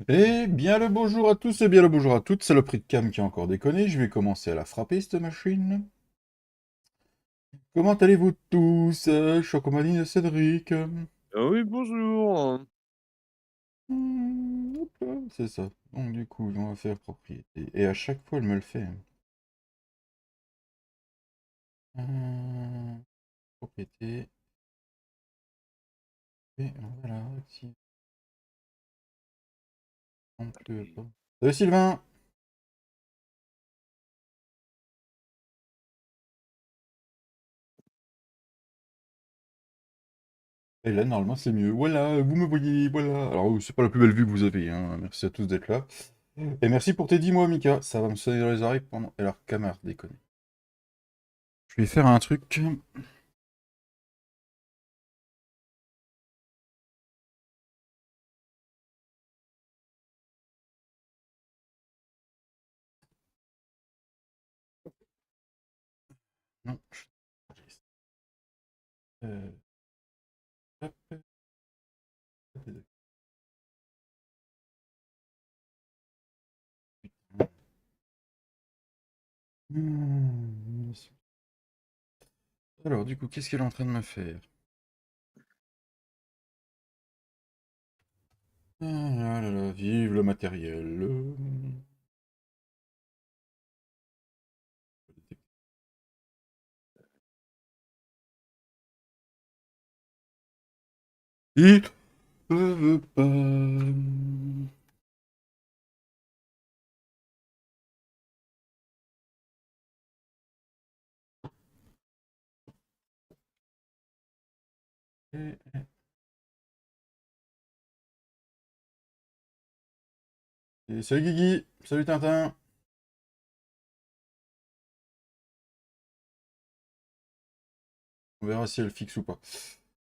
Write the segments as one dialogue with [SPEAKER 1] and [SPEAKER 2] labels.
[SPEAKER 1] Eh bien le bonjour à tous et bien le bonjour à toutes, c'est le prix de cam qui a encore déconné, je vais commencer à la frapper cette machine. Comment allez-vous tous? Chocomadine et Cédric.
[SPEAKER 2] Ah oui, bonjour.
[SPEAKER 1] Hop là, c'est ça. Donc du coup, on va faire propriété. Et à chaque fois, elle me le fait. Propriété. Et voilà, active. Salut Sylvain! Et là, normalement, c'est mieux. Voilà, vous me voyez, voilà. Alors, c'est pas la plus belle vue que vous avez, hein. Merci à tous d'être là. Et merci pour tes 10 mois, Mika. Ça va me sonner dans les oreilles pendant. Alors, camarade, déconne. Je vais faire un truc. Non, euh, hop, Alors, du coup, qu'est-ce qu'elle est en train de me faire? Ah là là là, vive le matériel. Il ne veut pas. Salut Guigui, salut Tintin. On verra si elle fixe ou pas.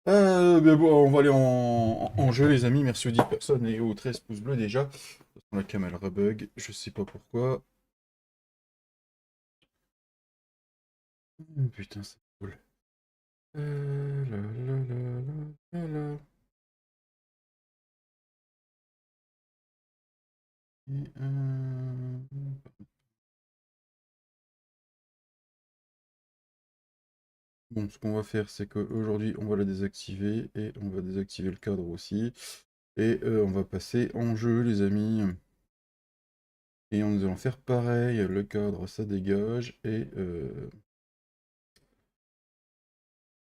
[SPEAKER 1] Ben bon, on va aller en jeu, les amis. Merci aux 10 personnes et aux 13 pouces bleus déjà. La cam elle rebug, je sais pas pourquoi. Putain, c'est cool. La, la, la, la, la, la. Et, Bon, ce qu'on va faire, c'est qu'aujourd'hui, on va la désactiver et on va désactiver le cadre aussi. Et on va passer en jeu, les amis. Et nous allons faire pareil. Le cadre, ça dégage. Et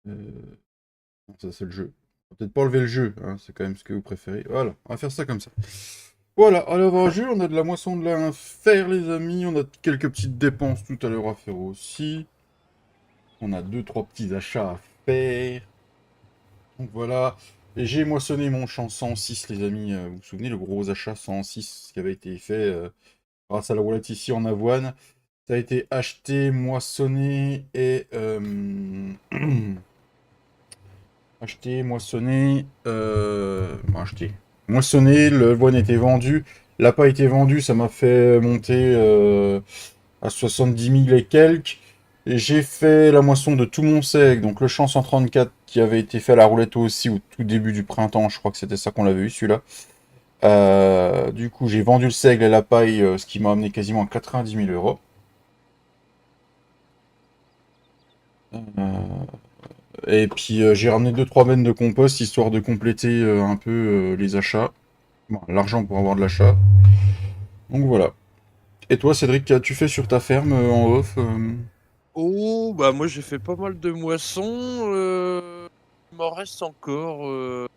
[SPEAKER 1] non, ça, c'est le jeu. On va peut-être pas enlever le jeu, hein, c'est quand même ce que vous préférez. Voilà, on va faire ça comme ça. Voilà, alors en jeu, on a de la moisson de lin à faire, les amis. On a quelques petites dépenses tout à l'heure à faire aussi. On a deux, trois petits achats à faire. Donc voilà. Et j'ai moissonné mon champ 106, les amis. Vous vous souvenez, le gros achat 106 qui avait été fait grâce à la roulette ici en avoine. Ça a été acheté, moissonné et... acheté, moissonné... acheté. Moissonné, l'avoine était vendue. L'a pas été vendu, ça m'a fait monter à 70 000 et quelques. Et j'ai fait la moisson de tout mon sec, donc le champ 134 qui avait été fait à la roulette aussi au tout début du printemps, je crois que c'était ça qu'on l'avait eu celui-là. Du coup, j'ai vendu le seigle et la paille, ce qui m'a amené quasiment à 90 000 euros. Et puis j'ai ramené deux trois bennes de compost histoire de compléter un peu les achats. Bon, l'argent pour avoir de l'achat. Donc voilà. Et toi, Cédric, qu'as-tu fait sur ta ferme en off
[SPEAKER 2] Oh, bah moi j'ai fait pas mal de moissons. Il m'en reste encore.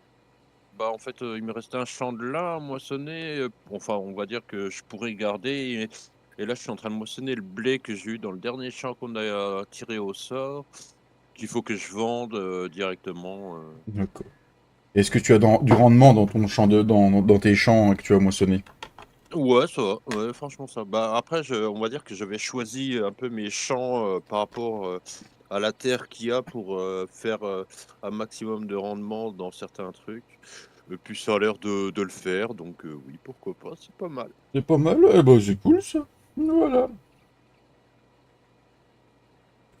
[SPEAKER 2] Bah en fait, il me restait un champ de lin à moissonner. Enfin, on va dire que je pourrais garder. Et là, je suis en train de moissonner le blé que j'ai eu dans le dernier champ qu'on a tiré au sort, qu'il faut que je vende directement.
[SPEAKER 1] D'accord. Est-ce que tu as du rendement dans ton champ dans tes champs que tu as moissonnés?
[SPEAKER 2] Ouais, ça va. Ouais, franchement, ça va. Bah, après, on va dire que j'avais choisi un peu mes champs par rapport à la terre qu'il y a pour faire un maximum de rendement dans certains trucs. Et puis, ça a l'air de le faire. Donc, oui, pourquoi pas, c'est pas mal.
[SPEAKER 1] C'est pas mal, eh ben, c'est cool ça. Voilà.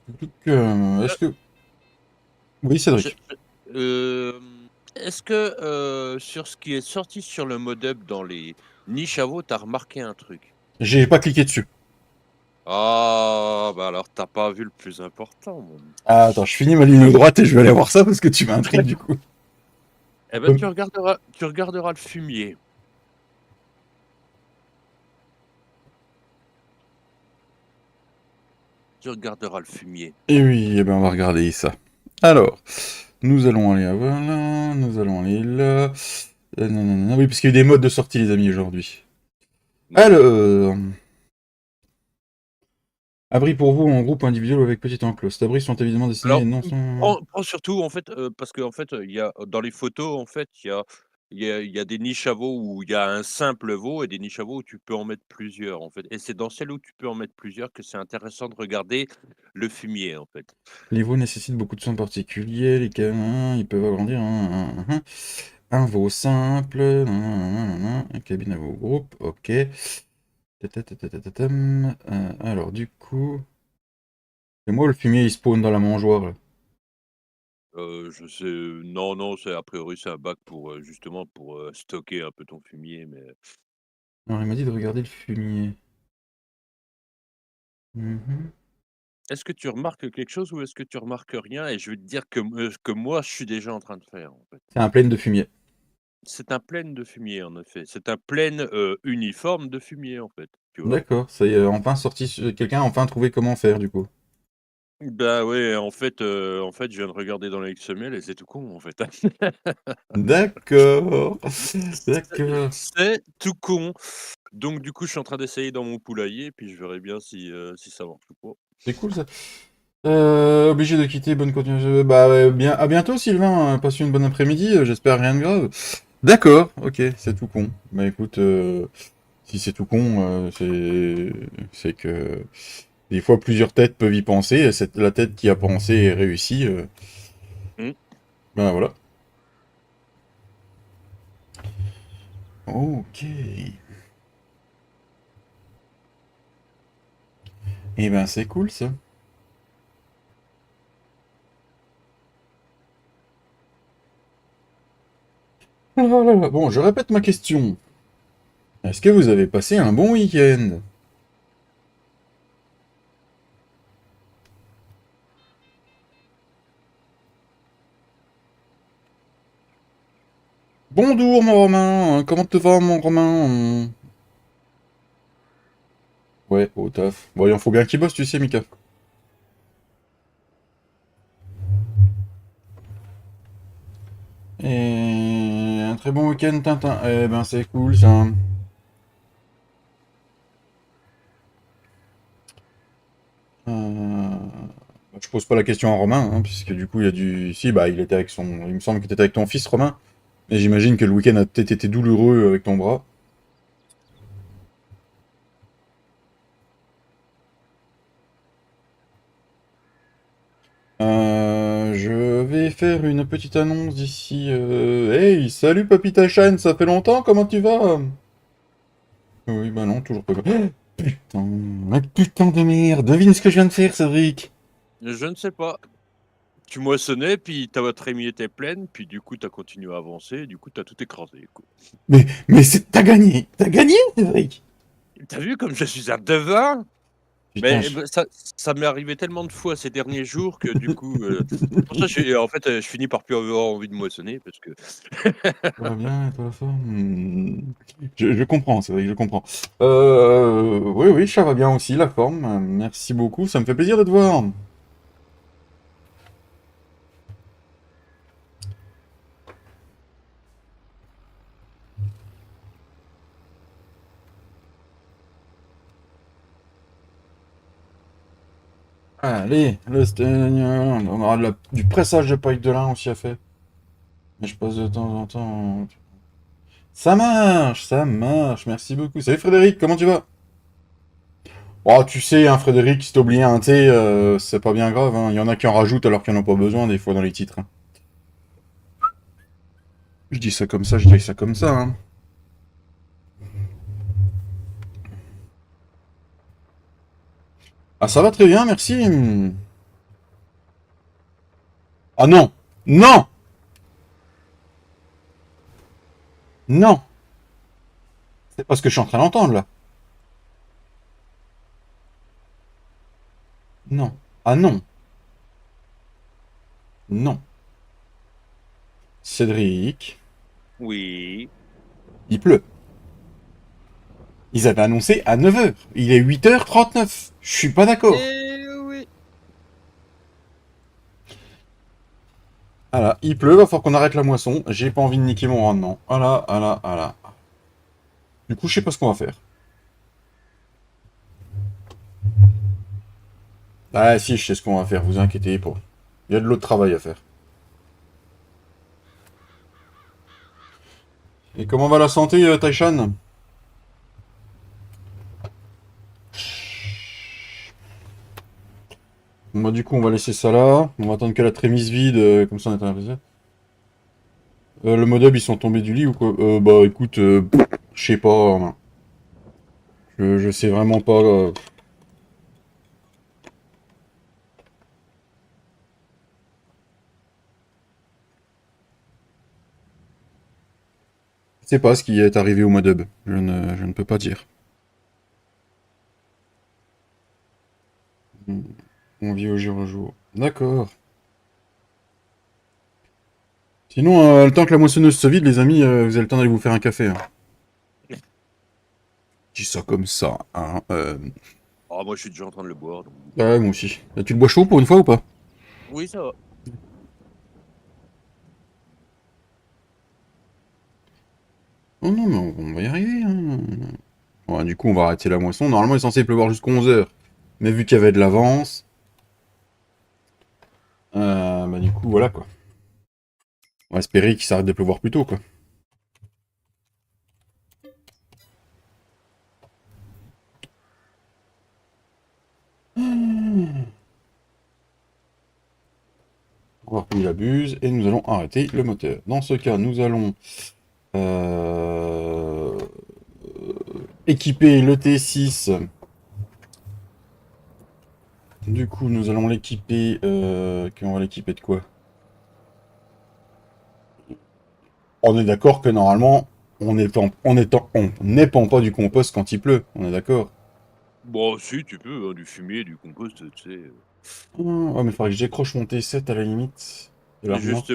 [SPEAKER 1] Donc,
[SPEAKER 2] Euh,
[SPEAKER 1] est-ce que... Oui,
[SPEAKER 2] je-
[SPEAKER 1] Cédric.
[SPEAKER 2] euh, Est-ce que sur ce qui est sorti sur le modem dans les Nichavo, t'as remarqué un truc.
[SPEAKER 1] J'ai pas cliqué dessus.
[SPEAKER 2] Ah, bah alors t'as pas vu le plus important,
[SPEAKER 1] Ah, attends, je finis ma ligne droite et je vais aller voir ça parce que tu m'intrigues du coup.
[SPEAKER 2] Eh ben, tu regarderas le fumier. Tu regarderas le fumier.
[SPEAKER 1] Et oui, eh ben on va regarder ça. Alors, nous allons aller à voilà, nous allons aller là. Nanana. Oui, parce qu'il y a eu des modes de sortie, les amis, aujourd'hui.
[SPEAKER 2] Oui.
[SPEAKER 1] Alors, abri pour vous en groupe individuel ou avec petite enclos. Ces abris sont évidemment destinés
[SPEAKER 2] Alors,
[SPEAKER 1] non sans...
[SPEAKER 2] prends surtout en fait, parce qu'en fait, il y a dans les photos, en fait, il y a des nids à veau où il y a un simple veau et des nids à veau où tu peux en mettre plusieurs, en fait et c'est dans celles où tu peux en mettre plusieurs que c'est intéressant de regarder le fumier, en fait.
[SPEAKER 1] Les veaux nécessitent beaucoup de soins particuliers, les canins, ils peuvent agrandir un veau simple, un cabine à veau groupe, ok. Alors, du coup... Et moi, le fumier, il spawn dans la mangeoire, là.
[SPEAKER 2] Je sais non, non, c'est a priori, c'est un bac pour, justement pour, stocker un peu ton fumier, mais
[SPEAKER 1] Alors, il m'a dit de regarder le fumier. Mhm.
[SPEAKER 2] est-ce que tu remarques quelque chose ou est-ce que tu remarques rien? Et je vais te dire que moi, je suis déjà en train de faire, en fait.
[SPEAKER 1] C'est un plein de fumier.
[SPEAKER 2] C'est un plaine de fumier, en effet. C'est un plaine, uniforme de fumier, en fait, tu vois?
[SPEAKER 1] D'accord, ça y est, enfin sorti, quelqu'un a enfin trouvé comment faire, du coup.
[SPEAKER 2] Bah, ouais, en fait, je viens de regarder dans la XML et c'est tout con, en fait.
[SPEAKER 1] D'accord. D'accord.
[SPEAKER 2] C'est tout con. Donc du coup, je suis en train d'essayer dans mon poulailler, puis je verrai bien si ça marche ou pas.
[SPEAKER 1] C'est cool, ça. Obligé de quitter, bonne continuation. Bah, bien, à bientôt, Sylvain. Passe une bonne après-midi, j'espère rien de grave. D'accord, ok, c'est tout con. Bah écoute, si c'est tout con, c'est que des fois plusieurs têtes peuvent y penser, et c'est la tête qui a pensé et réussi.
[SPEAKER 2] Mmh.
[SPEAKER 1] Ben voilà. Ok. Et ben c'est cool ça. Ah là là. Bon, je répète ma question. Est-ce que vous avez passé un bon week-end? Bonjour mon Romain, comment te va mon Romain? Ouais, au taf. Bon, il en faut bien qu'il bosse, tu sais, Mika. Et un très bon week-end, Tintin. Eh ben c'est cool ça. Je pose pas la question à Romain, hein, puisque du coup il y a du... Si, bah il était avec son... Il me semble que t'étais avec ton fils Romain. Mais j'imagine que le week-end a peut-être été douloureux avec ton bras. Je vais faire une petite annonce d'ici. Hey, salut Papy Tachan, ça fait longtemps, comment tu vas? Oui, bah non, toujours pas. Putain, la putain de merde, devine ce que je viens de faire, Cédric.
[SPEAKER 2] Je ne sais pas. Tu moissonnais, puis ta trémie était pleine, puis du coup, tu as continué à avancer, et du coup, tu as tout écrasé, quoi.
[SPEAKER 1] Mais t'as gagné, Cédric.
[SPEAKER 2] Tu vu comme je suis un devin?
[SPEAKER 1] Putain,
[SPEAKER 2] Mais ça m'est arrivé tellement de fois ces derniers jours que du coup, c'est pour ça que je finis par plus avoir envie de moissonner parce que
[SPEAKER 1] ça va bien, et toi la forme? Je comprends, Cédric, je comprends. Oui, oui, ça va bien aussi, la forme. Merci beaucoup, ça me fait plaisir de te voir. Allez, on aura du pressage de paille de lin aussi à faire. Mais je passe de temps en temps. Ça marche, merci beaucoup. Salut Frédéric, comment tu vas? Oh, tu sais, hein, Frédéric, si t'as oublié un T, c'est pas bien grave. Hein. Il y en a qui en rajoutent alors qu'ils en ont pas besoin des fois dans les titres. Hein. Je dis ça comme ça, je dis ça comme ça. Hein. Ah, ça va très bien, merci. Ah non! Non! Non! C'est pas ce que je suis en train d'entendre, là. Non. Ah non. Non. Cédric,
[SPEAKER 2] Oui.
[SPEAKER 1] il pleut. Ils avaient annoncé à 9h. Il est 8h39. Je suis pas d'accord.
[SPEAKER 2] Eh oui.
[SPEAKER 1] Voilà, il pleut, va falloir qu'on arrête la moisson. J'ai pas envie de niquer mon rendement. Voilà, voilà, voilà. Du coup, je sais pas ce qu'on va faire. Ah si, je sais ce qu'on va faire, vous inquiétez pas. Il y a de l'autre travail à faire. Et comment va la santé, Taishan? Bon, bah, du coup, on va laisser ça là. On va attendre que la trémisse vide, comme ça on est intéressé. Le modub, ils sont tombés du lit ou quoi? Bah écoute, je sais pas. Non. Je sais vraiment pas. Je sais pas ce qui est arrivé au modub. Je ne peux pas dire. On vit au jour au jour. D'accord. Sinon, le temps que la moissonneuse se vide, les amis, vous avez le temps d'aller vous faire un café, hein. Je dis ça comme ça, hein.
[SPEAKER 2] Ah, moi, je suis déjà en train de le boire. Donc...
[SPEAKER 1] Ouais, moi aussi. Tu le bois chaud pour une fois ou pas?
[SPEAKER 2] Oui, ça va.
[SPEAKER 1] Oh non, mais on va y arriver, hein. Ouais, du coup, on va arrêter la moisson. Normalement, il est censé pleuvoir jusqu'à 11h. Mais vu qu'il y avait de l'avance, bah du coup, voilà quoi. On va espérer qu'il s'arrête de pleuvoir plus tôt, quoi. On va voir comme il abuse et nous allons arrêter le moteur. Dans ce cas, nous allons euh, équiper le T6. Du coup, nous allons l'équiper. On va l'équiper de quoi? On est d'accord que normalement, on n'épand pas du compost quand il pleut. On est d'accord.
[SPEAKER 2] Bon, si, tu peux, hein, du fumier, du compost, tu sais.
[SPEAKER 1] Ah, mais il faudrait que je décroche mon T7 à la limite de la remorque.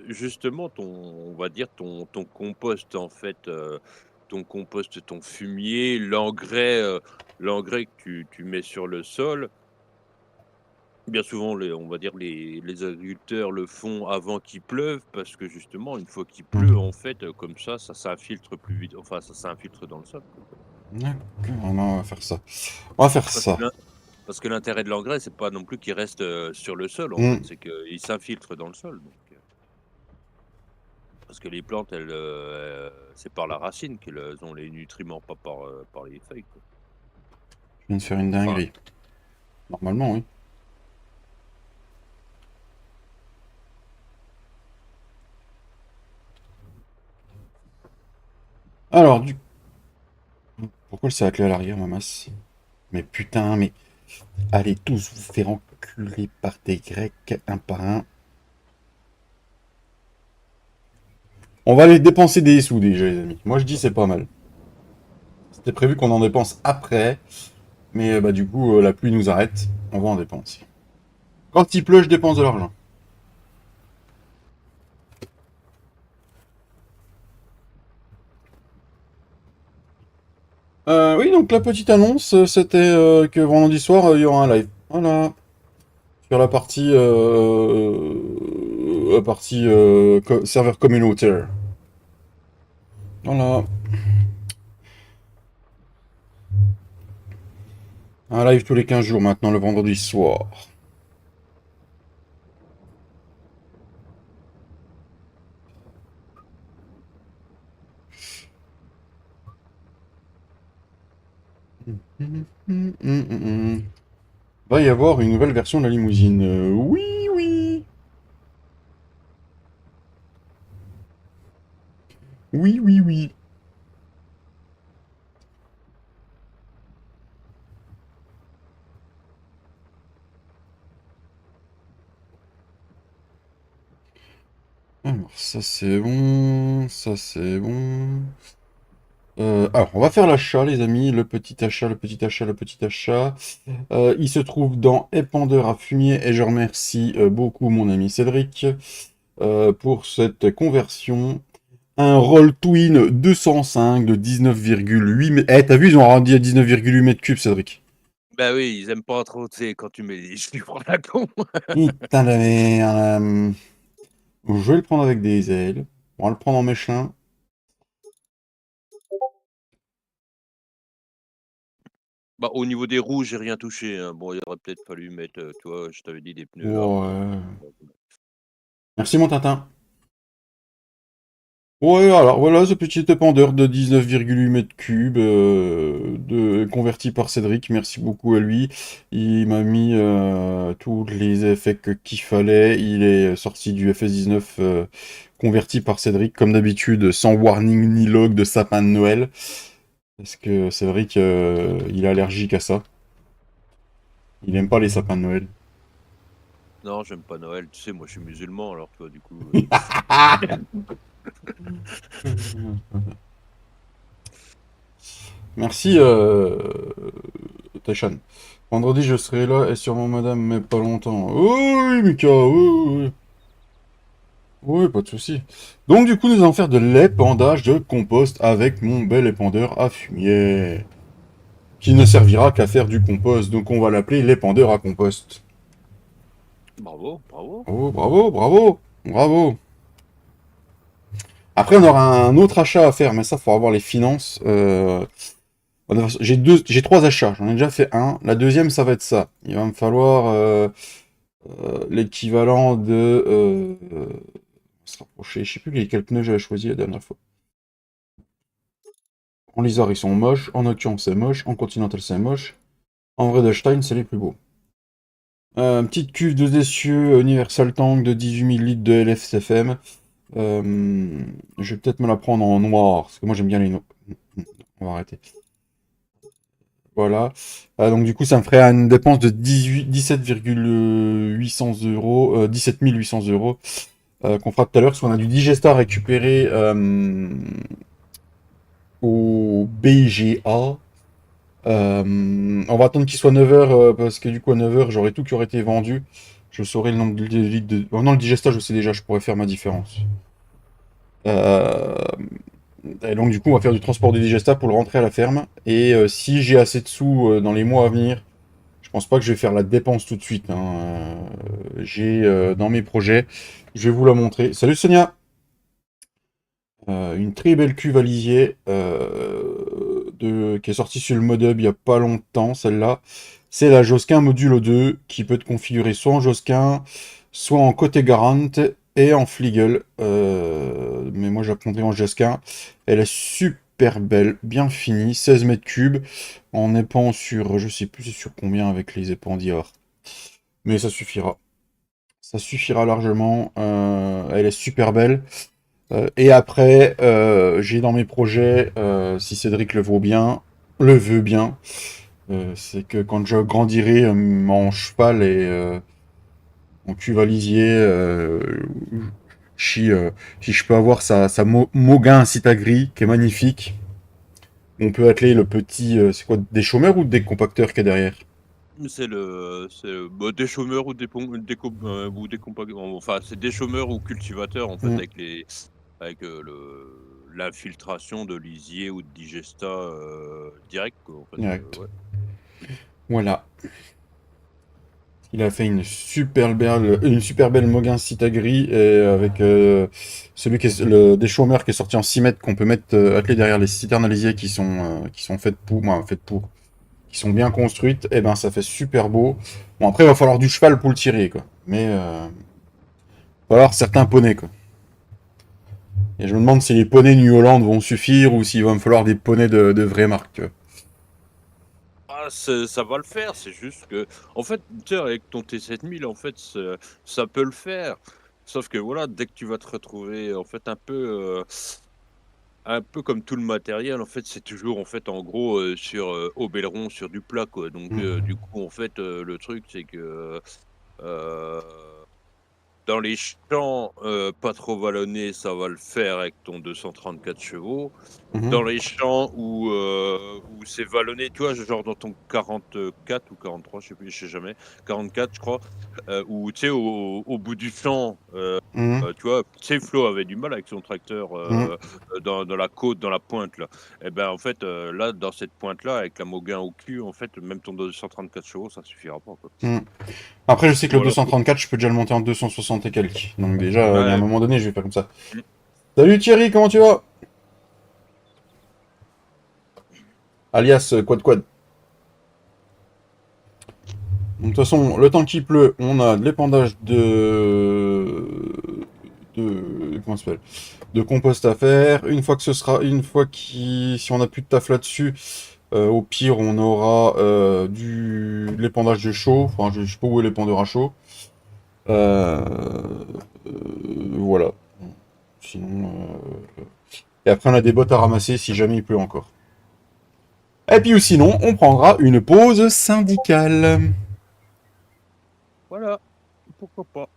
[SPEAKER 2] Justement, on va dire ton compost, en fait, ton compost, ton fumier, l'engrais que tu mets sur le sol, bien souvent, on va dire les agriculteurs le font avant qu'il pleuve parce que justement, une fois qu'il pleut, en fait, comme ça s'infiltre plus vite, enfin, ça s'infiltre dans le sol, quoi.
[SPEAKER 1] D'accord, on va faire ça. On va faire
[SPEAKER 2] Parce
[SPEAKER 1] ça.
[SPEAKER 2] que parce que l'intérêt de l'engrais, c'est pas non plus qu'il reste, sur le sol, en fait,
[SPEAKER 1] Hmm.
[SPEAKER 2] c'est qu'il s'infiltre dans le sol, donc parce que les plantes, c'est par la racine qu'elles ont les nutriments, pas par les feuilles, quoi.
[SPEAKER 1] Je viens de faire une
[SPEAKER 2] Enfin,
[SPEAKER 1] dinguerie. Normalement, oui. Alors, pourquoi c'est attelé à l'arrière, ma masse? Mais putain, mais allez tous vous faire enculer par des Grecs, un par un. On va aller dépenser des sous déjà, les amis. Moi, je dis c'est pas mal. C'était prévu qu'on en dépense après, mais bah du coup, la pluie nous arrête. On va en dépenser. Quand il pleut, je dépense de l'argent. Oui, donc la petite annonce, c'était que vendredi soir, il y aura un live. Voilà. Sur la partie serveur communautaire. Voilà. Un live tous les 15 jours maintenant, le vendredi soir. Va y avoir une nouvelle version de la limousine. Oui, oui. Oui, oui, oui. Alors, ça c'est bon. Ça c'est bon. Alors, on va faire l'achat, les amis. Le petit achat, le petit achat, le petit achat. Il se trouve dans épandeur à fumier et je remercie beaucoup mon ami Cédric pour cette conversion. Un Roll Twin 205 de 19,8 mètres. Eh, t'as vu, ils ont arrondi à 19,8 mètres cubes, Cédric.
[SPEAKER 2] Bah oui, ils aiment pas trop, tu sais, quand tu mets les chiffres à la con.
[SPEAKER 1] Putain de merde. Je vais le prendre avec des ailes. On va le prendre en Michelin.
[SPEAKER 2] Bah, au niveau des roues, j'ai rien touché, hein. Bon, il aurait peut-être fallu mettre, tu vois, je t'avais dit des pneus argent.
[SPEAKER 1] Ouais. Merci, mon Tintin. Ouais, alors voilà ce petit épandeur de 19,8 mètres cubes converti par Cédric. Merci beaucoup à lui. Il m'a mis tous les effets qu'il fallait. Il est sorti du FS19 converti par Cédric, comme d'habitude, sans warning ni log de sapin de Noël. Parce que Cédric, il est allergique à ça. Il aime pas les sapins de Noël.
[SPEAKER 2] Non, j'aime pas Noël, tu sais, moi je suis musulman, alors toi, du coup.
[SPEAKER 1] Merci, Taishan. Vendredi, je serai là et sûrement madame, mais pas longtemps. Oui, Mika, oui, oui. Oui, pas de souci. Donc, du coup, nous allons faire de l'épandage de compost avec mon bel épandeur à fumier. Qui ne servira qu'à faire du compost. Donc, on va l'appeler l'épandeur à compost.
[SPEAKER 2] Bravo, bravo.
[SPEAKER 1] Oh, bravo, bravo, bravo. Après, on aura un autre achat à faire, mais ça, il faut avoir les finances. J'ai trois achats. J'en ai déjà fait un. La deuxième, ça va être ça. Il va me falloir l'équivalent de. Se rapprocher. Je sais plus quel pneu j'avais choisi la dernière fois. En Lizard, ils sont moches. En Nocturne, c'est moche. En Continental, c'est moche. En vrai de Stein, c'est les plus beaux. Petite cuve de Dessieux Universal Tank de 18 000 litres de LFCFM. Je vais peut-être me la prendre en noir, parce que moi j'aime bien les noirs. On va arrêter. Voilà. Donc du coup, ça me ferait une dépense de 17,800 €, 17 800 € qu'on fera tout à l'heure, parce qu'on a du Digesta récupéré au BGA. On va attendre qu'il soit 9 h, parce que du coup, à 9 h, j'aurai tout qui aurait été vendu. Je saurai le nombre de litres de... Oh non, le Digesta, je sais déjà, je pourrais faire ma différence. Euh, Et donc, du coup, on va faire du transport du Digesta pour le rentrer à la ferme. Et si j'ai assez de sous dans les mois à venir, je pense pas que je vais faire la dépense tout de suite, hein. J'ai dans mes projets, je vais vous la montrer. Salut Sonia! Une très belle cuve à lisier qui est sortie sur le Modub il y a pas longtemps, celle-là. C'est la Josquin Modulo 2 qui peut te configurer soit en Josquin, soit en côté Garant et en Fliegel. Mais moi, je la prendrai en Josquin. Elle est super belle, bien finie, 16 mètres cubes. En épand sur, je sais plus c'est sur combien avec les épans d'hier. Mais ça suffira. Ça suffira largement. Elle est super belle. Et après, j'ai dans mes projets, si Cédric le veut bien, c'est que quand je grandirai en cheval et en cuvalisier, si, si je peux avoir sa Moguin Citagri, qui est magnifique, on peut atteler le petit, c'est quoi, des chômeurs ou des compacteurs qu'il y a derrière?
[SPEAKER 2] Bah, des chômeurs ou ou des enfin, c'est des chômeurs ou cultivateurs, en fait,
[SPEAKER 1] Mm,
[SPEAKER 2] avec, l'infiltration de lisier ou de digesta, direct, quoi, en fait,
[SPEAKER 1] direct.
[SPEAKER 2] ouais.
[SPEAKER 1] Voilà. Il a fait une super belle Moguin Citagri et avec celui qui est des chômeurs qui est sorti en 6 mètres qu'on peut mettre attelé derrière les citernes à lisier qui sont qui sont bien construites. Et ben ça fait super beau. Bon après il va falloir du cheval pour le tirer quoi. Mais il va falloir certains poneys quoi. Et je me demande si les poneys New Holland vont suffire ou s'il va me falloir des poneys de vraie marque. Tu vois.
[SPEAKER 2] Ah, ça va le faire, c'est juste que en fait, tu sais, avec ton T7000, en fait, ça peut le faire. Sauf que voilà, dès que tu vas te retrouver, en fait, un peu comme tout le matériel, en fait, c'est toujours, en fait, en gros, au belleron, sur du plat, quoi. Donc,
[SPEAKER 1] Mm.
[SPEAKER 2] du coup, en fait, le truc, c'est que, heu Dans les champs, pas trop vallonnés, ça va le faire avec ton 234 chevaux. Dans
[SPEAKER 1] Mhm.
[SPEAKER 2] les champs où c'est vallonné, tu vois? Genre dans ton 44 ou 43, je sais plus, je sais jamais, 44 je crois, où tu sais au bout du champ,
[SPEAKER 1] Mhm.
[SPEAKER 2] tu vois? Tu sais Flo avait du mal avec son tracteur,
[SPEAKER 1] Mhm.
[SPEAKER 2] dans la côte, dans la pointe là. Et ben, en fait, là, dans cette pointe-là, avec la Mauguin au cul, en fait, même ton 234 chevaux, ça suffira pas, quoi.
[SPEAKER 1] Mhm. Après, je sais que le
[SPEAKER 2] Ou alors faut
[SPEAKER 1] 234, je peux déjà le monter en 260 et quelques. Donc déjà, il y a un
[SPEAKER 2] ouais,
[SPEAKER 1] moment donné, je vais faire comme ça.
[SPEAKER 2] mmh,
[SPEAKER 1] Salut Thierry, comment tu vas? Alias Quad Quad. De toute façon, le temps qu'il pleut, on a de l'épandage comment ça s'appelle, de compost à faire. Une fois que ce sera, une fois si on n'a plus de taf là-dessus, au pire, on aura de l'épandage de chaud. Enfin, je sais pas où est l'épandeur à chaud. Euh, voilà. Sinon, et après, on a des bottes à ramasser si jamais il pleut encore. Et puis ou sinon, on prendra une pause syndicale.
[SPEAKER 2] voilà, pourquoi pas.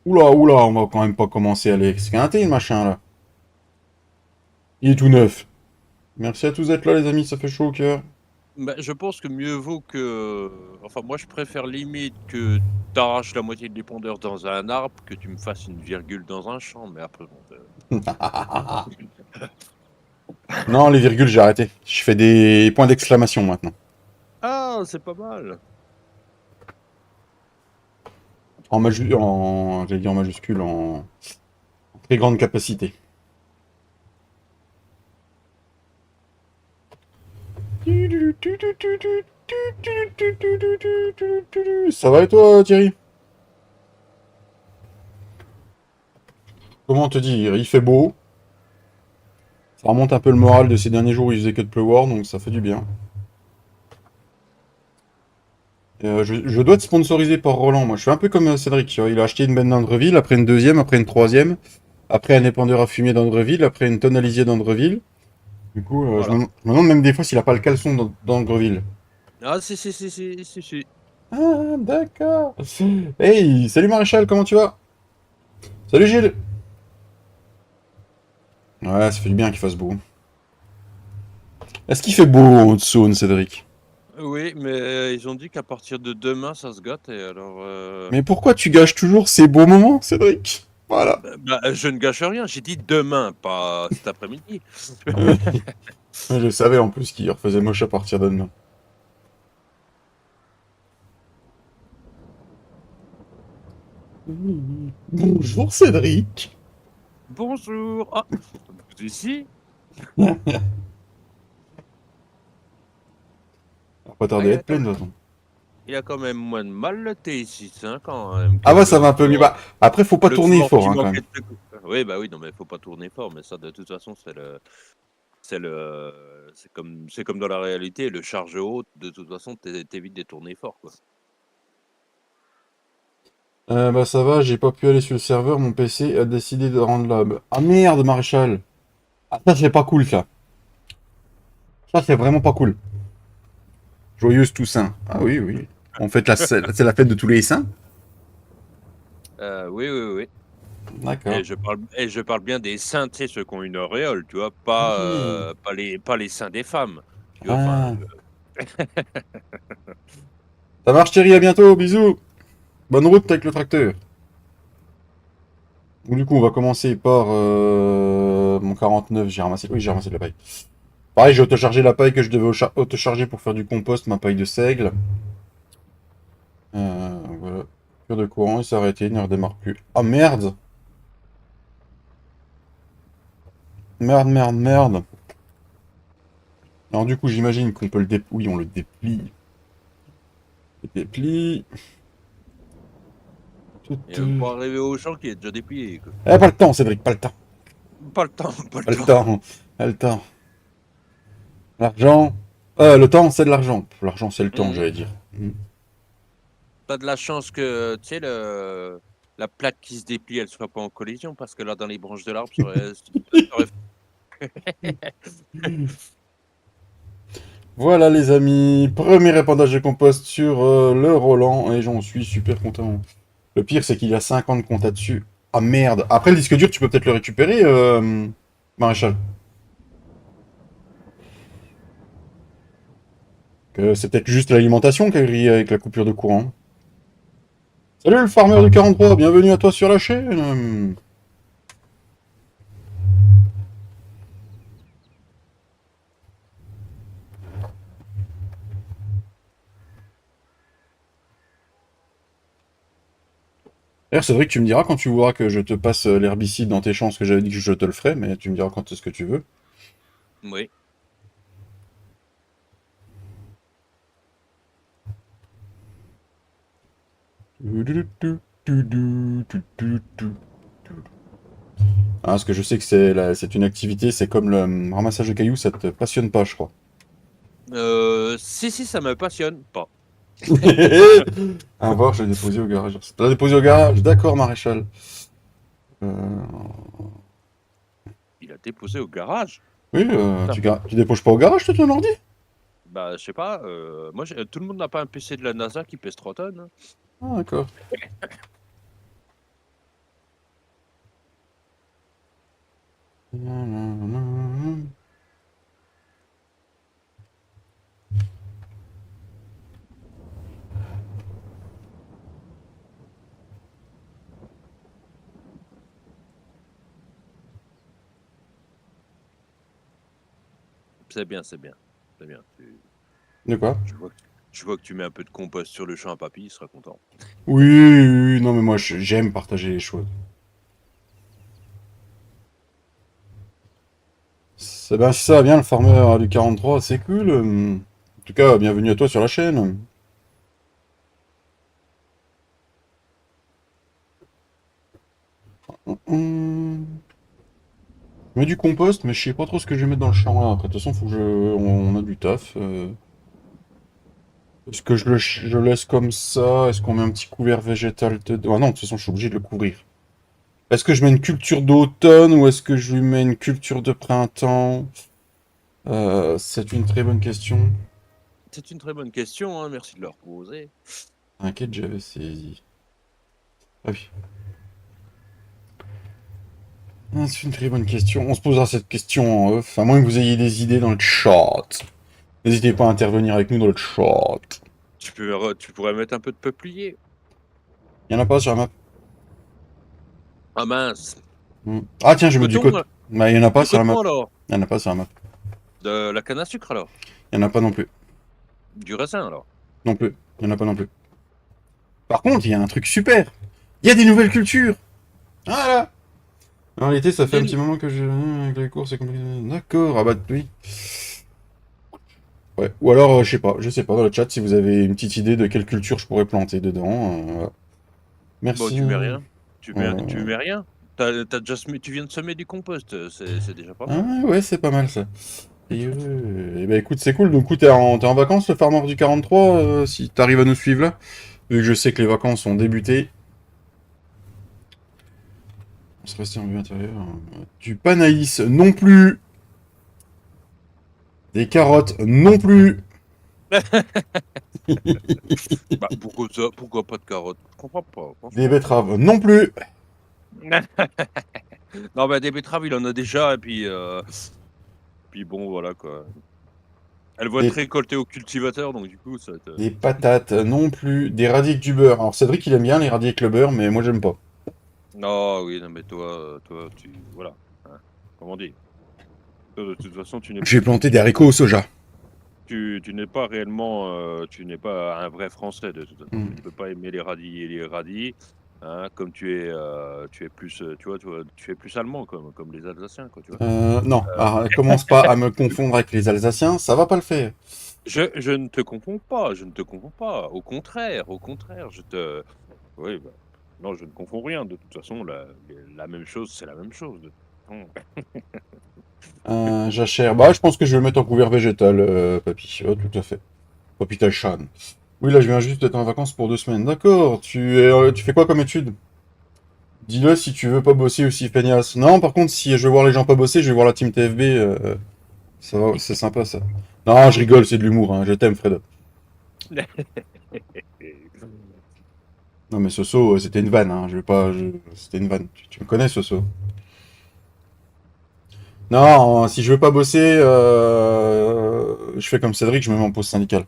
[SPEAKER 1] Oula, oula, on va quand même pas commencer à l'esquinter, le machin là. Il est tout neuf. Merci à tous d'être là, les amis, ça fait chaud au cœur.
[SPEAKER 2] Bah, je pense que mieux vaut que enfin moi je préfère limite que tu arraches la moitié de l'épondeur dans un arbre que tu me fasses une virgule dans un champ, mais après bon,
[SPEAKER 1] Non, les virgules, j'ai arrêté. Je fais des points d'exclamation maintenant.
[SPEAKER 2] ah, c'est pas mal!
[SPEAKER 1] J'allais dire en majuscule, en très grande capacité. Ça va et toi, Thierry? Comment te dire? Il fait beau. Ça remonte un peu le moral de ces derniers jours où il faisait que de pleuvoir, donc ça fait du bien. Je dois être sponsorisé par Roland. Moi, je suis un peu comme Cédric. Tu vois. Il a acheté une benne d'Andreville, après une deuxième, après une troisième, après un épandeur à fumier d'Andreville, après une tonne à lisier d'Andreville. Du coup,
[SPEAKER 2] Voilà.
[SPEAKER 1] je me demande même des fois s'il a pas le caleçon d'Andreville.
[SPEAKER 2] Ah si, si, si, si, si, si.
[SPEAKER 1] Ah, d'accord. Hey, salut Maréchal, comment tu vas? Salut Gilles. Ouais, ça fait du bien qu'il fasse beau. Est-ce qu'il fait beau en Haute-Saône, Cédric?
[SPEAKER 2] Oui, mais ils ont dit qu'à partir de demain, ça se gâte et alors,
[SPEAKER 1] Mais pourquoi tu gâches toujours ces beaux moments, Cédric? Voilà.
[SPEAKER 2] je ne gâche rien, j'ai dit demain, pas cet après-midi.
[SPEAKER 1] Oui. Je savais en plus qu'il refaisait moche à partir de demain. Bonjour Cédric.
[SPEAKER 2] Bonjour! Ah, vous ici?
[SPEAKER 1] Ça va pas
[SPEAKER 2] Ah,
[SPEAKER 1] tarder à être pleine de toute façon.
[SPEAKER 2] il a quand même moins de mal le T6, hein, quand même, que
[SPEAKER 1] Ah ouais, ça va un peu mieux. Bah, après, faut pas
[SPEAKER 2] le
[SPEAKER 1] tourner
[SPEAKER 2] fort
[SPEAKER 1] fort
[SPEAKER 2] qui
[SPEAKER 1] hein, quand
[SPEAKER 2] manquait
[SPEAKER 1] même.
[SPEAKER 2] de oui, bah, oui, non, mais faut pas tourner fort, mais ça, de toute façon, c'est comme dans la réalité, le charge haute, de toute façon, t'évites de tourner fort, quoi.
[SPEAKER 1] Bah ça va, j'ai pas pu aller sur le serveur, mon PC a décidé de rendre là. Ah merde, Maréchal. Ah ça c'est pas cool ça. Ça c'est vraiment pas cool. Joyeuse Toussaint. Ah oui, oui. On fête c'est la fête de tous les saints.
[SPEAKER 2] Oui, oui, oui.
[SPEAKER 1] D'accord.
[SPEAKER 2] Et je parle bien des seins, tu sais, ceux qui ont une auréole, tu vois?
[SPEAKER 1] Oui.
[SPEAKER 2] Pas les seins des femmes, tu vois? Enfin,
[SPEAKER 1] Ah. Ça marche Thierry, à bientôt, bisous. Bonne route avec le tracteur. Donc, du coup, on va commencer par mon 49, j'ai ramassé. Oui, j'ai ramassé de la paille. Pareil, j'ai auto-chargé la paille que je devais auto-charger pour faire du compost, ma paille de seigle. Voilà. Cure de courant, il s'est arrêté, il ne redémarre plus. Ah merde! Merde, merde, merde. Alors du coup, j'imagine qu'on peut le déplier. Oui, on le déplie. Le déplie. Tout,
[SPEAKER 2] il est même pas arrivé au champ qui est déjà déplié, quoi.
[SPEAKER 1] pas le temps, Cédric, pas le temps.
[SPEAKER 2] Pas le temps, pas le
[SPEAKER 1] Pas le
[SPEAKER 2] temps.
[SPEAKER 1] temps. Pas le temps. L'argent. Le temps, c'est de l'argent. L'argent, c'est le temps,
[SPEAKER 2] Mmh.
[SPEAKER 1] j'allais dire. Mm.
[SPEAKER 2] Tu de la chance que, tu sais, la plaque qui se déplie, elle soit pas en collision parce que là, dans les branches de l'arbre, ça aurait
[SPEAKER 1] Voilà les amis, premier épandage de compost sur le Roland et j'en suis super content. Le pire c'est qu'il y a 50 comptes dessus. Ah merde. Après le disque dur tu peux peut-être le récupérer, Maréchal. C'est peut-être juste l'alimentation qui a grillé avec la coupure de courant. Salut le farmer du 43, bienvenue à toi sur la chaîne. D'ailleurs, Cédric, tu me diras quand tu voudras que je te passe l'herbicide dans tes champs, ce que j'avais dit que je te le ferais, mais tu me diras quand est-ce que tu veux.
[SPEAKER 2] Oui.
[SPEAKER 1] Ah, parce que je sais que c'est une activité, c'est comme le ramassage de cailloux, ça te passionne pas, je crois.
[SPEAKER 2] Si, ça me passionne pas.
[SPEAKER 1] Un voir, je l'ai déposé au garage. Tu l'as déposé au garage, d'accord, maréchal. Euh,
[SPEAKER 2] Il a déposé au garage.
[SPEAKER 1] Oui, tu déposes pas au garage, toi, ton ordi?
[SPEAKER 2] Bah, je sais pas. Moi, tout le monde n'a pas un PC de la NASA qui pèse 3 tonnes, hein.
[SPEAKER 1] Ah, d'accord.
[SPEAKER 2] C'est bien, c'est bien. C'est bien.
[SPEAKER 1] De quoi?
[SPEAKER 2] Je vois que tu mets un peu de compost sur le champ à papy, il sera content.
[SPEAKER 1] Oui, oui, oui, non, mais moi, j'aime partager les choses. C'est ben, si ça va bien, le farmer du 43, c'est cool. En tout cas, bienvenue à toi sur la chaîne. Je mets du compost, mais je sais pas trop ce que je vais mettre dans le champ là. Après, de toute façon, faut que on a du taf. Est-ce que je laisse comme ça? Est-ce qu'on met un petit couvert végétal dedans? Ah non, de toute façon, je suis obligé de le couvrir. Est-ce que je mets une culture d'automne ou est-ce que je lui mets une culture de printemps? C'est une très bonne question.
[SPEAKER 2] C'est une très bonne question, hein, merci de le reposer.
[SPEAKER 1] T'inquiète, j'avais saisi. Ah oui. Ah, c'est une très bonne question. On se posera cette question en off, à moins que vous ayez des idées dans le chat. N'hésitez pas à intervenir avec nous dans le chat.
[SPEAKER 2] Tu pourrais mettre un peu de peuplier.
[SPEAKER 1] Il y en a pas sur la map.
[SPEAKER 2] Ah mince.
[SPEAKER 1] Ah tiens, je
[SPEAKER 2] Du
[SPEAKER 1] mets du
[SPEAKER 2] coton,
[SPEAKER 1] coton. Bah, il y en a pas
[SPEAKER 2] du
[SPEAKER 1] sur la map.
[SPEAKER 2] coton alors.
[SPEAKER 1] Il y en a pas sur la map.
[SPEAKER 2] De la canne à sucre alors.
[SPEAKER 1] Il y en a pas non plus.
[SPEAKER 2] Du raisin alors.
[SPEAKER 1] Non plus. Il y en a pas non plus. Par contre, il y a un truc super. Il y a des nouvelles cultures. Voilà. En réalité, ça fait un
[SPEAKER 2] Des-
[SPEAKER 1] petit moment que je... Avec les cours, c'est compliqué. D'accord, ah bah oui. Ouais. Ou alors, je sais pas dans le chat si vous avez une petite idée de quelle culture je pourrais planter dedans. Voilà.
[SPEAKER 2] Bon,
[SPEAKER 1] Merci.
[SPEAKER 2] tu mets rien. Tu
[SPEAKER 1] Euh,
[SPEAKER 2] mets rien. Tu viens de semer du compost. C'est déjà pas
[SPEAKER 1] Ah
[SPEAKER 2] mal.
[SPEAKER 1] ouais, c'est pas mal ça. Et bah écoute, c'est cool. Donc, t'es en vacances, le farmer du 43, si t'arrives à nous suivre là. Vu que je sais que les vacances ont débuté. On se restait en vue intérieure. Du panaïs non plus. Des carottes non plus.
[SPEAKER 2] Bah, pourquoi ça? Pourquoi pas de carottes? Je comprends pas,
[SPEAKER 1] Des
[SPEAKER 2] franchement.
[SPEAKER 1] betteraves non plus.
[SPEAKER 2] Non, bah, des betteraves, il en a déjà, et puis bon, voilà quoi. Elles vont être
[SPEAKER 1] Des,
[SPEAKER 2] récoltées au cultivateur, donc du coup, ça va être.
[SPEAKER 1] des patates non plus. Des radis avec du beurre. Alors Cédric il aime bien les radis avec le beurre, mais moi j'aime pas.
[SPEAKER 2] Non, oui, non, mais toi, voilà. Hein, comment on dit? Toi, de toute façon,
[SPEAKER 1] J'ai planté des haricots au soja.
[SPEAKER 2] tu n'es pas réellement, tu n'es pas un vrai Français de toute façon.
[SPEAKER 1] Hmm.
[SPEAKER 2] Tu ne peux pas aimer les radis, hein, comme tu es plus, tu es plus allemand comme les Alsaciens, quoi, tu vois.
[SPEAKER 1] Non, alors, commence pas à me confondre avec les Alsaciens, ça va pas le faire.
[SPEAKER 2] Je ne te confonds pas, je ne te confonds pas. Au contraire, oui, bah, non, je ne confonds rien. De toute façon, la même chose, c'est la même chose. De toute façon.
[SPEAKER 1] Jachère. Bah, je pense que je vais le mettre en couvert végétal, papy. Oh, tout à fait. Papy Tachan. Oui, là, je viens juste d'être en vacances pour 2 semaines. D'accord. Tu fais quoi comme étude? Dis-le si tu veux pas bosser aussi, feignasse. Non, par contre, si je veux voir les gens pas bosser, je vais voir la team TFB. Ça va, c'est sympa, ça. Non, je rigole, c'est de l'humour, hein. Je t'aime, Fred. Non, mais Soso, c'était une vanne, hein. Je vais pas. C'était une vanne. Tu me connais, Soso. Non, si je veux pas bosser, je fais comme Cédric, je me mets en pause syndicale.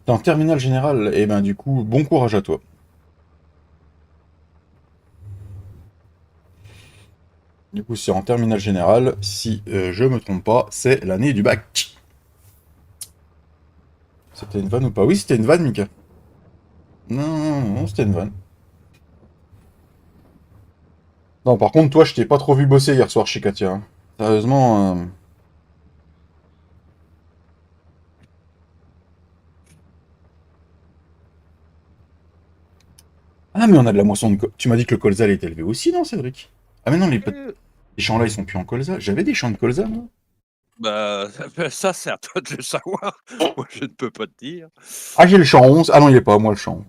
[SPEAKER 1] T'es en terminale générale, et ben du coup, bon courage à toi. Du coup, c'est en terminale générale, si je me trompe pas, c'est l'année du bac. C'était une vanne ou pas? Oui, c'était une vanne, Mika. Non, non, non, non, c'était une vanne. Non, par contre, toi, je t'ai pas trop vu bosser hier soir chez Katia, hein. Sérieusement. Ah, mais on a de la moisson de. Tu m'as dit que le colza il est élevé aussi, non, Cédric? Ah, mais non, les champs là, ils sont plus en colza. J'avais des champs de colza, moi.
[SPEAKER 2] Bah, ça, c'est à toi de le savoir. Moi, je ne peux pas te dire.
[SPEAKER 1] Ah, j'ai le champ 11. Ah non, il est pas, moi, le champ.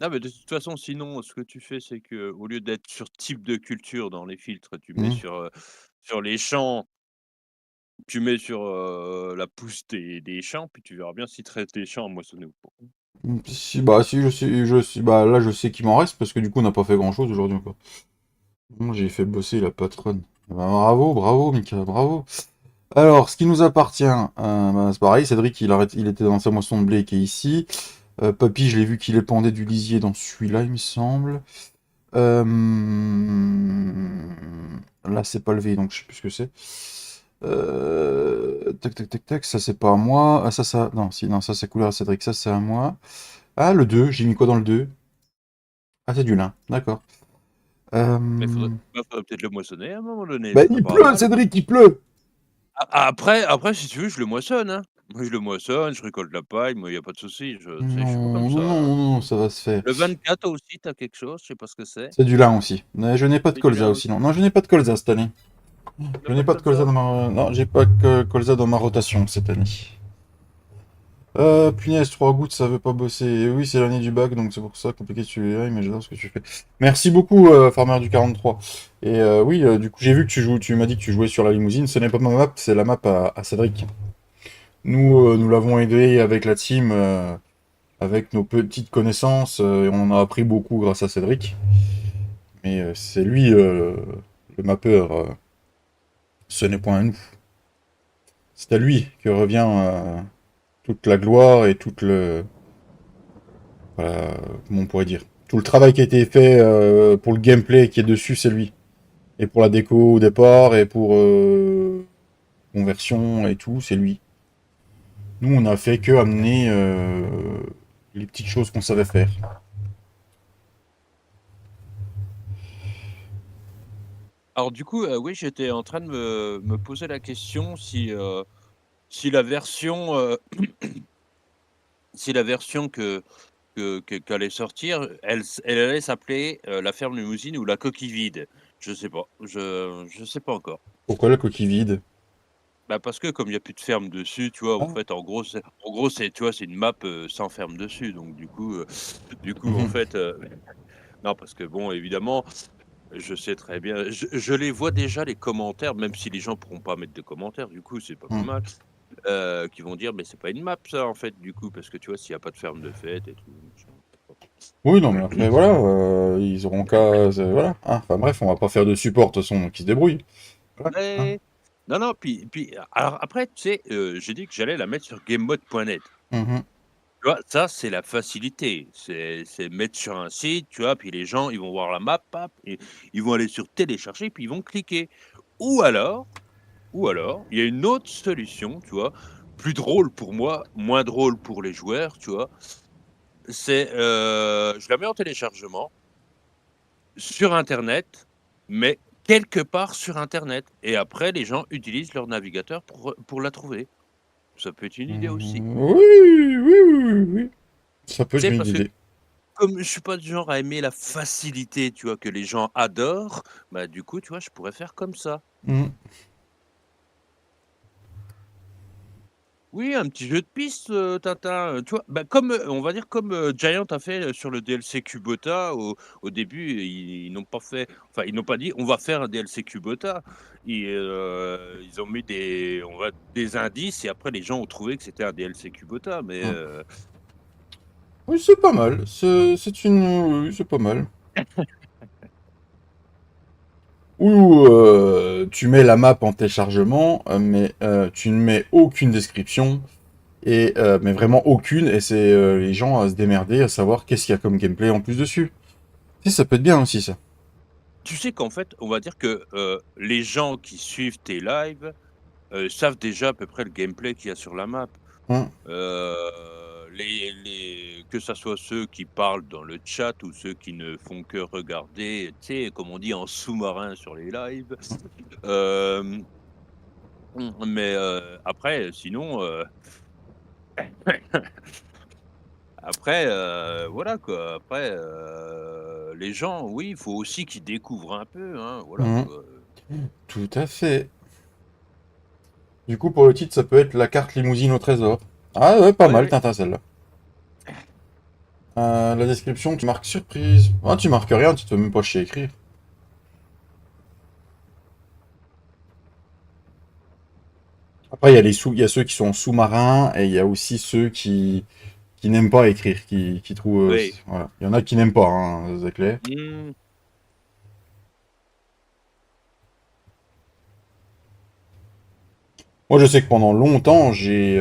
[SPEAKER 2] Non, mais de toute façon, sinon, ce que tu fais, c'est que au lieu d'être sur type de culture dans les filtres, tu mets
[SPEAKER 1] Hmm.
[SPEAKER 2] sur les champs, tu mets sur, la pousse des champs, puis tu verras bien s'il te reste des champs à moissonner ou pas.
[SPEAKER 1] Si, bah, si, bah, là, je sais qu'il m'en reste parce que du coup, on n'a pas fait grand chose aujourd'hui encore. Bon, j'ai fait bosser la patronne. Bah, bravo, bravo, Mika, bravo. Alors, ce qui nous appartient, bah, c'est pareil, Cédric, il était dans sa moisson de blé qui est ici. Papy, je l'ai vu qu'il épandait du lisier dans celui-là, il me semble. Euh, Là, c'est pas levé, donc je sais plus ce que c'est. Tac, tac, tac, tac, ça c'est pas à moi. Ah, ça. Non, si, non, ça c'est couleur à Cédric, ça c'est à moi. Ah, le 2, j'ai mis quoi dans le 2? Ah, c'est du lin, d'accord.
[SPEAKER 2] Mais
[SPEAKER 1] Euh...
[SPEAKER 2] faudrait peut-être le moissonner à un moment donné,
[SPEAKER 1] Bah,
[SPEAKER 2] ce serait
[SPEAKER 1] il
[SPEAKER 2] pas
[SPEAKER 1] pleut,
[SPEAKER 2] mal.
[SPEAKER 1] Cédric, il pleut!
[SPEAKER 2] Après, si tu veux, je le moissonne, hein. Moi, je le moissonne, je récolte la paille, moi, il y a pas de souci, tu sais, je suis pas comme
[SPEAKER 1] Non, non,
[SPEAKER 2] ça.
[SPEAKER 1] non, non, ça va se faire.
[SPEAKER 2] Le 24 aussi, tu as quelque chose, je sais pas ce que c'est.
[SPEAKER 1] C'est du lin aussi. Mais je n'ai pas de
[SPEAKER 2] C'est du
[SPEAKER 1] colza
[SPEAKER 2] lin
[SPEAKER 1] aussi,
[SPEAKER 2] aussi?
[SPEAKER 1] non. Non, je n'ai pas de colza cette année.
[SPEAKER 2] Tu
[SPEAKER 1] Je
[SPEAKER 2] as
[SPEAKER 1] n'ai
[SPEAKER 2] pas de
[SPEAKER 1] pas de colza
[SPEAKER 2] colza?
[SPEAKER 1] dans ma... Non, j'ai pas que colza dans ma rotation cette année. Punaise, 3 gouttes, ça veut pas bosser. Et oui, c'est l'année du bac, donc c'est pour ça compliqué de suivre, mais j'adore ce que tu fais. Merci beaucoup, Farmer du 43. Et oui, du coup, j'ai vu que tu m'as dit que tu jouais sur la limousine. Ce n'est pas ma map, c'est la map à Cédric. Nous l'avons aidé avec la team, avec nos petites connaissances, et on en a appris beaucoup grâce à Cédric. Mais c'est lui, le mappeur. Ce n'est point à nous. C'est à lui que revient toute la gloire et toute le... Voilà, comment on pourrait dire. Tout le travail qui a été fait pour le gameplay qui est dessus, c'est lui. Et pour la déco au départ, et pour conversion et tout, c'est lui. Nous, on a fait que amener les petites choses qu'on savait faire.
[SPEAKER 2] Alors du coup, oui, j'étais en train de me poser la question si la version, si la version qu'allait sortir, elle allait s'appeler, La Ferme Limousine ou La Coquille Vide. Je sais pas, je sais pas encore.
[SPEAKER 1] Pourquoi la coquille vide?
[SPEAKER 2] Bah, parce que comme il y a plus de ferme dessus, tu vois? En
[SPEAKER 1] Ah.
[SPEAKER 2] fait, en gros, c'est tu vois, c'est une map, sans ferme dessus, donc du coup, en
[SPEAKER 1] Mhm.
[SPEAKER 2] fait, non, parce que bon, évidemment, je sais très bien, je les vois déjà les commentaires, même si les gens pourront pas mettre de commentaires, du coup, c'est pas plus
[SPEAKER 1] Mhm.
[SPEAKER 2] mal, qui vont dire: «Mais c'est pas une map ça, en fait, du coup», parce que tu vois, s'il y a pas de ferme de fête et tout, machin.
[SPEAKER 1] Oui, non, mais après, voilà, ils auront qu'à... voilà. Hein. Enfin bref, on va pas faire de support, de toute façon, donc ils se débrouillent. Voilà. Hein.
[SPEAKER 2] Ouais. Non, non, puis alors après, tu sais, j'ai dit que j'allais la mettre sur gamemode.net.
[SPEAKER 1] Mhm.
[SPEAKER 2] Tu vois? Ça, c'est la facilité. C'est mettre sur un site, tu vois? Puis les gens, ils vont voir la map, pap et ils vont aller sur télécharger, puis ils vont cliquer. Ou alors ou alors, il y a une autre solution, tu vois? Plus drôle pour moi, moins drôle pour les joueurs, tu vois? C'est, je la mets en téléchargement sur internet, mais quelque part sur internet et après les gens utilisent leur navigateur pour la trouver. Ça peut être une idée aussi.
[SPEAKER 1] Oui, oui, oui, oui, oui. Ça peut
[SPEAKER 2] Tu
[SPEAKER 1] être
[SPEAKER 2] sais,
[SPEAKER 1] une
[SPEAKER 2] parce que
[SPEAKER 1] idée.
[SPEAKER 2] comme je suis pas du genre à aimer la facilité, tu vois, que les gens adorent, bah, du coup, tu vois, je pourrais faire comme ça.
[SPEAKER 1] Mhm.
[SPEAKER 2] Oui, un petit jeu de piste, Tintin, tu vois? Bah, comme, on va dire comme, Giant a fait, sur le DLC Kubota au début, ils n'ont pas fait enfin, ils n'ont pas dit: «On va faire un DLC Kubota». Ils ont mis des indices et après les gens ont trouvé que c'était un DLC Kubota, mais,
[SPEAKER 1] Mmh. Oui, c'est pas mal. C'est une... Oui, c'est pas mal. Ou tu mets la map en téléchargement, mais tu ne mets aucune description, et mais vraiment aucune, et c'est les gens à se démerder, à savoir qu'est-ce qu'il y a comme gameplay en plus dessus. Si, ça peut être bien aussi, ça.
[SPEAKER 2] tu sais qu'en fait, on va dire que, les gens qui suivent tes lives, savent déjà à peu près le gameplay qu'il y a sur la map.
[SPEAKER 1] Hein.
[SPEAKER 2] Les que ça soit ceux qui parlent dans le chat ou ceux qui ne font que regarder, tu sais, comme on dit en sous-marin sur les lives. Hem, mais, après, sinon, après, voilà quoi. Après, les gens, oui, il faut aussi qu'ils découvrent un peu, hein, voilà
[SPEAKER 1] Mmh.
[SPEAKER 2] quoi.
[SPEAKER 1] Tout à fait. Du coup, pour le titre, ça peut être la carte limousine au trésor. Ah ouais, pas
[SPEAKER 2] Ouais,
[SPEAKER 1] mal,
[SPEAKER 2] ouais.
[SPEAKER 1] Tintin, celle-là. La description, tu marques surprise. Ah, tu marques rien, tu te fais même pas chier à écrire. Après, il y a ceux qui sont sous-marins, et il y a aussi ceux qui n'aiment pas écrire, qui trouvent...
[SPEAKER 2] Oui.
[SPEAKER 1] voilà. Il y en a qui n'aiment pas, hein, c'est clair.
[SPEAKER 2] Mmh.
[SPEAKER 1] Moi, je sais que pendant longtemps, j'ai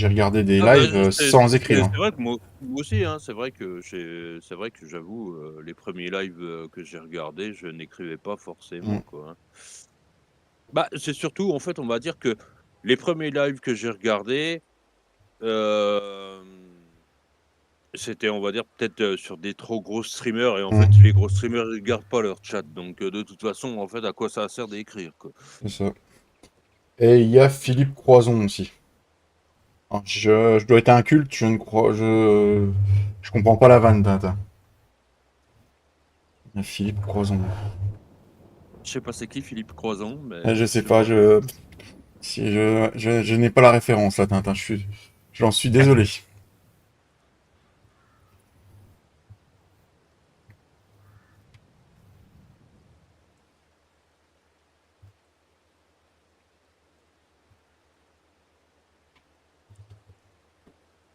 [SPEAKER 1] regardé des
[SPEAKER 2] Ah bah,
[SPEAKER 1] lives
[SPEAKER 2] c'est
[SPEAKER 1] sans écrire, hein.
[SPEAKER 2] c'est vrai que moi aussi, hein, c'est vrai que j'avoue, les premiers lives, que j'ai regardés, je n'écrivais pas
[SPEAKER 1] Mm.
[SPEAKER 2] forcément, quoi, hein. Bah, c'est surtout, en fait, on va dire que les premiers lives que j'ai regardés, hem, c'était, on va dire, peut-être, sur des trop gros streamers et en fait,
[SPEAKER 1] Mm.
[SPEAKER 2] les gros streamers, ils gardent pas leur chat donc de toute façon, en fait, à quoi ça sert d'écrire, quoi?
[SPEAKER 1] C'est ça. Et il y a Philippe Croison aussi. Alors, je dois être inculte, je ne crois... Je comprends pas la vanne, Tintin. Il y a Philippe Croison.
[SPEAKER 2] Je sais pas c'est qui Philippe Croison,
[SPEAKER 1] Je
[SPEAKER 2] mais
[SPEAKER 1] sais
[SPEAKER 2] je
[SPEAKER 1] pas,
[SPEAKER 2] vois pas.
[SPEAKER 1] si je n'ai pas la référence, là, Tintin. J'en suis désolé.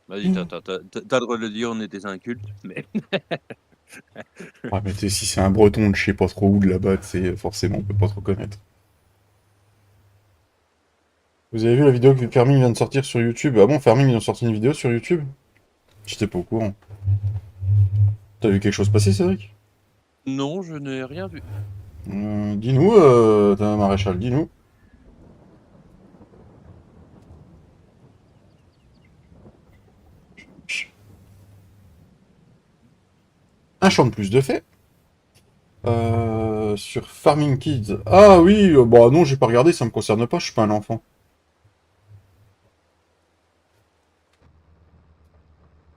[SPEAKER 2] Vas-y, tu as le droit de le dire, on est des incultes, mais
[SPEAKER 1] Ouais, mais si c'est un breton de je sais pas trop où de là-bas, c'est forcément, on peut pas trop connaître. Vous avez vu la vidéo que Ferming vient de sortir sur YouTube? Ah bon, Ferming vient de sortir une vidéo sur YouTube? J'étais pas au courant. T'as vu quelque chose passer, Cédric?
[SPEAKER 2] non, je n'ai rien vu.
[SPEAKER 1] Dis-nous, t'as un maréchal, dis-nous. Un champ de plus de fait. Sur Farming Kids. Ah oui, bah non, j'ai pas regardé, ça me concerne pas, je suis pas un enfant.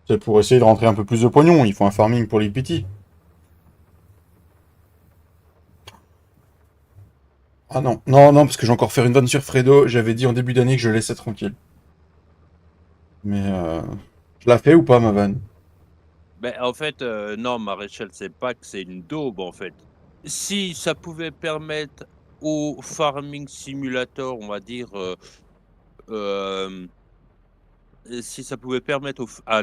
[SPEAKER 1] C'est pour essayer de rentrer un peu plus de pognon, il faut un farming pour les petits. Ah non, non, non, parce que j'ai encore fait une vanne sur Fredo, j'avais dit en début d'année que je laissais tranquille. Mais je la fais ou pas ma vanne?
[SPEAKER 2] Ben en fait, non, Maréchal, c'est pas que c'est une daube, en fait. Si ça pouvait permettre au Farming Simulator, on va dire, hem, si ça pouvait permettre au f à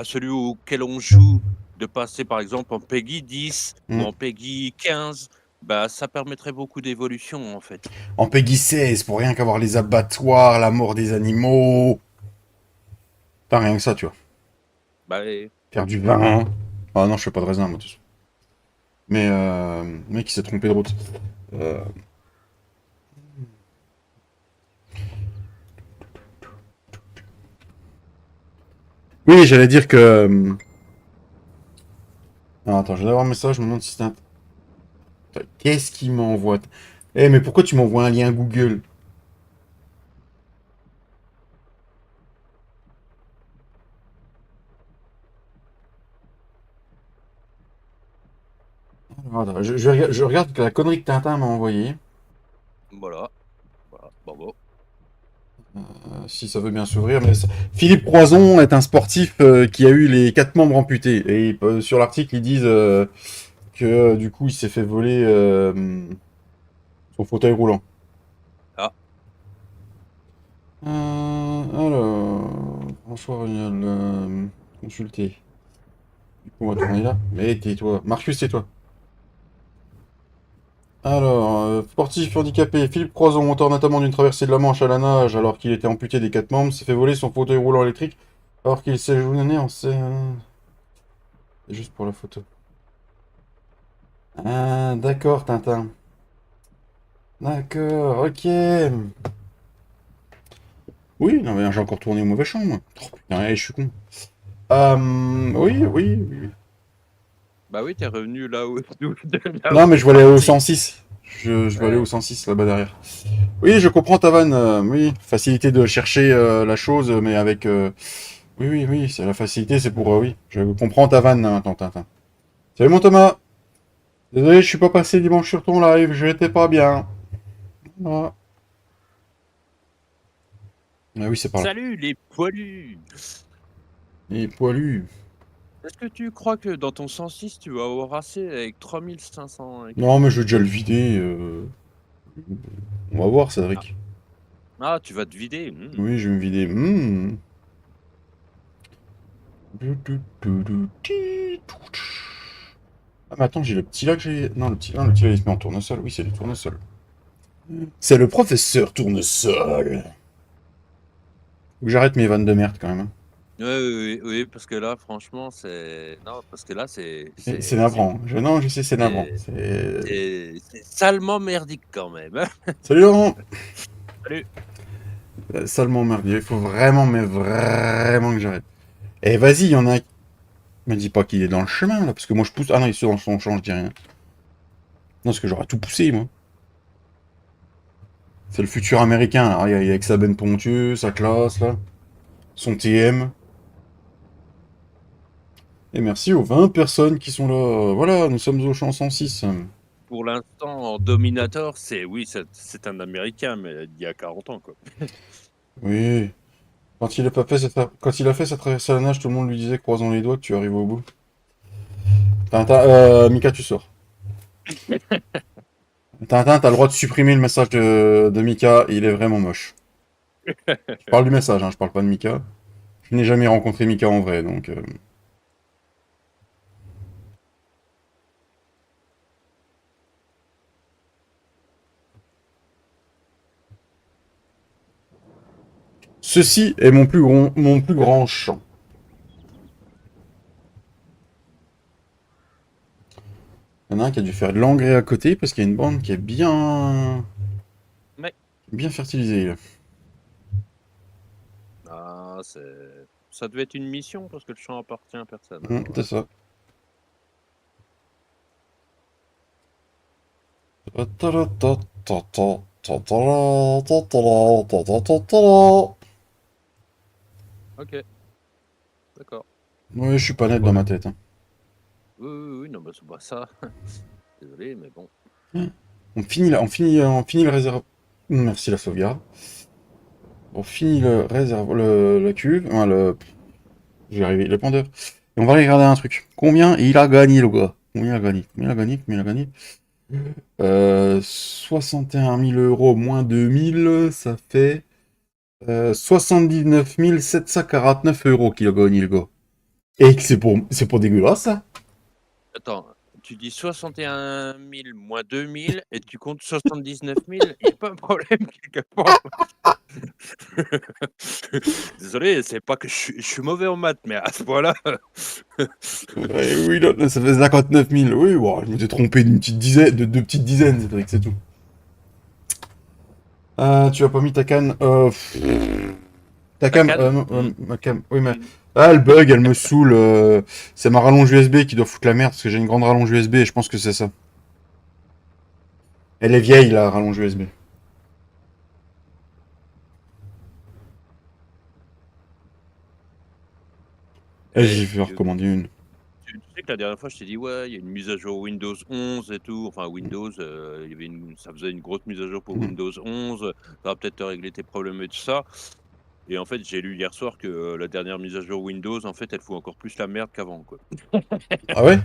[SPEAKER 2] celui auquel on joue de passer, par exemple, en PEGI 10 ou
[SPEAKER 1] Hmm.
[SPEAKER 2] en PEGI 15, bah, ça permettrait beaucoup d'évolution, en fait.
[SPEAKER 1] En Peggy 16, pour rien qu'avoir les abattoirs, la mort des animaux. Pas rien que ça, tu vois.
[SPEAKER 2] Bah et
[SPEAKER 1] Faire du vin. Ah non, je fais pas de raisin, moi, de toute façon. Mais, le mec, il s'est trompé de route. Euh, Oui, j'allais dire que... Ah, attends, je vais avoir un message, je me demande si c'est un... Qu'est-ce qu'il m'envoie? Eh, mais pourquoi tu m'envoies un lien Google? Attends, je regarde la connerie que Tintin m'a envoyée.
[SPEAKER 2] voilà, voilà, bravo.
[SPEAKER 1] si ça veut bien s'ouvrir. Mais Philippe Croison est un sportif qui a eu les 4 membres amputés. Et sur l'article, ils disent que du coup, il s'est fait voler son fauteuil roulant.
[SPEAKER 2] Ah.
[SPEAKER 1] Alors, François Regnal, consulter. Du coup, on va tourner là. Mais tais-toi. Marcus, tais-toi. Alors, sportif handicapé, Philippe Croison, monteur notamment d'une traversée de la Manche à la nage alors qu'il était amputé des 4 membres, s'est fait voler son fauteuil roulant électrique alors qu'il séjournait en... C'est juste pour la photo. Ah, d'accord, Tintin. D'accord, ok. Oui, non mais j'ai encore tourné au mauvais champ, moi. Oh putain, je suis con. Oui, oui, oui.
[SPEAKER 2] Bah oui, t'es revenu là où,
[SPEAKER 1] Non, mais
[SPEAKER 2] t'es
[SPEAKER 1] je vais aller au
[SPEAKER 2] parti.
[SPEAKER 1] 106. Je vais aller au
[SPEAKER 2] Ouais.
[SPEAKER 1] 106 là-bas derrière. Oui, je comprends ta vanne. Oui, facilité de chercher la chose, mais avec. Oui, oui, oui, c'est la facilité, c'est pour. Oui, je comprends ta vanne maintenant, Tintin. Salut mon Thomas. Désolé, je suis pas passé dimanche sur ton live, je n'étais pas bien. Ah, ah oui, c'est par là.
[SPEAKER 2] Salut les poilus!
[SPEAKER 1] Il est poilu.
[SPEAKER 2] Est-ce que tu crois que dans ton 106, tu vas avoir assez avec 3500 et
[SPEAKER 1] Non,
[SPEAKER 2] quelques?
[SPEAKER 1] mais je vais déjà le vider. On va voir,
[SPEAKER 2] Ah,
[SPEAKER 1] Cédric.
[SPEAKER 2] ah, tu vas te vider. Hmm.
[SPEAKER 1] Oui, je vais me vider. Ah, mais attends, j'ai le petit là que j'ai. Non, le petit là, il se met en tournesol. Oui, c'est le tournesol. C'est le professeur tournesol. Faut que j'arrête mes vannes de merde quand même, hein.
[SPEAKER 2] Oui, oui, oui, oui, parce que là, franchement, c'est. Non, parce que là,
[SPEAKER 1] C'est navrant. Non, je sais, c'est navrant.
[SPEAKER 2] c'est- c'est salement merdique quand même, hein.
[SPEAKER 1] Salut Laurent.
[SPEAKER 2] Salut.
[SPEAKER 1] Salement merdier. Il faut vraiment, mais vraiment que j'arrête. Eh, vas-y, il y en a. Me dis pas qu'il est dans le chemin là, parce que moi je pousse. Ah non, il est dans son champ, je dis rien. Non, parce que j'aurais tout poussé, moi. C'est le futur américain, là. Regarde, avec sa Ben Pontieux, sa classe, là. Son TM. Et merci aux 20 personnes qui sont là. Voilà, nous sommes au champ 106.
[SPEAKER 2] Pour l'instant, en Dominator, oui, c'est un Américain, mais il y a 40 ans, quoi.
[SPEAKER 1] Oui. Quand il a fait sa traversée à la nage, tout le monde lui disait croisons les doigts que tu arrives au bout. Tintin, Mika, tu sors. Tintin, t'as le droit de supprimer le message de Mika, il est vraiment moche. Je parle du message, hein, je parle pas de Mika. Je n'ai jamais rencontré Mika en vrai, donc... Ceci est mon plus grand champ. Il y en a un qui a dû faire de l'engrais à côté parce qu'il y a une bande qui est
[SPEAKER 2] Mais,
[SPEAKER 1] bien fertilisée, là.
[SPEAKER 2] ah, ça devait être une mission parce que le champ appartient à personne.
[SPEAKER 1] C'est ça.
[SPEAKER 2] Ok, d'accord.
[SPEAKER 1] Ouais, je suis pas net dans
[SPEAKER 2] Bon,
[SPEAKER 1] ma tête, hein.
[SPEAKER 2] oui, oui, oui, non, bah, c'est pas ça. Désolé, mais bon.
[SPEAKER 1] On finit le réservoir. Merci la sauvegarde. On finit le réservoir, la cuve, enfin, j'ai arrivé, le pendeur. Et on va aller regarder un truc. Combien il a gagné, le gars? Combien il a gagné? Combien il a gagné? Combien il a gagné? 61 000 euros moins 2000, ça fait 79 749 euros qu'il a gagné, le gars. Et que c'est pour dégueulasse, ça.
[SPEAKER 2] Attends, tu dis 61 000 moins 2 000 et tu comptes 79 000, il n'y a pas un problème quelque part. Désolé, c'est pas que je suis mauvais en maths, mais à ce point-là.
[SPEAKER 1] Ouais, oui, là, ça fait 59 000. Oui, bon, je m'étais trompé d'une petite dizaine, de deux petites dizaines, Cédric, c'est tout. Tu as pas mis ta canne. Ta
[SPEAKER 2] Ta
[SPEAKER 1] cam,
[SPEAKER 2] canne?
[SPEAKER 1] non, ma cam. Oui, mais. Ah, elle bug, elle me saoule. C'est ma rallonge USB qui doit foutre la merde parce que j'ai une grande rallonge USB et je pense que c'est ça. Elle est vieille, la rallonge USB. Et
[SPEAKER 2] Eh,
[SPEAKER 1] j'ai fait recommander une.
[SPEAKER 2] tu sais que la dernière fois, je t'ai dit, ouais, il y a une mise à jour Windows 11 et tout. Enfin, Windows, il y avait ça faisait une grosse mise à jour pour
[SPEAKER 1] Mhm.
[SPEAKER 2] Windows 11. Ça va peut-être te régler tes problèmes et tout ça. Et en fait, j'ai lu hier soir que la dernière mise à jour Windows, en fait, elle fout encore plus la merde qu'avant, quoi.
[SPEAKER 1] Ah ouais?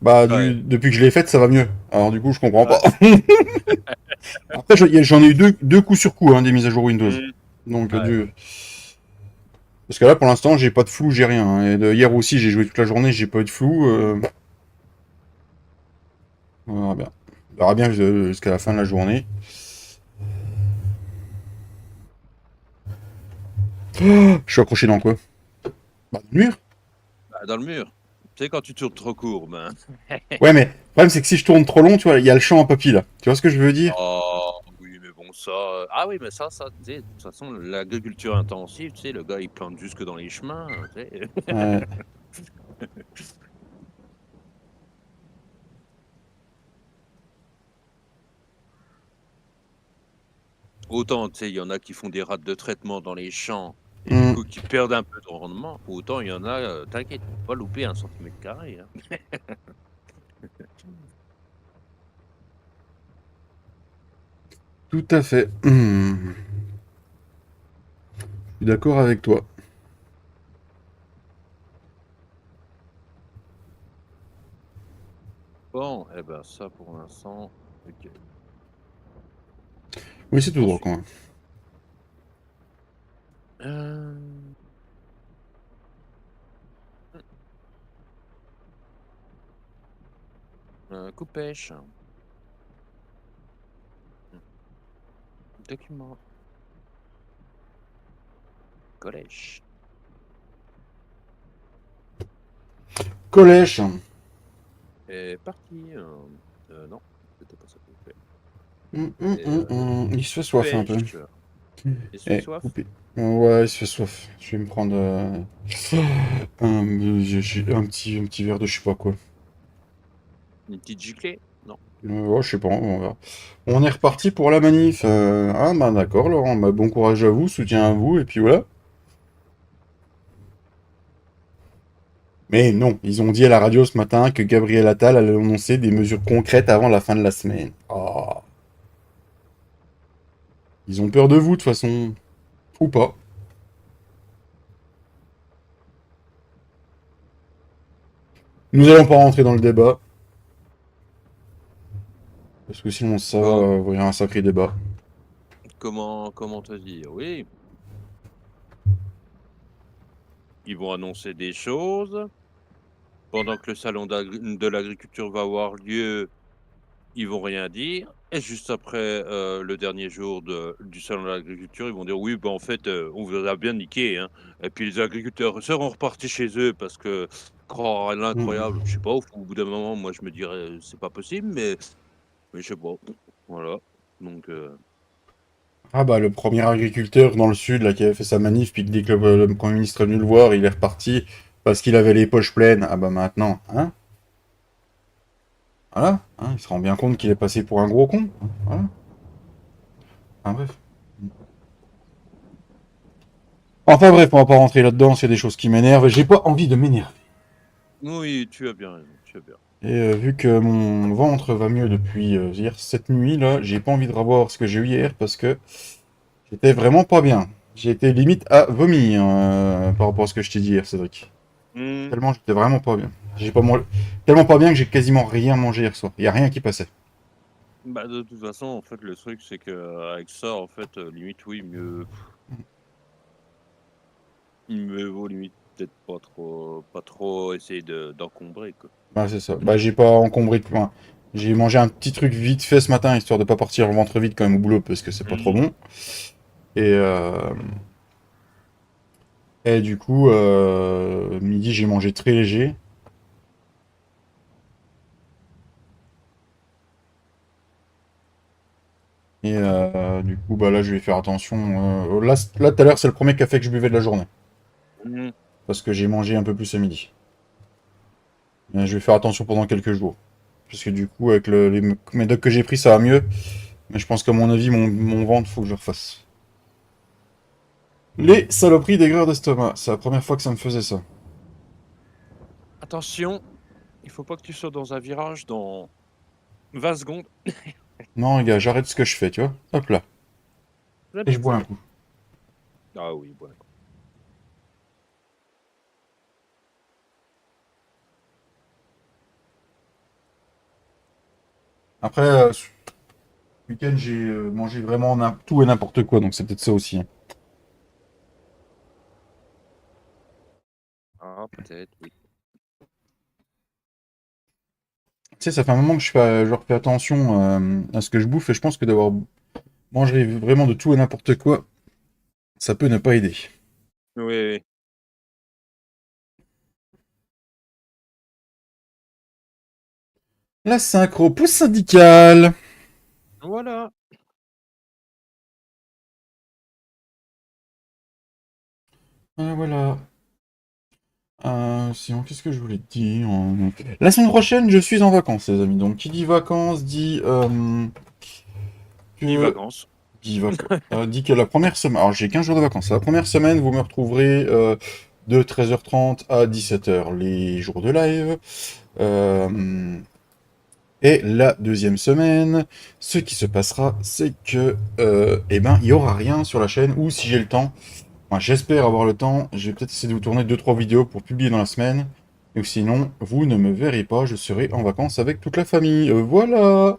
[SPEAKER 1] Bah,
[SPEAKER 2] Ouais,
[SPEAKER 1] depuis que je l'ai faite, ça va mieux. Alors, du coup, je comprends pas.
[SPEAKER 2] ouais.
[SPEAKER 1] Après, j'en ai eu deux coups sur coup, hein, des mises à jour Windows.
[SPEAKER 2] Mmh,
[SPEAKER 1] Donc,
[SPEAKER 2] ouais.
[SPEAKER 1] parce que là, pour l'instant, j'ai pas de flou, j'ai rien, hein. Et hier aussi, j'ai joué toute la journée, j'ai pas eu de flou. On verra bien. On verra bien jusqu'à la fin de la journée. Je suis accroché dans quoi? Bah, dans le mur.
[SPEAKER 2] Bah, dans le mur. Tu sais, quand tu tournes trop court, ben.
[SPEAKER 1] Ouais, mais le problème, c'est que si je tourne trop long, tu vois, il y a le champ à papy, là. Tu vois ce que je veux dire?
[SPEAKER 2] Oh, oui, mais bon, ça. Ah oui, mais ça, tu sais, de toute façon, l'agriculture intensive, tu sais, le gars, il plante jusque dans les chemins, tu sais.
[SPEAKER 1] Ouais,
[SPEAKER 2] Autant, tu sais, il y en a qui font des rades de traitement dans les champs et du
[SPEAKER 1] hum,
[SPEAKER 2] coup qui perdent un peu de rendement, autant il y en a, t'inquiète, tu vas pas louper 1 cm², hein.
[SPEAKER 1] tout à fait. Je suis d'accord avec toi.
[SPEAKER 2] Bon, eh ben ça pour l'instant, OK.
[SPEAKER 1] Oui, c'est tout droit
[SPEAKER 2] Ensuite,
[SPEAKER 1] quand même.
[SPEAKER 2] hem, coupe pêche, mmh, document, collège,
[SPEAKER 1] Collèche.
[SPEAKER 2] et parti, non, c'était pas ça qu'il me fait. Et
[SPEAKER 1] Il se fait soif un peu.
[SPEAKER 2] pêche, et se fait
[SPEAKER 1] Eh,
[SPEAKER 2] soif?
[SPEAKER 1] coupé. Ouais, il se fait soif. Je vais me prendre un petit verre de je sais pas quoi.
[SPEAKER 2] Une petite giclée? Non.
[SPEAKER 1] Ouais, je sais pas, on verra. On est reparti pour la manif. Ah, bah d'accord, Laurent. Bah, bon courage à vous, soutien à vous, et puis voilà. Mais non, ils ont dit à la radio ce matin que Gabriel Attal allait annoncer des mesures concrètes avant la fin de la semaine. Oh. Ils ont peur de vous, de toute façon. Ou pas. Nous allons pas rentrer dans le débat, parce que sinon ça va
[SPEAKER 2] Bon,
[SPEAKER 1] ouvrir un sacré débat.
[SPEAKER 2] comment te dire? Oui, ils vont annoncer des choses. Pendant que le salon de l'agriculture va avoir lieu, ils vont rien dire et juste après, le dernier jour du salon de l'agriculture, ils vont dire: «Oui, bah, en fait, on vous a bien niqué, hein» et puis les agriculteurs seront repartis chez eux parce que croire à l'incroyable,
[SPEAKER 1] Mm.
[SPEAKER 2] je sais pas, au bout d'un moment, moi, je me dirais: «C'est pas possible», mais je sais pas, voilà, donc
[SPEAKER 1] Ah bah le premier agriculteur dans le sud là qui avait fait sa manif, puis que dès que le Premier ministre est venu le voir, il est reparti parce qu'il avait les poches pleines. Ah bah maintenant, hein? Voilà, hein, il se rend bien compte qu'il est passé pour un gros con. Hein, voilà. Enfin bref. Enfin bref, on va pas rentrer là-dedans, s'il y a des choses qui m'énervent. J'ai pas envie de m'énerver.
[SPEAKER 2] oui, tu as bien raison, tu as bien.
[SPEAKER 1] Et vu que mon ventre va mieux depuis hier cette nuit là, j'ai pas envie de revoir ce que j'ai eu hier parce que j'étais vraiment pas bien. J'ai été limite à vomir par rapport à ce que je t'ai dit hier, Cédric.
[SPEAKER 2] Mmh.
[SPEAKER 1] Tellement j'étais vraiment pas bien. J'ai pas mangé... Tellement pas bien que j'ai quasiment rien mangé hier soir. Y a rien qui passait.
[SPEAKER 2] Bah, de toute façon, en fait, le truc, c'est qu'avec ça, en fait, limite, oui, mieux vaut limite peut-être pas trop essayer d'encombrer, quoi.
[SPEAKER 1] Bah c'est ça. Bah j'ai pas encombré de loin. J'ai mangé un petit truc vite fait ce matin, histoire de pas partir le ventre vide quand même au boulot, parce que c'est pas trop
[SPEAKER 2] Mmh.
[SPEAKER 1] bon. Et, et du coup, midi j'ai mangé très léger. Et du coup, bah là je vais faire attention. Là tout à l'heure c'est le premier café que je buvais de la journée.
[SPEAKER 2] Mmh.
[SPEAKER 1] Parce que j'ai mangé un peu plus à midi. Et je vais faire attention pendant quelques jours. Parce que du coup, avec les médocs que j'ai pris, ça va mieux. Mais je pense qu'à mon avis, mon ventre, faut que je le refasse. Les saloperies d'aigreur d'estomac. C'est la première fois que ça me faisait ça.
[SPEAKER 2] Attention, il faut pas que tu sautes dans un virage dans 20 secondes.
[SPEAKER 1] Non, les gars, j'arrête ce que je fais, tu vois. Hop là.
[SPEAKER 2] Très
[SPEAKER 1] Et je
[SPEAKER 2] bien
[SPEAKER 1] bois un
[SPEAKER 2] fait.
[SPEAKER 1] coup.
[SPEAKER 2] Ah oui, ouais.
[SPEAKER 1] Après, ce week-end, j'ai mangé vraiment tout et n'importe quoi, donc c'est peut-être ça aussi, hein.
[SPEAKER 2] Ah, peut-être, oui.
[SPEAKER 1] Tu sais, ça fait un moment que je refais attention à ce que je bouffe, et je pense que d'avoir mangé vraiment de tout et n'importe quoi, ça peut ne pas aider.
[SPEAKER 2] Oui, oui.
[SPEAKER 1] La synchro pouce syndicale.
[SPEAKER 2] Voilà.
[SPEAKER 1] Voilà. Sinon, qu'est-ce que je voulais te dire? La semaine prochaine, je suis en vacances, les amis. Donc, qui dit vacances
[SPEAKER 2] Dis
[SPEAKER 1] que
[SPEAKER 2] vacances.
[SPEAKER 1] dit que la première semaine. Alors, j'ai 15 jours de vacances. La première semaine, vous me retrouverez de 13h30 à 17h, les jours de live. Et la deuxième semaine, ce qui se passera, c'est que, eh ben, il y aura rien sur la chaîne, ou si j'ai le temps, enfin, j'espère avoir le temps, je vais peut-être essayer de vous tourner 2-3 vidéos pour publier dans la semaine. Et sinon, vous ne me verrez pas, je serai en vacances avec toute la famille. Voilà.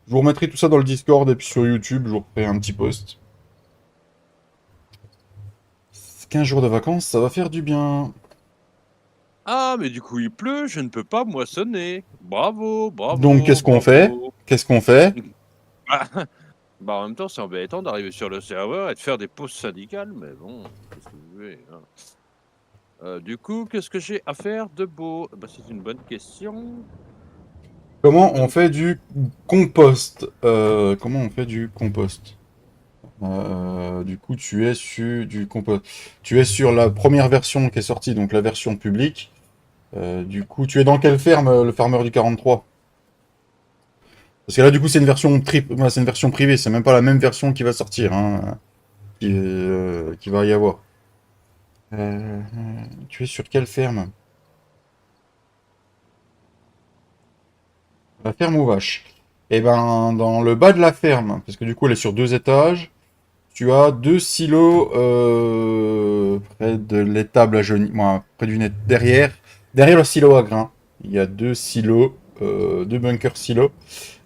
[SPEAKER 1] Je vous remettrai tout ça dans le Discord et puis sur YouTube, je vous referai un petit post. 15 jours de vacances, ça va faire du bien.
[SPEAKER 2] Ah, mais du coup, il pleut, je ne peux pas moissonner. Bravo,
[SPEAKER 1] Donc,
[SPEAKER 2] bravo,
[SPEAKER 1] qu'est-ce qu'on fait?
[SPEAKER 2] bravo.
[SPEAKER 1] Qu'est-ce qu'on fait?
[SPEAKER 2] Bah, bah, en même temps, c'est embêtant d'arriver sur le serveur et de faire des pauses syndicales, mais bon, qu'est-ce que vous voulez, hein. Du coup, qu'est-ce que j'ai à faire de beau? Bah, c'est une bonne question.
[SPEAKER 1] Comment on
[SPEAKER 2] Bonne
[SPEAKER 1] fait du compost? Comment on fait du compost? Du coup, tu es sur du compost. Tu es sur la première version qui est sortie, donc la version publique. Du coup, tu es dans quelle ferme, le farmer du 43? Parce que là, du coup, c'est une version ouais, c'est une version privée. C'est même pas la même version qui va sortir, hein, qui va y avoir. Tu es sur quelle ferme? La ferme aux vaches. Eh ben, dans le bas de la ferme, parce que du coup, elle est sur 2 étages. Tu as 2 silos près de l'étable à genoux, près du net, derrière le silo à grains. Il y a 2 silos, 2 bunkers silos.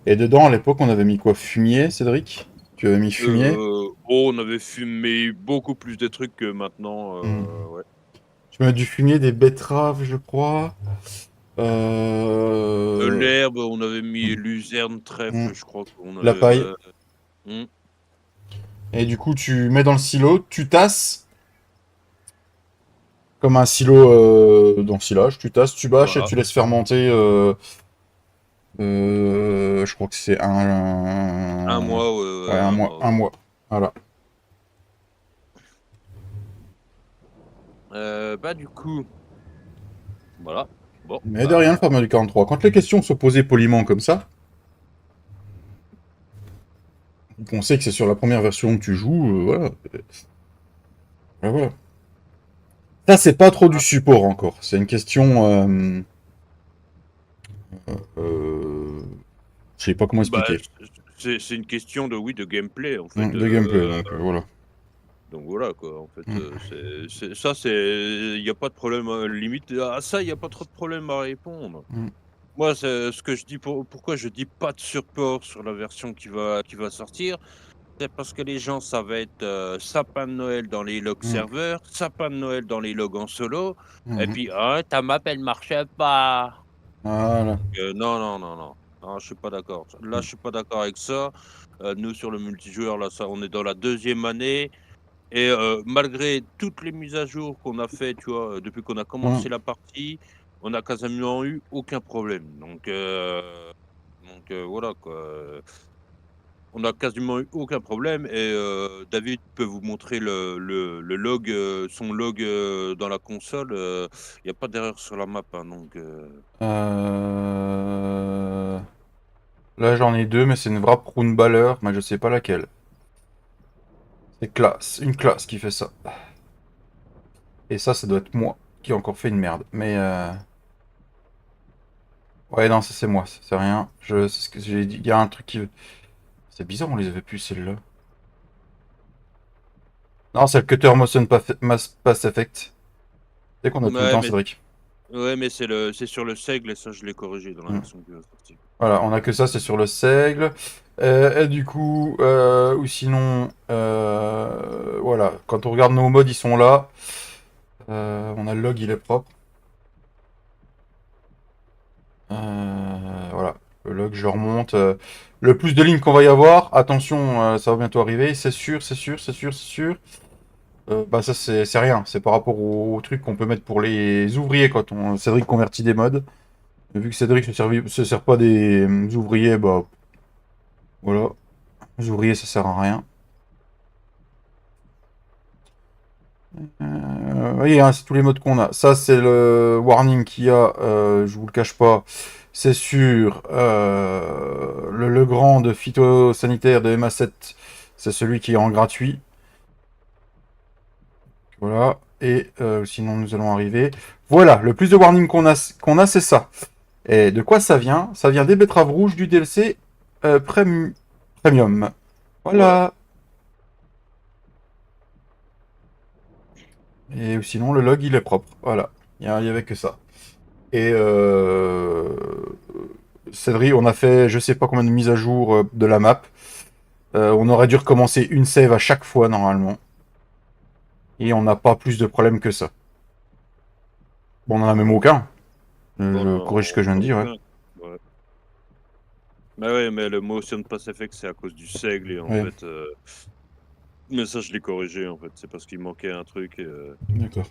[SPEAKER 1] Et dedans, à l'époque, on avait mis quoi? Fumier, Cédric? Tu avais mis fumier?
[SPEAKER 2] Oh, on avait fumé beaucoup plus de trucs que maintenant,
[SPEAKER 1] Hmm.
[SPEAKER 2] ouais.
[SPEAKER 1] Tu mets du fumier, des betteraves, je crois.
[SPEAKER 2] De
[SPEAKER 1] Euh...
[SPEAKER 2] l'herbe, on avait mis
[SPEAKER 1] hmm,
[SPEAKER 2] luzerne,
[SPEAKER 1] hmm.
[SPEAKER 2] trèfle, je crois qu'on
[SPEAKER 1] La
[SPEAKER 2] avait,
[SPEAKER 1] paille.
[SPEAKER 2] mmh,
[SPEAKER 1] Et du coup, tu mets dans le silo, tu tasses, comme un silo dans le silage. Tu tasses, tu bâches et
[SPEAKER 2] voilà,
[SPEAKER 1] tu laisses fermenter. Je crois que c'est
[SPEAKER 2] un mois,
[SPEAKER 1] ouais,
[SPEAKER 2] ouais,
[SPEAKER 1] un
[SPEAKER 2] un
[SPEAKER 1] mois,
[SPEAKER 2] mois,
[SPEAKER 1] un
[SPEAKER 2] ouais.
[SPEAKER 1] mois. Voilà.
[SPEAKER 2] Bah, du coup, voilà. Bon,
[SPEAKER 1] Mais de rien, le
[SPEAKER 2] bah,
[SPEAKER 1] farmer du 43. Quand les questions sont posées poliment comme ça, on sait que c'est sur la première version que tu joues, voilà. Voilà, voilà. Ça, c'est pas trop du
[SPEAKER 2] ah,
[SPEAKER 1] support encore. C'est une question. Euh, je sais pas comment
[SPEAKER 2] bah,
[SPEAKER 1] expliquer.
[SPEAKER 2] c'est une question de, oui, de gameplay, en fait,
[SPEAKER 1] De gameplay, voilà.
[SPEAKER 2] donc voilà, quoi, en fait,
[SPEAKER 1] Mm.
[SPEAKER 2] c'est ça, c'est il y a pas de problème, limite à ça, il y a pas trop de problème à répondre.
[SPEAKER 1] Mm.
[SPEAKER 2] Moi, c'est ce que je dis pourquoi je dis pas de support sur la version qui va sortir, c'est parce que les gens, ça va être, sapin de Noël dans les logs
[SPEAKER 1] Mm.
[SPEAKER 2] serveurs, sapin de Noël dans les logs en solo et
[SPEAKER 1] Mm.
[SPEAKER 2] puis: «Ah, ta map, elle marchait pas».
[SPEAKER 1] Voilà.
[SPEAKER 2] Donc non, non, non, non. Non, je suis pas d'accord. Là,
[SPEAKER 1] Mm.
[SPEAKER 2] je suis pas d'accord avec ça. Nous, sur le multijoueur, là, ça on est dans la deuxième année et malgré toutes les mises à jour qu'on a fait, tu vois, depuis qu'on a
[SPEAKER 1] Mm.
[SPEAKER 2] commencé la partie, on a quasiment eu aucun problème. Voilà, quoi, on a quasiment eu aucun problème et David peut vous montrer le log, son log, dans la console, il y a pas d'erreur sur la map, hein,
[SPEAKER 1] Euh, Là, j'en ai deux, mais c'est une Wrap Baller, mais je sais pas laquelle. C'est une classe qui fait ça. Et ça doit être moi qui ai encore fait une merde. Mais ouais, non, ça c'est moi, c'est rien. C'est ce que j'ai dit. Il y a un truc qui. C'est bizarre, on les avait plus celles-là. Non, c'est le Cutter Motion Pass Effect. C'est qu'on a tout le
[SPEAKER 2] Ouais,
[SPEAKER 1] temps,
[SPEAKER 2] mais
[SPEAKER 1] Cédric.
[SPEAKER 2] c'est sur le seigle et ça je l'ai corrigé dans la
[SPEAKER 1] Hmm.
[SPEAKER 2] version qui va sortir.
[SPEAKER 1] Voilà, on a que ça, c'est sur le seigle. Et du coup, ou sinon, voilà, quand on regarde nos modes, ils sont là. On a le log, il est propre. Voilà, le log, je le remonte. Le plus de lignes qu'on va y avoir, attention, ça va bientôt arriver. C'est sûr, c'est sûr, c'est sûr, c'est sûr. Bah ça, c'est rien. C'est par rapport au truc qu'on peut mettre pour les ouvriers quand Cédric convertit des modes. Vu que Cédric se sert pas des ouvriers, bah voilà. Les ouvriers, ça sert à rien. Vous voyez, hein, c'est tous les modes qu'on a. Ça, c'est le warning qu'il y a, je vous le cache pas. C'est sur le grand de phytosanitaire de MA7. C'est celui qui est en gratuit. Voilà. Et sinon, nous allons arriver. Voilà, le plus de warning qu'on a, c'est ça. Et de quoi ça vient? Ça vient des betteraves rouges du DLC Premium.
[SPEAKER 2] Voilà.
[SPEAKER 1] Voilà. Et sinon, le log, il est propre. Voilà. Il y avait que ça. Et Cédric, on a fait je sais pas combien de mises à jour de la map. On aurait dû recommencer une save à chaque fois normalement. Et on n'a pas plus de problèmes que ça. Bon, on en a même aucun.
[SPEAKER 2] Bon,
[SPEAKER 1] Je
[SPEAKER 2] non,
[SPEAKER 1] corrige ce que je viens
[SPEAKER 2] on
[SPEAKER 1] de
[SPEAKER 2] a
[SPEAKER 1] dire, ouais.
[SPEAKER 2] aucun. Ouais. Mais ouais, mais le motion pass effect c'est à cause du seigle et en
[SPEAKER 1] Ouais,
[SPEAKER 2] fait. Mais ça je l'ai corrigé en fait. C'est parce qu'il manquait un truc.
[SPEAKER 1] d'accord.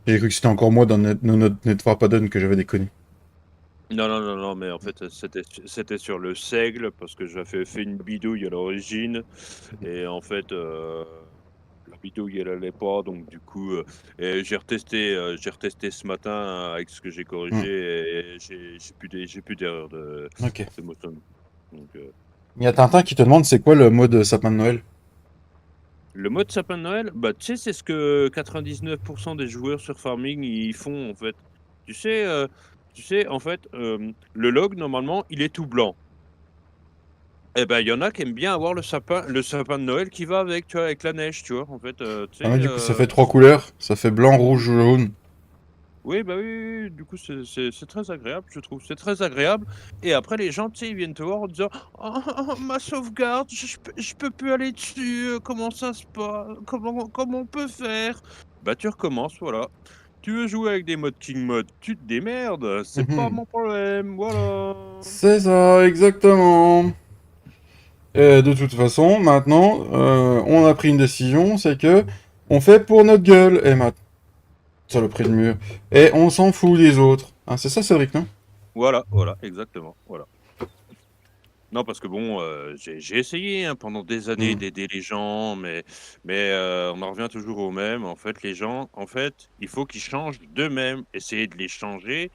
[SPEAKER 1] J'ai cru que c'était encore moi dans notre Netfrapadon que j'avais déconné.
[SPEAKER 2] Non, non, non, non, mais en fait, c'était sur le seigle parce que j'avais fait une bidouille à l'origine et en fait, la bidouille, elle allait pas donc du coup, et j'ai retesté ce matin avec ce que j'ai corrigé
[SPEAKER 1] Hmm,
[SPEAKER 2] et j'ai plus d'erreur
[SPEAKER 1] ok.
[SPEAKER 2] de motion donc
[SPEAKER 1] Il y a Tintin qui te demande c'est quoi le mode sapin de Noël.
[SPEAKER 2] le mode sapin de Noël, bah, tu sais, c'est ce que 99 des joueurs sur farming, ils font, en fait. Tu sais, en fait, le log, normalement, il est tout blanc. Eh ben, il y en a qui aiment bien avoir le sapin de Noël qui va avec, tu vois, avec la neige, tu vois? En fait, tu
[SPEAKER 1] Ah
[SPEAKER 2] sais,
[SPEAKER 1] ouais, du coup ça fait trois couleurs. Ça fait blanc, rouge, jaune.
[SPEAKER 2] oui, bah, oui, oui, oui, du coup, c'est très agréable, je trouve. C'est très agréable et après les gens, tu sais, ils viennent te voir en disant: «Oh, ma sauvegarde, je peux plus aller dessus, comment ça se passe? Comment on peut faire?» Bah, tu recommences, voilà. Tu veux jouer avec des modes king mode, tu te démerdes, c'est pas
[SPEAKER 1] Mhm.
[SPEAKER 2] mon problème, voilà.
[SPEAKER 1] C'est ça, exactement. De toute façon, maintenant, on a pris une décision, c'est que on fait pour notre gueule. Et maintenant, saloperie de mur. Et on s'en fout des autres. Hein, c'est ça, Cédric, non?
[SPEAKER 2] Voilà, voilà, exactement, voilà. Non, parce que bon, j'ai essayé, hein, pendant des années
[SPEAKER 1] Hmm.
[SPEAKER 2] d'aider les gens, mais on en revient toujours au même. En fait, les gens, en fait, il faut qu'ils changent d'eux-mêmes. Essayer de les changer,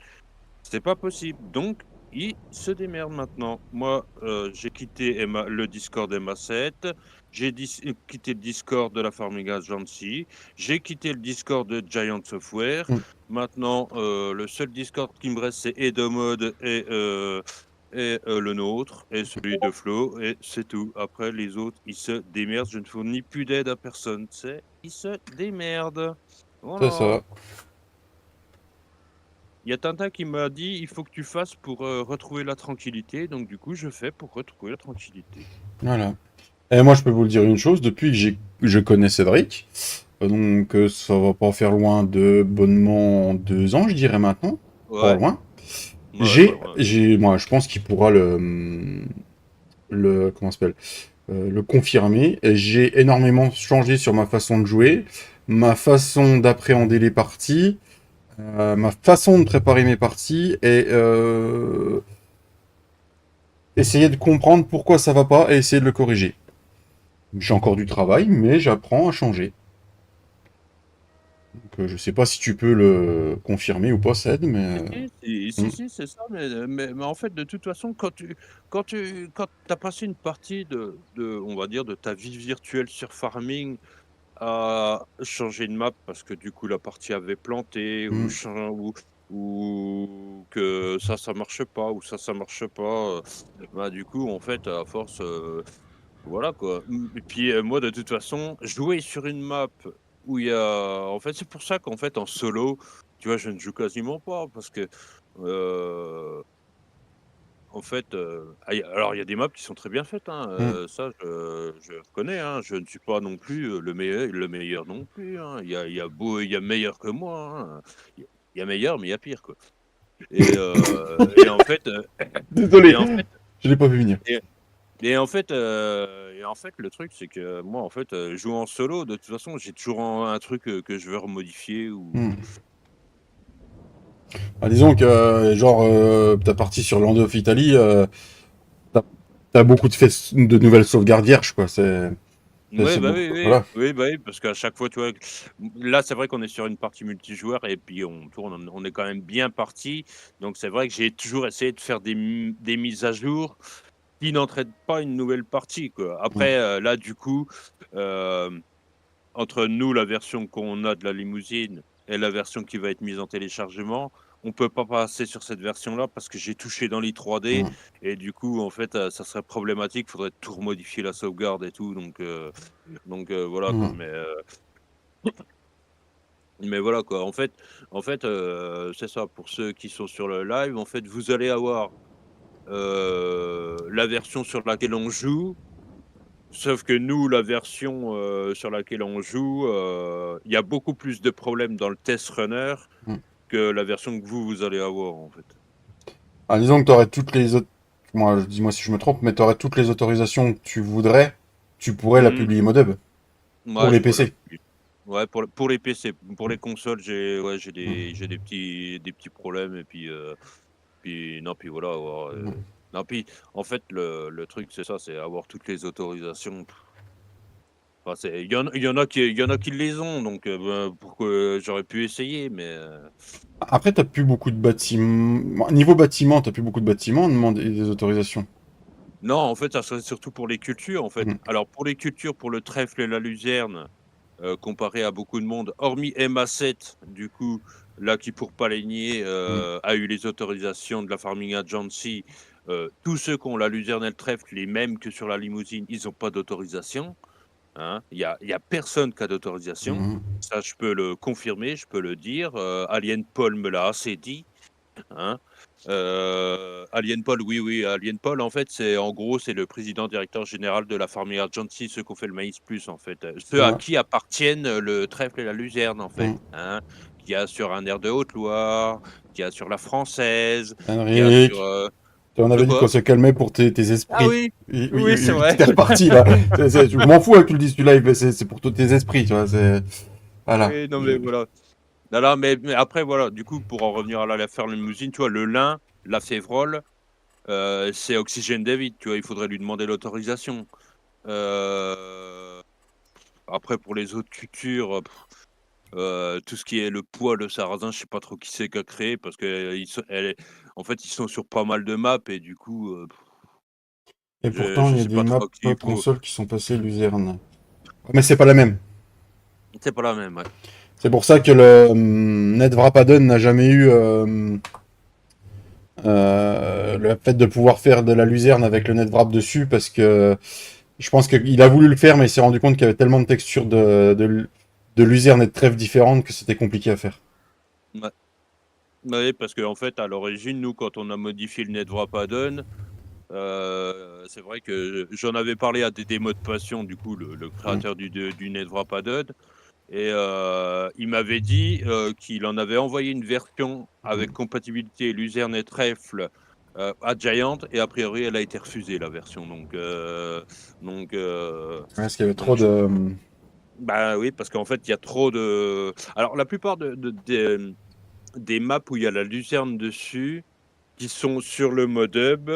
[SPEAKER 2] c'est pas possible. Donc ils se démerdent maintenant. Moi, j'ai quitté le Discord MA7, quitté le Discord de la Farming Agency, j'ai quitté le Discord de Giant Software.
[SPEAKER 1] Hmm.
[SPEAKER 2] Maintenant, le seul Discord qui me reste, c'est Edomode et le nôtre et celui de Flo et c'est tout. Après les autres, ils se démerdent. Je ne fournis plus d'aide à personne. C'est ils se démerdent.
[SPEAKER 1] C'est
[SPEAKER 2] Voilà.
[SPEAKER 1] ça.
[SPEAKER 2] Il y a Tintin qui m'a dit: «Il faut que tu fasses pour, retrouver la tranquillité», donc du coup, je fais pour retrouver la tranquillité.
[SPEAKER 1] Voilà. Et moi, je peux vous le dire une chose, depuis que je connais Cédric, donc ça va pas faire loin de bonnement 2 ans, je dirais maintenant. Pas
[SPEAKER 2] Ouais,
[SPEAKER 1] loin.
[SPEAKER 2] ouais, pas loin.
[SPEAKER 1] Moi, je pense qu'il pourra comment ça s'appelle, le confirmer. J'ai énormément changé sur ma façon de jouer, ma façon d'appréhender les parties, ma façon de préparer mes parties et essayer de comprendre pourquoi ça va pas et essayer de le corriger. J'ai encore du travail, mais j'apprends à changer. Donc, je sais pas si tu peux le confirmer ou pas, Ced, mais
[SPEAKER 2] Si, c'est ça, mais en fait, de toute façon, quand tu as passé une partie on va dire, de ta vie virtuelle sur farming à changer de map parce que du coup la partie avait planté
[SPEAKER 1] mm,
[SPEAKER 2] ou que ça marche pas ou ça marche pas, bah, du coup en fait à force, Voilà quoi. Et puis, moi de toute façon, jouer sur une map où il y a en fait, c'est pour ça qu'en fait en solo, tu vois, je ne joue quasiment pas parce que, heu, en fait, alors il y a des maps qui sont très bien faites, hein,
[SPEAKER 1] Mmh.
[SPEAKER 2] ça je reconnais, hein. Je ne suis pas non plus, le meilleur non plus, hein. Il y a meilleur que moi, hein. Il y a meilleur, mais il y a pire quoi. Et en fait,
[SPEAKER 1] Désolé,
[SPEAKER 2] et en fait
[SPEAKER 1] je l'ai pas vu venir.
[SPEAKER 2] et en fait, le truc, c'est que moi, en fait, jouer en solo, de toute façon, j'ai toujours un truc, que je veux remodifier ou
[SPEAKER 1] Mmh. Bah, disons que, genre, ta partie sur Land of Italy, t'as as beaucoup de nouvelles sauvegardes vierges, quoi.
[SPEAKER 2] ouais,
[SPEAKER 1] C'est
[SPEAKER 2] bah,
[SPEAKER 1] beaucoup.
[SPEAKER 2] oui, oui.
[SPEAKER 1] Voilà.
[SPEAKER 2] Oui, bah, oui, parce qu'à chaque fois, tu vois, là, c'est vrai qu'on est sur une partie multijoueur et puis on tourne, on est quand même bien parti. Donc c'est vrai que j'ai toujours essayé de faire des mises à jour qui n'entraînent pas une nouvelle partie, quoi.
[SPEAKER 1] Mmh.
[SPEAKER 2] Après, là, du coup, hem entre nous, la version qu'on a de la limousine et la version qui va être mise en téléchargement, on peut pas passer sur cette version-là parce que j'ai touché dans l'i3D
[SPEAKER 1] Mmh.
[SPEAKER 2] et du coup, en fait, ça serait problématique. Faudrait tout remodifier la sauvegarde et tout voilà quoi.
[SPEAKER 1] Mmh.
[SPEAKER 2] Mais voilà quoi. En fait, c'est ça. Pour ceux qui sont sur le live, en fait, vous allez avoir, la version sur laquelle on joue. Sauf que nous, la version, sur laquelle on joue, il y a beaucoup plus de problèmes dans le test runner
[SPEAKER 1] Mmh.
[SPEAKER 2] que la version que vous allez avoir, en fait.
[SPEAKER 1] Ah, disons que tu aurais toutes les autres. Moi, dis-moi si je me trompe, mais tu aurais toutes les autorisations que tu voudrais. Tu pourrais la
[SPEAKER 2] Mmh.
[SPEAKER 1] publier modeb pour
[SPEAKER 2] Ouais,
[SPEAKER 1] les
[SPEAKER 2] je pourrais la
[SPEAKER 1] PC.
[SPEAKER 2] publier. Ouais, pour les PC. Pour les consoles, j'ai
[SPEAKER 1] Mmh.
[SPEAKER 2] des petits problèmes et puis non, puis voilà,
[SPEAKER 1] Mmh.
[SPEAKER 2] non, puis en fait, le truc, c'est ça, c'est avoir toutes les autorisations. Enfin, il y en a qui les ont, donc ben, pourquoi j'aurais pu essayer, mais
[SPEAKER 1] Après, t'as plus beaucoup de bâtiments. Niveau bâtiment, t'as plus beaucoup de bâtiments, on demande des autorisations.
[SPEAKER 2] non, en fait, ça serait surtout pour les cultures, en fait.
[SPEAKER 1] Mmh.
[SPEAKER 2] Alors pour les cultures, pour le trèfle et la luzerne, comparé à beaucoup de monde, hormis MA7, du coup, là, qui pour pas les nier,
[SPEAKER 1] Mmh.
[SPEAKER 2] a eu les autorisations de la Farming Agency, tous ceux qui ont la luzerne et le trèfle, les mêmes que sur la limousine, ils ont pas d'autorisation, hein. Il y a personne qui a d'autorisation.
[SPEAKER 1] Mmh.
[SPEAKER 2] Ça, je peux le confirmer, je peux le dire, Alien Paul me l'a assez dit. Hein. Alien Paul, oui, oui, Alien Paul, en fait, c'est en gros, c'est le président directeur général de la Farming Agency, ceux qui ont fait le Maïs Plus, en fait. Ceux à
[SPEAKER 1] Ouais.
[SPEAKER 2] qui appartiennent le trèfle et la luzerne, en fait.
[SPEAKER 1] Mmh.
[SPEAKER 2] Hein. Qui a sur un air de Haute-Loire, qui a sur la Française, qui a sur.
[SPEAKER 1] Henrik, on
[SPEAKER 2] De
[SPEAKER 1] avait dit qu'on
[SPEAKER 2] quoi?
[SPEAKER 1] se calmait pour tes
[SPEAKER 2] Ah
[SPEAKER 1] esprits.
[SPEAKER 2] oui,
[SPEAKER 1] Oui, oui,
[SPEAKER 2] oui, c'est
[SPEAKER 1] oui,
[SPEAKER 2] vrai.
[SPEAKER 1] t'es reparti là. Je m'en fous hein, que tu le dises du live, mais c'est pour tous tes esprits, tu vois. Voilà.
[SPEAKER 2] Oui, non, mais voilà. Non, non, mais après, voilà, du coup, pour en revenir à la faire limousine, tu vois, le lin, la févrole, c'est Oxygène David, tu vois, il faudrait lui demander l'autorisation. Heu, Après pour les autres cultures, tout ce qui est le poids, le sarrasin, je sais pas trop qui c'est qui a créé parce que, en fait, ils sont sur pas mal de maps et du coup,
[SPEAKER 1] Et
[SPEAKER 2] je
[SPEAKER 1] pourtant, il
[SPEAKER 2] je
[SPEAKER 1] y a
[SPEAKER 2] sais
[SPEAKER 1] des
[SPEAKER 2] pas
[SPEAKER 1] maps
[SPEAKER 2] trop qui pour
[SPEAKER 1] consoles qui sont passées Luzerne. Mais c'est pas la même.
[SPEAKER 2] c'est pas la même, ouais.
[SPEAKER 1] C'est pour ça que le Netvrapadon n'a jamais eu le fait de pouvoir faire de la luzerne avec le Netvrap dessus, parce que je pense qu'il a voulu le faire, mais il s'est rendu compte qu'il y avait tellement de textures de luzerne et de trèfle différentes que c'était compliqué à faire.
[SPEAKER 2] Ouais. Bah, oui, parce qu'en fait, à l'origine, nous, quand on a modifié le Netvrapadon, c'est vrai que j'en avais parlé à des mots de passion, du coup, le
[SPEAKER 1] Mm.
[SPEAKER 2] créateur du Netvrapadon. Et il m'avait dit, qu'il en avait envoyé une version avec
[SPEAKER 1] Mm.
[SPEAKER 2] compatibilité luzerne et trèfle, à Giant et a priori elle a été refusée la version donc heu,
[SPEAKER 1] Ouais, parce qu'il y avait trop
[SPEAKER 2] donc je
[SPEAKER 1] de.
[SPEAKER 2] bah, oui parce qu'en fait il y a trop de alors la plupart des maps où il y a la luzerne dessus, qui sont sur le modeb,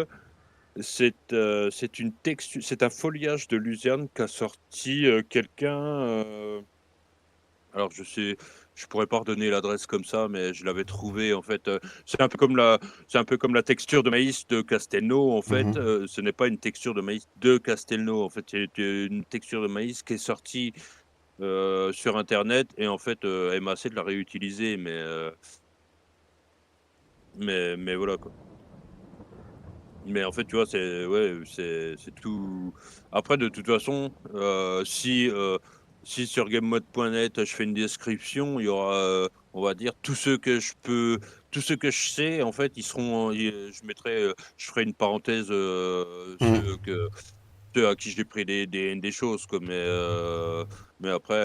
[SPEAKER 2] c'est un foliage de luzerne qu'a sorti, quelqu'un, alors je pourrais pas redonner l'adresse comme ça, mais je l'avais trouvé en fait, c'est un peu comme la texture de maïs de Castelnau en fait,
[SPEAKER 1] Mhm.
[SPEAKER 2] ce n'est pas une texture de maïs de Castelnau en fait, c'est une texture de maïs qui est sortie, sur internet et en fait, MAC l'a réutilisée mais voilà quoi. Mais en fait, tu vois, c'est tout. Après, de toute façon, si sur GameMode.net, je fais une description, il y aura, on va dire, tous ceux que je sais, en fait, ils seront, je mettrai, je ferai une parenthèse,
[SPEAKER 1] Hmm.
[SPEAKER 2] ceux à qui j'ai pris des choses, quoi. Mais après,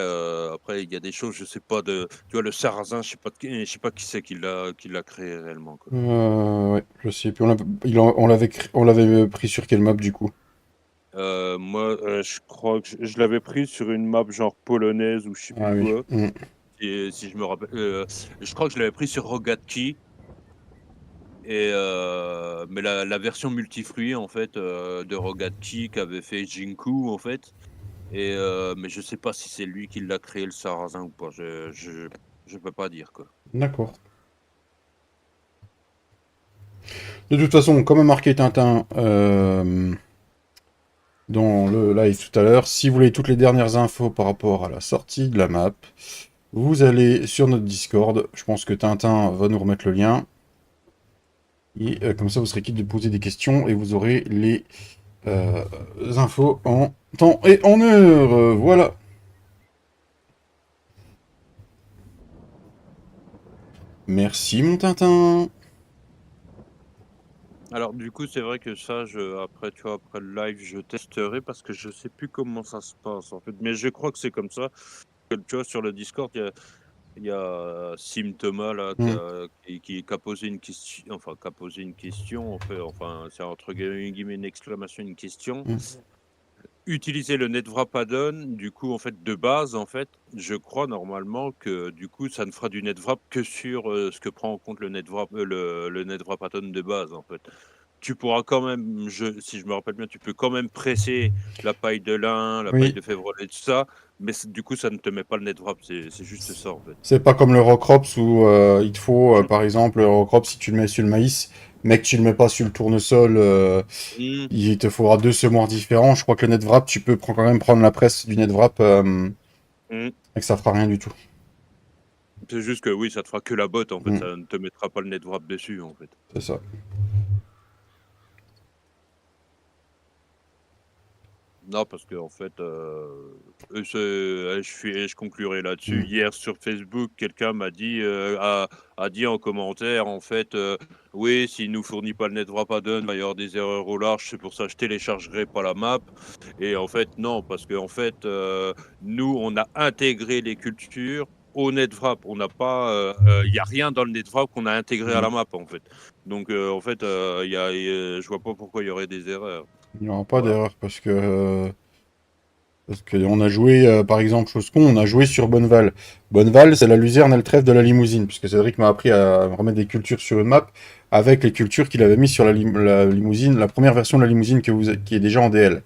[SPEAKER 2] il y a des choses, je sais pas tu vois, le sarrasin, je sais pas qui c'est qui l'a créé réellement, quoi.
[SPEAKER 1] Ouais, je sais. Puis on l'avait pris sur quelle map du coup?
[SPEAKER 2] Moi, je crois que je l'avais pris sur une map genre polonaise ou je sais
[SPEAKER 1] Ah
[SPEAKER 2] plus
[SPEAKER 1] oui.
[SPEAKER 2] quoi.
[SPEAKER 1] Hmm.
[SPEAKER 2] Et si je me rappelle, je crois que je l'avais pris sur Rogatki mais la version multifruits en fait, de Rogatki qu'avait fait Jinku en fait mais je sais pas si c'est lui qui l'a créé le sarrasin ou pas. Je peux pas dire, quoi.
[SPEAKER 1] D'accord. De toute façon, comme a marqué Tintin dans le live tout à l'heure, si vous voulez toutes les dernières infos par rapport à la sortie de la map, vous allez sur notre Discord. Je pense que Tintin va nous remettre le lien. Et comme ça, vous serez quitte de poser des questions et vous aurez les euh, infos en temps et en heure. Voilà. Merci, mon Tintin.
[SPEAKER 2] Alors du coup, c'est vrai que ça, après, tu vois, après le live, je testerai parce que je sais plus comment ça se passe, en fait. Mais je crois que c'est comme ça. Que, tu vois, sur le Discord, il y a Sim Thomas là
[SPEAKER 1] Hmm,
[SPEAKER 2] qui a posé une question, enfin qui a posé une question, en fait, enfin c'est entre guillemets une exclamation, une question.
[SPEAKER 1] hmm.
[SPEAKER 2] Utiliser le NetWrap add-on, du coup en fait de base en fait, je crois normalement que du coup ça ne fera du NetWrap que sur ce que prend en compte le NetWrap, le NetWrap add-on de base en fait. Tu pourras quand même, si je me rappelle bien, tu peux quand même presser la paille de lin, la paille
[SPEAKER 1] Oui,
[SPEAKER 2] de février, tout ça, mais du coup ça ne te met pas le NetWrap, c'est juste ça en fait.
[SPEAKER 1] c'est pas comme le Rockrops où il te faut,
[SPEAKER 2] Mm.
[SPEAKER 1] par exemple, le Rockrops, si tu le mets sur le maïs, mais que tu le mets pas sur le tournesol,
[SPEAKER 2] Mm.
[SPEAKER 1] il te faudra deux semoirs différents. Je crois que le NetWrap, tu peux quand même prendre la presse du NetWrap
[SPEAKER 2] Mm.
[SPEAKER 1] et que ça fera rien du tout.
[SPEAKER 2] C'est juste que oui, ça te fera que la botte en fait,
[SPEAKER 1] Hmm,
[SPEAKER 2] ça ne te mettra pas le NetWrap dessus en fait.
[SPEAKER 1] c'est ça.
[SPEAKER 2] Non, parce qu'en fait, je conclurai là-dessus.
[SPEAKER 1] Hmm,
[SPEAKER 2] Hier sur Facebook, quelqu'un a dit en commentaire, en fait, oui, s'il nous fournit pas le NetWrap add-on, il va y avoir des erreurs au large, c'est pour ça que je téléchargerai pas la map. Et en fait, non, parce qu'en fait, nous, on a intégré les cultures au NetWrap. On n'a pas, il y a rien dans le NetWrap qu'on a intégré à
[SPEAKER 1] hmm.
[SPEAKER 2] la map, en fait. Donc, en fait, je vois pas pourquoi il y aurait des erreurs.
[SPEAKER 1] Il n'y aura pas
[SPEAKER 2] Voilà.
[SPEAKER 1] d'erreur parce que on a joué, par exemple, chose con, on a joué sur Bonneval. Bonneval, c'est la luzerne et le trèfle de la limousine, puisque Cédric m'a appris à remettre des cultures sur une map avec les cultures qu'il avait mis sur la limousine, la première version de la limousine qui est déjà en DL.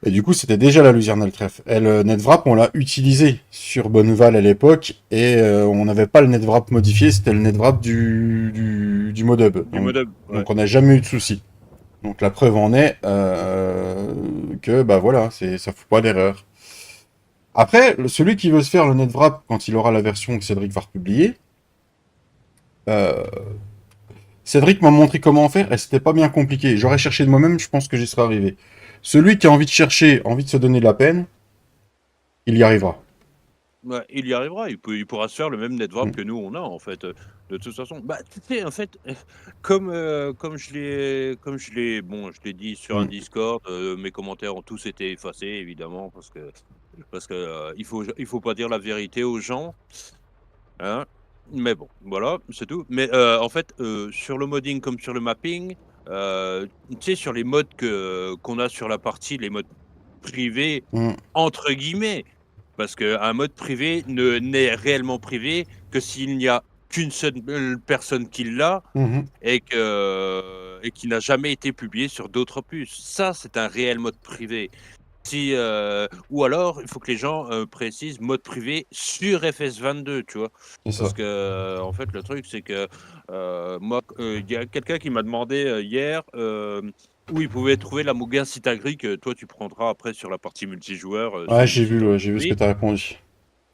[SPEAKER 1] Et du coup, c'était déjà la luzerne et le trèfle. Et le NetWrap, on l'a utilisé sur Bonneval à l'époque, et on n'avait pas le NetWrap modifié, c'était le NetWrap du modub.
[SPEAKER 2] Du modem, ouais.
[SPEAKER 1] Donc on n'a jamais eu de soucis. Donc la preuve en est que bah voilà, ça fout pas d'erreur. Après, celui qui veut se faire le NetWrap quand il aura la version que Cédric va republier, euh, Cédric m'a montré comment en faire et c'était pas bien compliqué. J'aurais cherché de moi-même, je pense que j'y serais arrivé. Celui qui a envie de chercher, envie de se donner de la peine, il y arrivera.
[SPEAKER 2] Ouais, il y arrivera, il pourra se faire le même NetWrap
[SPEAKER 1] Mm,
[SPEAKER 2] que nous on a en fait, de toute façon. Bah, tu sais en fait, comme je l'ai dit sur un
[SPEAKER 1] mm.
[SPEAKER 2] Discord, mes commentaires ont tous été effacés évidemment parce que, il faut pas dire la vérité aux gens, hein. Mais bon, voilà, c'est tout. Mais, en fait, sur le modding comme sur le mapping, tu sais sur les mods qu'on a sur la partie, les mods «privés»
[SPEAKER 1] Mm,
[SPEAKER 2] entre guillemets, parce qu'un mode privé ne n'est réellement privé que s'il n'y a qu'une seule personne qui l'a
[SPEAKER 1] mhm.
[SPEAKER 2] et qui n'a jamais été publié sur d'autres puces. Ça, c'est un réel mode privé. Ou alors, il faut que les gens, précisent mode privé sur FS22, tu vois?
[SPEAKER 1] C'est
[SPEAKER 2] Parce
[SPEAKER 1] ça.
[SPEAKER 2] que, en fait, le truc, c'est que, moi, il y a quelqu'un qui m'a demandé, hier, où il pouvait trouver la Mugen Citagri que toi tu prendras après sur la partie multijoueur,
[SPEAKER 1] Ouais,
[SPEAKER 2] sur
[SPEAKER 1] j'ai vu,
[SPEAKER 2] Multitalk
[SPEAKER 1] ouais, j'ai vu ce que
[SPEAKER 2] TV.
[SPEAKER 1] t'as répondu.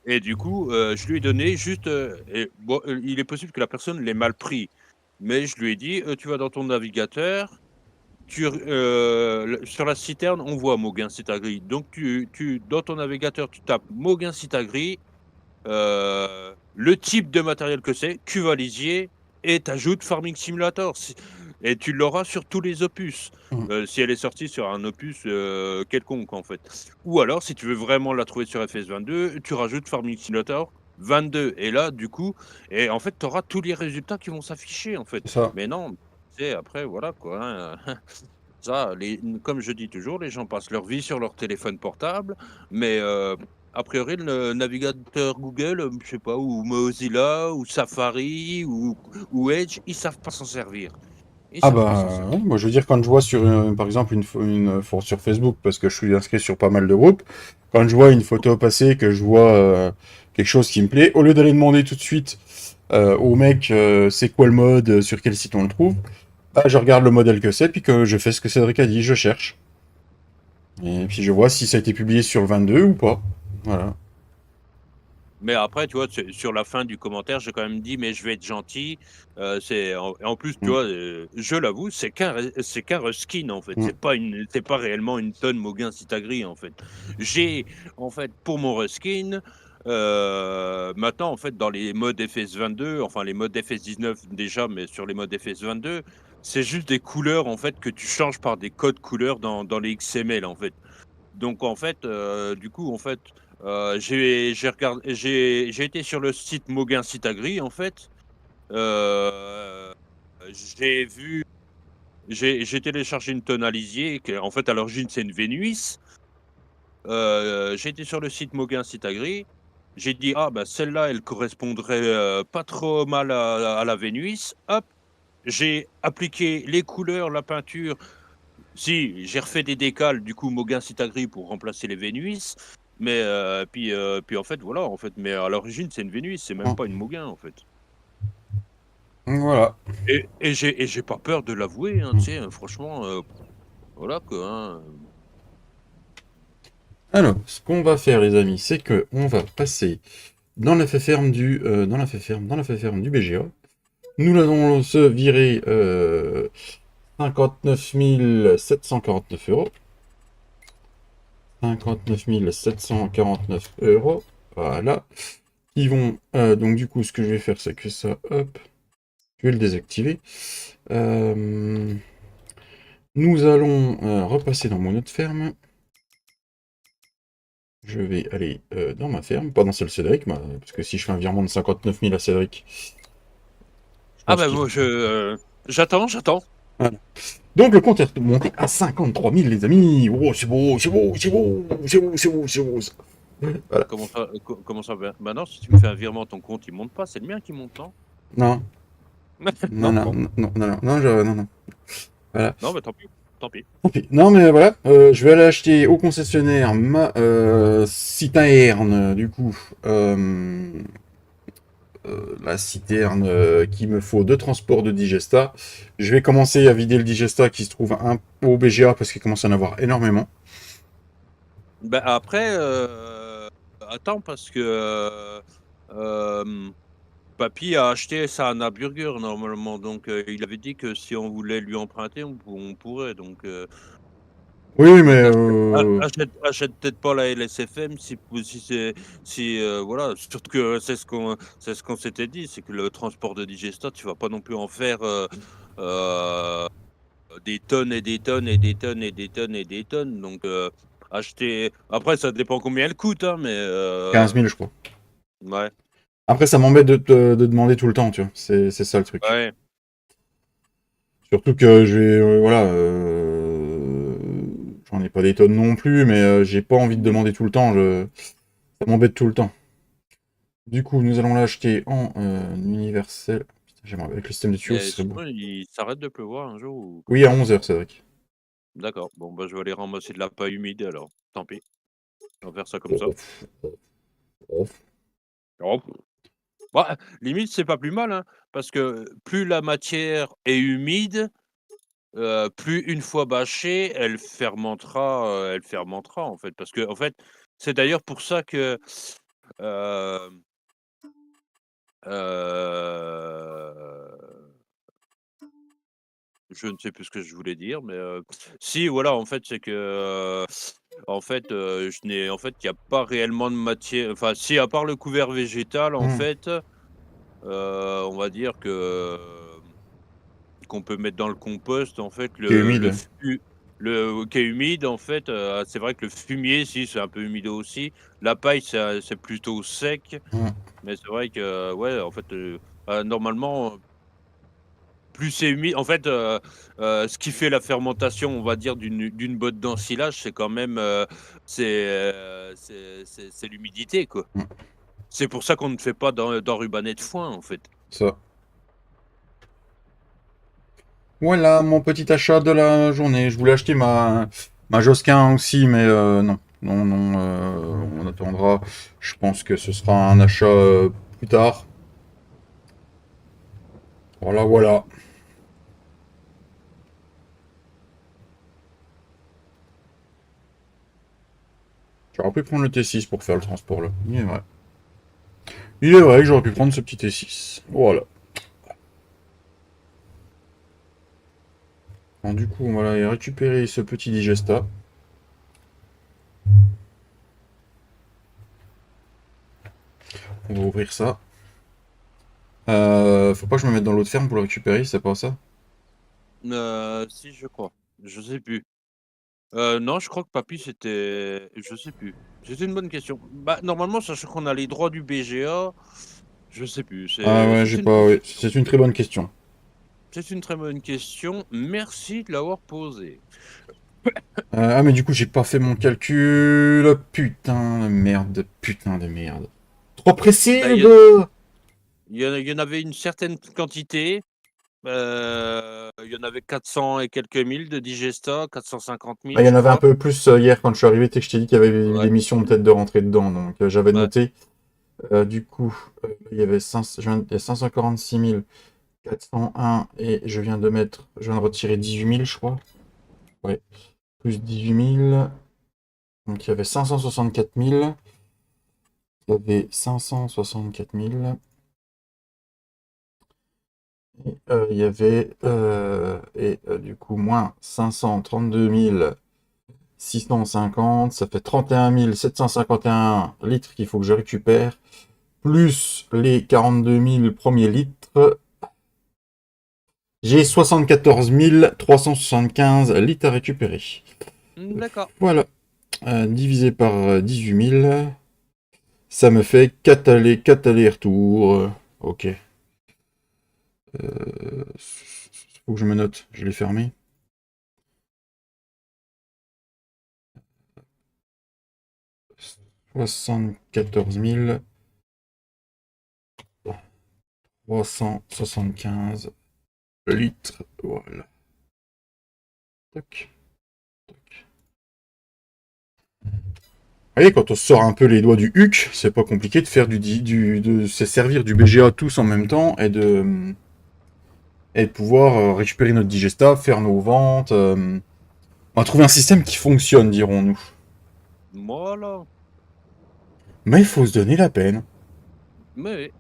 [SPEAKER 2] Et du coup, je lui ai donné juste, et bon, il est possible que la personne l'ait mal pris, mais je lui ai dit: Tu vas dans ton navigateur sur la citerne, on voit Mauguin Citagri. Donc dans ton navigateur, tu tapes Mauguin Citagri, le type de matériel que c'est, cuvalisier, et tu ajoutes Farming Simulator. Et tu l'auras sur tous les opus.
[SPEAKER 1] Mm.
[SPEAKER 2] Si elle est sortie sur un opus quelconque, en fait. Ou alors, si tu veux vraiment la trouver sur FS22, tu rajoutes Farming Simulator 22. Et là, du coup, et en fait, tu auras tous les résultats qui vont s'afficher, en fait.
[SPEAKER 1] C'est ça.
[SPEAKER 2] Mais non, tu sais, après, voilà, quoi, hein. Ça, comme je dis toujours, les gens passent leur vie sur leur téléphone portable, mais a priori, le navigateur Google, je sais pas, ou Mozilla, ou Safari, ou Edge, ils savent pas s'en servir. Ils
[SPEAKER 1] Ah
[SPEAKER 2] savent pas s'en
[SPEAKER 1] bah,
[SPEAKER 2] servir.
[SPEAKER 1] ouais, moi je veux dire, quand je vois sur, par exemple, sur Facebook, parce que je suis inscrit sur pas mal de groupes, quand je vois une photo passer, que je vois quelque chose qui me plaît, au lieu d'aller demander tout de suite au mec c'est quoi le mode, sur quel site on le trouve, bah, je regarde le modèle que c'est, puis que je fais ce que Cédric a dit, je cherche. Et puis je vois si ça a été publié sur le 22 ou pas. Voilà.
[SPEAKER 2] Mais après, tu vois, sur la fin du commentaire, j'ai quand même dit, mais je vais être gentil. En plus, tu
[SPEAKER 1] Mm.
[SPEAKER 2] vois, je l'avoue, c'est qu'un reskin, en fait.
[SPEAKER 1] Mm.
[SPEAKER 2] C'est pas réellement une tonne Mauguin Citagri, en fait. J'ai, en fait, pour mon reskin, maintenant, en fait, dans les modes FS22, enfin, les modes FS19 déjà, mais sur les modes FS22, c'est juste des couleurs, en fait, que tu changes par des codes couleurs dans les XML, en fait. Donc en fait, du coup, en fait, j'ai été sur le site Mauguin Citagri, en fait. Heu, j'ai vu j'ai téléchargé une tonalisier qui en fait, à l'origine, c'est une Vénuis. J'ai été sur le site Mauguin Citagri. J'ai dit: «Ah bah, celle-là, elle correspondrait, pas trop mal à la Vénuis». Hop, j'ai appliqué les couleurs, la peinture. Si, j'ai refait des décals, du coup, Mauguin Citagri pour remplacer les Vénuis. Mais puis en fait, voilà, en fait. Mais à l'origine, c'est une Vénuis, c'est même
[SPEAKER 1] Mm.
[SPEAKER 2] pas une Mauguin, en fait.
[SPEAKER 1] Voilà.
[SPEAKER 2] Et j'ai pas peur de l'avouer, hein, tu
[SPEAKER 1] Mm.
[SPEAKER 2] sais, franchement, voilà quoi, hein.
[SPEAKER 1] Alors, ce qu'on va faire, les amis, c'est que on va passer dans la fait ferme du BGA. Nous allons se virer 59 749 euros. 59 749 euros. Voilà. Ils vont. Donc, du coup, ce que je vais faire, c'est que ça, hop, je vais le désactiver. Euh, Nous allons repasser dans mon autre ferme. Je vais aller dans ma ferme, pas dans celle de Cédric, parce que si je fais un virement de 59 000 à Cédric, je
[SPEAKER 2] Ah
[SPEAKER 1] pense
[SPEAKER 2] bah
[SPEAKER 1] qu'il.
[SPEAKER 2] moi j'attends.
[SPEAKER 1] Voilà. Donc le compte est monté à 53 000, les amis. Oh, c'est beau, c'est beau, c'est beau, c'est beau, c'est beau, c'est beau. Voilà.
[SPEAKER 2] Comment ça va? Bah non, si tu me fais un virement, ton compte il monte pas, c'est le mien qui monte, non?
[SPEAKER 1] Non, non,
[SPEAKER 2] Non?
[SPEAKER 1] non,
[SPEAKER 2] Bon.
[SPEAKER 1] non, non, non, non, non, non. Voilà.
[SPEAKER 2] Non, bah tant pis, tant pis.
[SPEAKER 1] Tant pis. Non, mais voilà, je vais aller acheter au concessionnaire ma citerne, du coup, la citerne qu'il me faut de transport de digesta. Je vais commencer à vider le digesta qui se trouve au BGA parce qu'il commence à en avoir énormément.
[SPEAKER 2] Bah après, attends parce que, papy a acheté ça à Naburger normalement, donc il avait dit que si on voulait lui emprunter, on pourrait, donc
[SPEAKER 1] Oui, mais
[SPEAKER 2] achète peut-être pas la LSFM si voilà, surtout que c'est ce qu'on s'était dit, c'est que le transport de digestat, tu vas pas non plus en faire, heu, des tonnes et des tonnes et des tonnes et des tonnes et des tonnes, donc acheter après ça dépend combien elle coûte, hein, mais
[SPEAKER 1] 15 000, je crois.
[SPEAKER 2] ouais,
[SPEAKER 1] Après, ça m'embête de demander tout le temps, tu vois. C'est ça le truc.
[SPEAKER 2] ouais.
[SPEAKER 1] Surtout que je vais, voilà, j'en ai pas des tonnes non plus, mais j'ai pas envie de demander tout le temps. Ça m'embête tout le temps. Du coup, nous allons l'acheter en universel. Putain, j'aimerais avec le système de tuyaux, ce
[SPEAKER 2] Et
[SPEAKER 1] serait beau.
[SPEAKER 2] sinon il s'arrête de pleuvoir un jour ou
[SPEAKER 1] Oui,
[SPEAKER 2] comment?
[SPEAKER 1] à 11 h, Cédric.
[SPEAKER 2] D'accord, bon, bah, je vais aller ramasser de la paille humide alors, tant pis, on va faire ça comme ça.
[SPEAKER 1] Oh, oh.
[SPEAKER 2] Oh. Bah, limite, c'est pas plus mal, hein, parce que plus la matière est humide, plus une fois bâchée, elle fermentera, en fait. Parce que en fait, c'est d'ailleurs pour ça que, hem, heu, Je ne sais plus ce que je voulais dire, mais si voilà, en fait, c'est que, en fait, je n'ai en fait, il y a pas réellement de matière enfin si, à part le couvert végétal, en
[SPEAKER 1] Mmh.
[SPEAKER 2] fait, on va dire que, qu'on peut mettre dans le compost, en fait,
[SPEAKER 1] Qui est
[SPEAKER 2] le
[SPEAKER 1] humide.
[SPEAKER 2] fu le qui est humide, en fait, c'est vrai que le fumier, si, c'est un peu humide aussi. La paille, c'est plutôt sec,
[SPEAKER 1] Mmh.
[SPEAKER 2] mais c'est vrai que, ouais, en fait, normalement, plus c'est humide en fait, ce qui fait la fermentation, on va dire, d'une botte d'ensilage, c'est quand même, c'est l'humidité, quoi.
[SPEAKER 1] Mmh.
[SPEAKER 2] C'est pour ça qu'on ne fait pas d'enrubanné de foin, en fait.
[SPEAKER 1] Ça. Voilà mon petit achat de la journée. Je voulais acheter ma Josquin aussi, mais non. Non, non, on attendra. Je pense que ce sera un achat plus tard. Voilà, voilà. J'aurais pu prendre le T6 pour faire le transport là. Il est vrai. Il est vrai que j'aurais pu prendre ce petit T6. Voilà. Bon, du coup, on va aller récupérer ce petit digesta. On va ouvrir ça. Faut pas que je me mette dans l'autre ferme pour le récupérer, c'est pas ça?
[SPEAKER 2] Si, je crois. Je sais plus. Non, je crois que papy, c'était je sais plus. C'était une bonne question. Bah, normalement, sachant qu'on a les droits du BGA, je sais plus.
[SPEAKER 1] Ah ouais, j'ai
[SPEAKER 2] C'est une
[SPEAKER 1] pas.
[SPEAKER 2] bonne
[SPEAKER 1] Oui,
[SPEAKER 2] question.
[SPEAKER 1] c'est une très bonne question.
[SPEAKER 2] C'est une très bonne question. Merci de l'avoir posée.
[SPEAKER 1] Ah, mais du coup, j'ai pas fait mon calcul. Putain de merde, putain de merde. Trop précis,
[SPEAKER 2] Bah,
[SPEAKER 1] le gars!
[SPEAKER 2] il y en avait une certaine quantité. Il y en avait 400 et quelques mille de digesta, 450
[SPEAKER 1] Bah,
[SPEAKER 2] 000,
[SPEAKER 1] il y en
[SPEAKER 2] je
[SPEAKER 1] avait un
[SPEAKER 2] crois.
[SPEAKER 1] peu plus hier quand je suis arrivé, tu sais que je t'ai dit qu'il y avait
[SPEAKER 2] Ouais,
[SPEAKER 1] des missions peut-être de rentrer dedans, donc j'avais
[SPEAKER 2] ouais.
[SPEAKER 1] noté. Du coup, il y avait 500, il y a 546 401 et je viens de retirer 18 000, je crois. Ouais, plus 18 000. Donc il y avait 564 000. Il y avait 564 000. Et il y avait, du coup, moins 532 650, ça fait 31 751 litres qu'il faut que je récupère, plus les 42 000 premiers litres. J'ai 74 375 litres à récupérer.
[SPEAKER 2] D'accord.
[SPEAKER 1] Voilà, divisé par 18 000, ça me fait 4 allers, 4 allers-retours. Ok. Faut que je me note, je l'ai fermé. 74 375 litres. Voilà. Tac, tac. Vous voyez, quand on sort un peu les doigts du HUC, c'est pas compliqué de faire de se servir du BGA tous en même temps et de pouvoir récupérer notre digesta, faire nos ventes. On va trouver un système qui fonctionne, dirons-nous.
[SPEAKER 2] Voilà.
[SPEAKER 1] Mais il faut se donner la peine.
[SPEAKER 2] Mais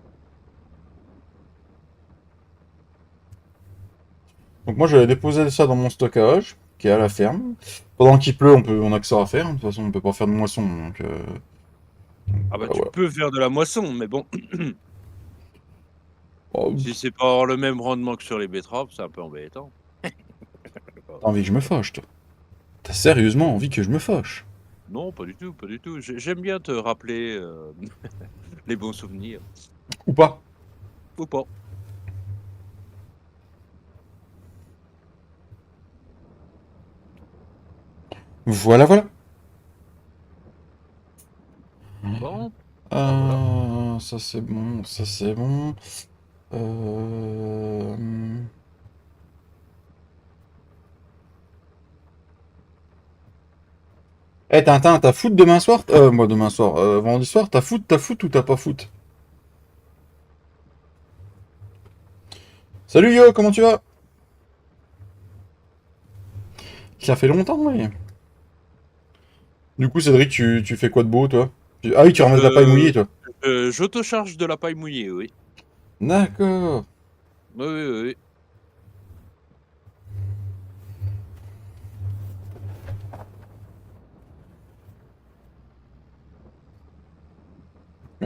[SPEAKER 1] Donc moi, j'allais déposer ça dans mon stockage, qui est à la ferme. Pendant qu'il pleut, on a que ça à faire. De toute façon, on peut pas faire de moisson, donc
[SPEAKER 2] ah bah,
[SPEAKER 1] voilà,
[SPEAKER 2] tu
[SPEAKER 1] voilà.
[SPEAKER 2] peux faire de la moisson, mais bon,
[SPEAKER 1] Oh,
[SPEAKER 2] si c'est pas avoir le même rendement que sur les betteraves, c'est un peu embêtant.
[SPEAKER 1] t'as envie que je me fâche, toi? T'as sérieusement envie que je me fâche?
[SPEAKER 2] Non, pas du tout, pas du tout. J'aime bien te rappeler, les bons souvenirs.
[SPEAKER 1] Ou pas?
[SPEAKER 2] Ou pas.
[SPEAKER 1] Voilà, voilà.
[SPEAKER 2] Bon, bah, voilà.
[SPEAKER 1] Ça c'est bon, ça c'est bon. Euh... Eh Tintin, t'as foot demain soir? Moi demain soir, vendredi soir, t'as foot ou t'as pas foot? Salut Yo, comment tu vas? Ça fait longtemps, oui. Du coup, Cédric, tu fais quoi de beau, toi? Ah oui, tu ramasses de la paille
[SPEAKER 2] Je
[SPEAKER 1] mouillée, toi.
[SPEAKER 2] j'autocharge de la paille mouillée, oui.
[SPEAKER 1] D'accord.
[SPEAKER 2] Oui, oui, oui, oui.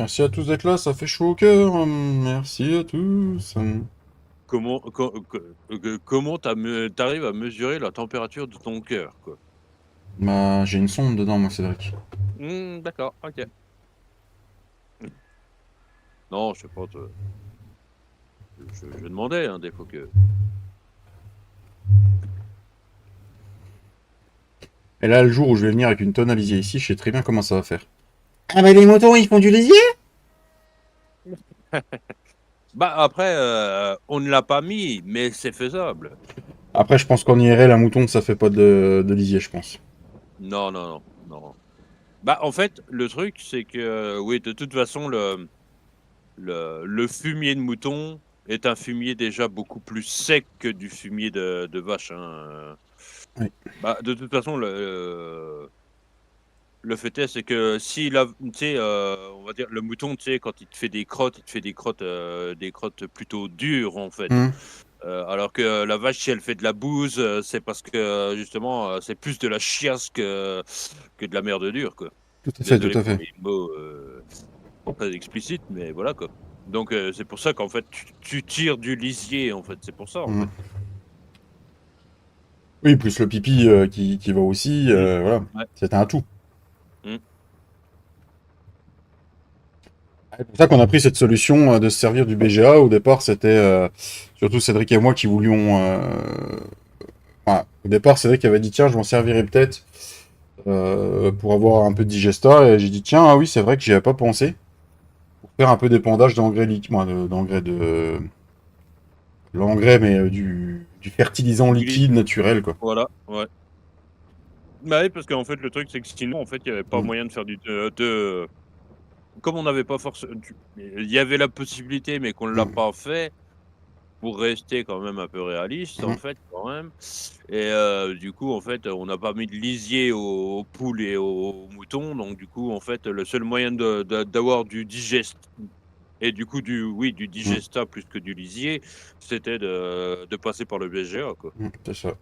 [SPEAKER 1] Merci à tous d'être là, ça fait chaud au cœur. Merci à tous.
[SPEAKER 2] Comment t'arrives à mesurer la température de ton cœur, quoi?
[SPEAKER 1] Bah, j'ai une sonde dedans, moi, Cédric.
[SPEAKER 2] D'accord, OK. Non, je sais pas, je demandais, hein, des fois que
[SPEAKER 1] Et là, le jour où je vais venir avec une tonne à lisier ici, je sais très bien comment ça va faire. Ah bah les moutons, ils font du lisier?
[SPEAKER 2] bah, après, on ne l'a pas mis, mais c'est faisable.
[SPEAKER 1] Après, je pense qu'en IRL, un mouton, ça fait pas de lisier, je pense.
[SPEAKER 2] Non, non, non, non. Bah, en fait, le truc, c'est que, oui, de toute façon, le fumier de mouton est un fumier déjà beaucoup plus sec que du fumier de vache, hein.
[SPEAKER 1] Oui.
[SPEAKER 2] Bah, de toute façon, le fait est, c'est que si la tu sais, on va dire le mouton, tu sais, quand il te fait des crottes plutôt dures, en fait.
[SPEAKER 1] Hum,
[SPEAKER 2] Alors que la vache, si elle fait de la bouse, c'est parce que, justement, c'est plus de la chiasse que de la merde dure, quoi.
[SPEAKER 1] tout à fait,
[SPEAKER 2] Désolé
[SPEAKER 1] tout à
[SPEAKER 2] pour
[SPEAKER 1] fait.
[SPEAKER 2] les mots, très explicites, mais voilà, quoi. Donc c'est pour ça qu'en fait, tu tires du lisier, en fait, c'est pour ça, en fait.
[SPEAKER 1] Hum. Oui, plus le pipi qui va aussi,
[SPEAKER 2] Mmh.
[SPEAKER 1] voilà.
[SPEAKER 2] Ouais.
[SPEAKER 1] C'est un tout.
[SPEAKER 2] Mmh.
[SPEAKER 1] C'est pour ça qu'on a pris cette solution de se servir du BGA. Au départ, c'était surtout Cédric et moi qui voulions. Enfin, au départ, Cédric avait dit tiens, je m'en servirai peut-être pour avoir un peu de digesta. Et j'ai dit tiens, ah oui, c'est vrai que j'y avais pas pensé. Pour faire un peu d'épandage d'engrais liquide. D'engrais de. L'engrais, mais du fertilisant
[SPEAKER 2] Du lit
[SPEAKER 1] liquide naturel, quoi.
[SPEAKER 2] voilà, ouais. Bah, oui, parce qu'en fait, le truc, c'est que sinon, en fait, il y avait pas
[SPEAKER 1] Mm.
[SPEAKER 2] moyen de faire comme on n'avait pas forcé il y avait la possibilité, mais qu'on l'a
[SPEAKER 1] Mm.
[SPEAKER 2] pas fait. Pour rester quand même un peu réaliste, en
[SPEAKER 1] Mm.
[SPEAKER 2] fait, quand même et du coup, en fait, on n'a pas mis de lisier aux poules et aux moutons, donc du coup, en fait, le seul moyen d'avoir du digest et du coup du
[SPEAKER 1] Mm.
[SPEAKER 2] digesta plus que du lisier, c'était de passer par le BGA, quoi.
[SPEAKER 1] C'est ça.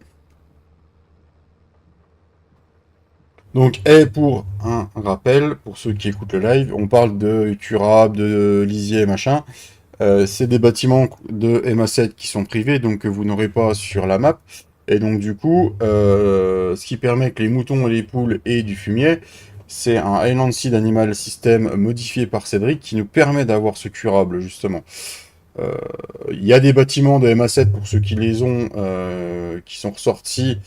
[SPEAKER 1] Donc, et pour un rappel, pour ceux qui écoutent le live, on parle de curable, de lisier, machin. C'est des bâtiments de MA7 qui sont privés, donc que vous n'aurez pas sur la map. Et donc du coup, ce qui permet que les moutons et les poules aient du fumier, c'est un Highland Seed Animal System modifié par Cédric qui nous permet d'avoir ce curable justement. Euh, Il y a des bâtiments de MA7 pour ceux qui les ont, qui sont ressortis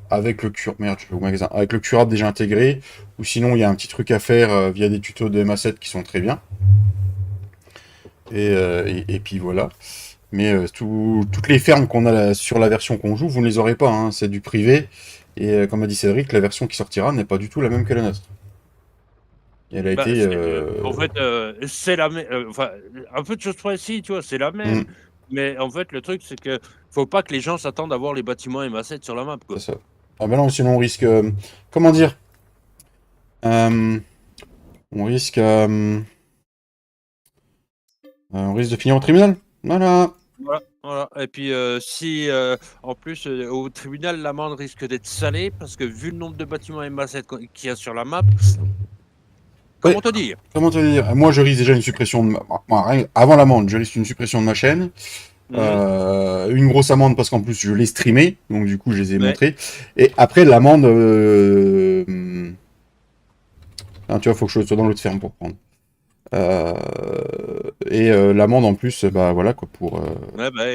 [SPEAKER 1] avec le merde, je vais au magasin, avec le curable déjà intégré, ou sinon il y a un petit truc à faire via des tutos de MA7 qui sont très bien. Et puis voilà. Mais toutes les fermes qu'on a sur la version qu'on joue, vous ne les aurez pas, hein, c'est du privé. Et comme a dit Cédric, la version qui sortira n'est pas du tout la même que la nôtre. Elle a
[SPEAKER 2] Bah,
[SPEAKER 1] été.
[SPEAKER 2] en fait, c'est la même. Enfin, un peu de choses près, si, tu vois, c'est la même,
[SPEAKER 1] Hmm,
[SPEAKER 2] mais en fait, le truc, c'est que faut pas que les gens s'attendent à voir les bâtiments MA7 sur la map,
[SPEAKER 1] c'est
[SPEAKER 2] quoi.
[SPEAKER 1] ça. Ah ben non, sinon on risque. Comment dire euh, on risque. On risque de finir au tribunal. Voilà.
[SPEAKER 2] Voilà, voilà et puis, si, en plus, au tribunal, l'amende risque d'être salée parce que vu le nombre de bâtiments MA7 qu'il y a sur la map,
[SPEAKER 1] Oui,
[SPEAKER 2] comment te dire?
[SPEAKER 1] comment te dire? Moi, je risque déjà une suppression de avant l'amende, je risque une suppression de ma chaîne.
[SPEAKER 2] Mmh.
[SPEAKER 1] Une grosse amende parce qu'en plus je l'ai streamé, donc du coup je les ai
[SPEAKER 2] Ouais.
[SPEAKER 1] montrés. Et après l'amende, tu vois, faut que je sois dans l'autre ferme pour prendre. Euh, l'amende en plus, bah voilà quoi pour.
[SPEAKER 2] Ouais, bah,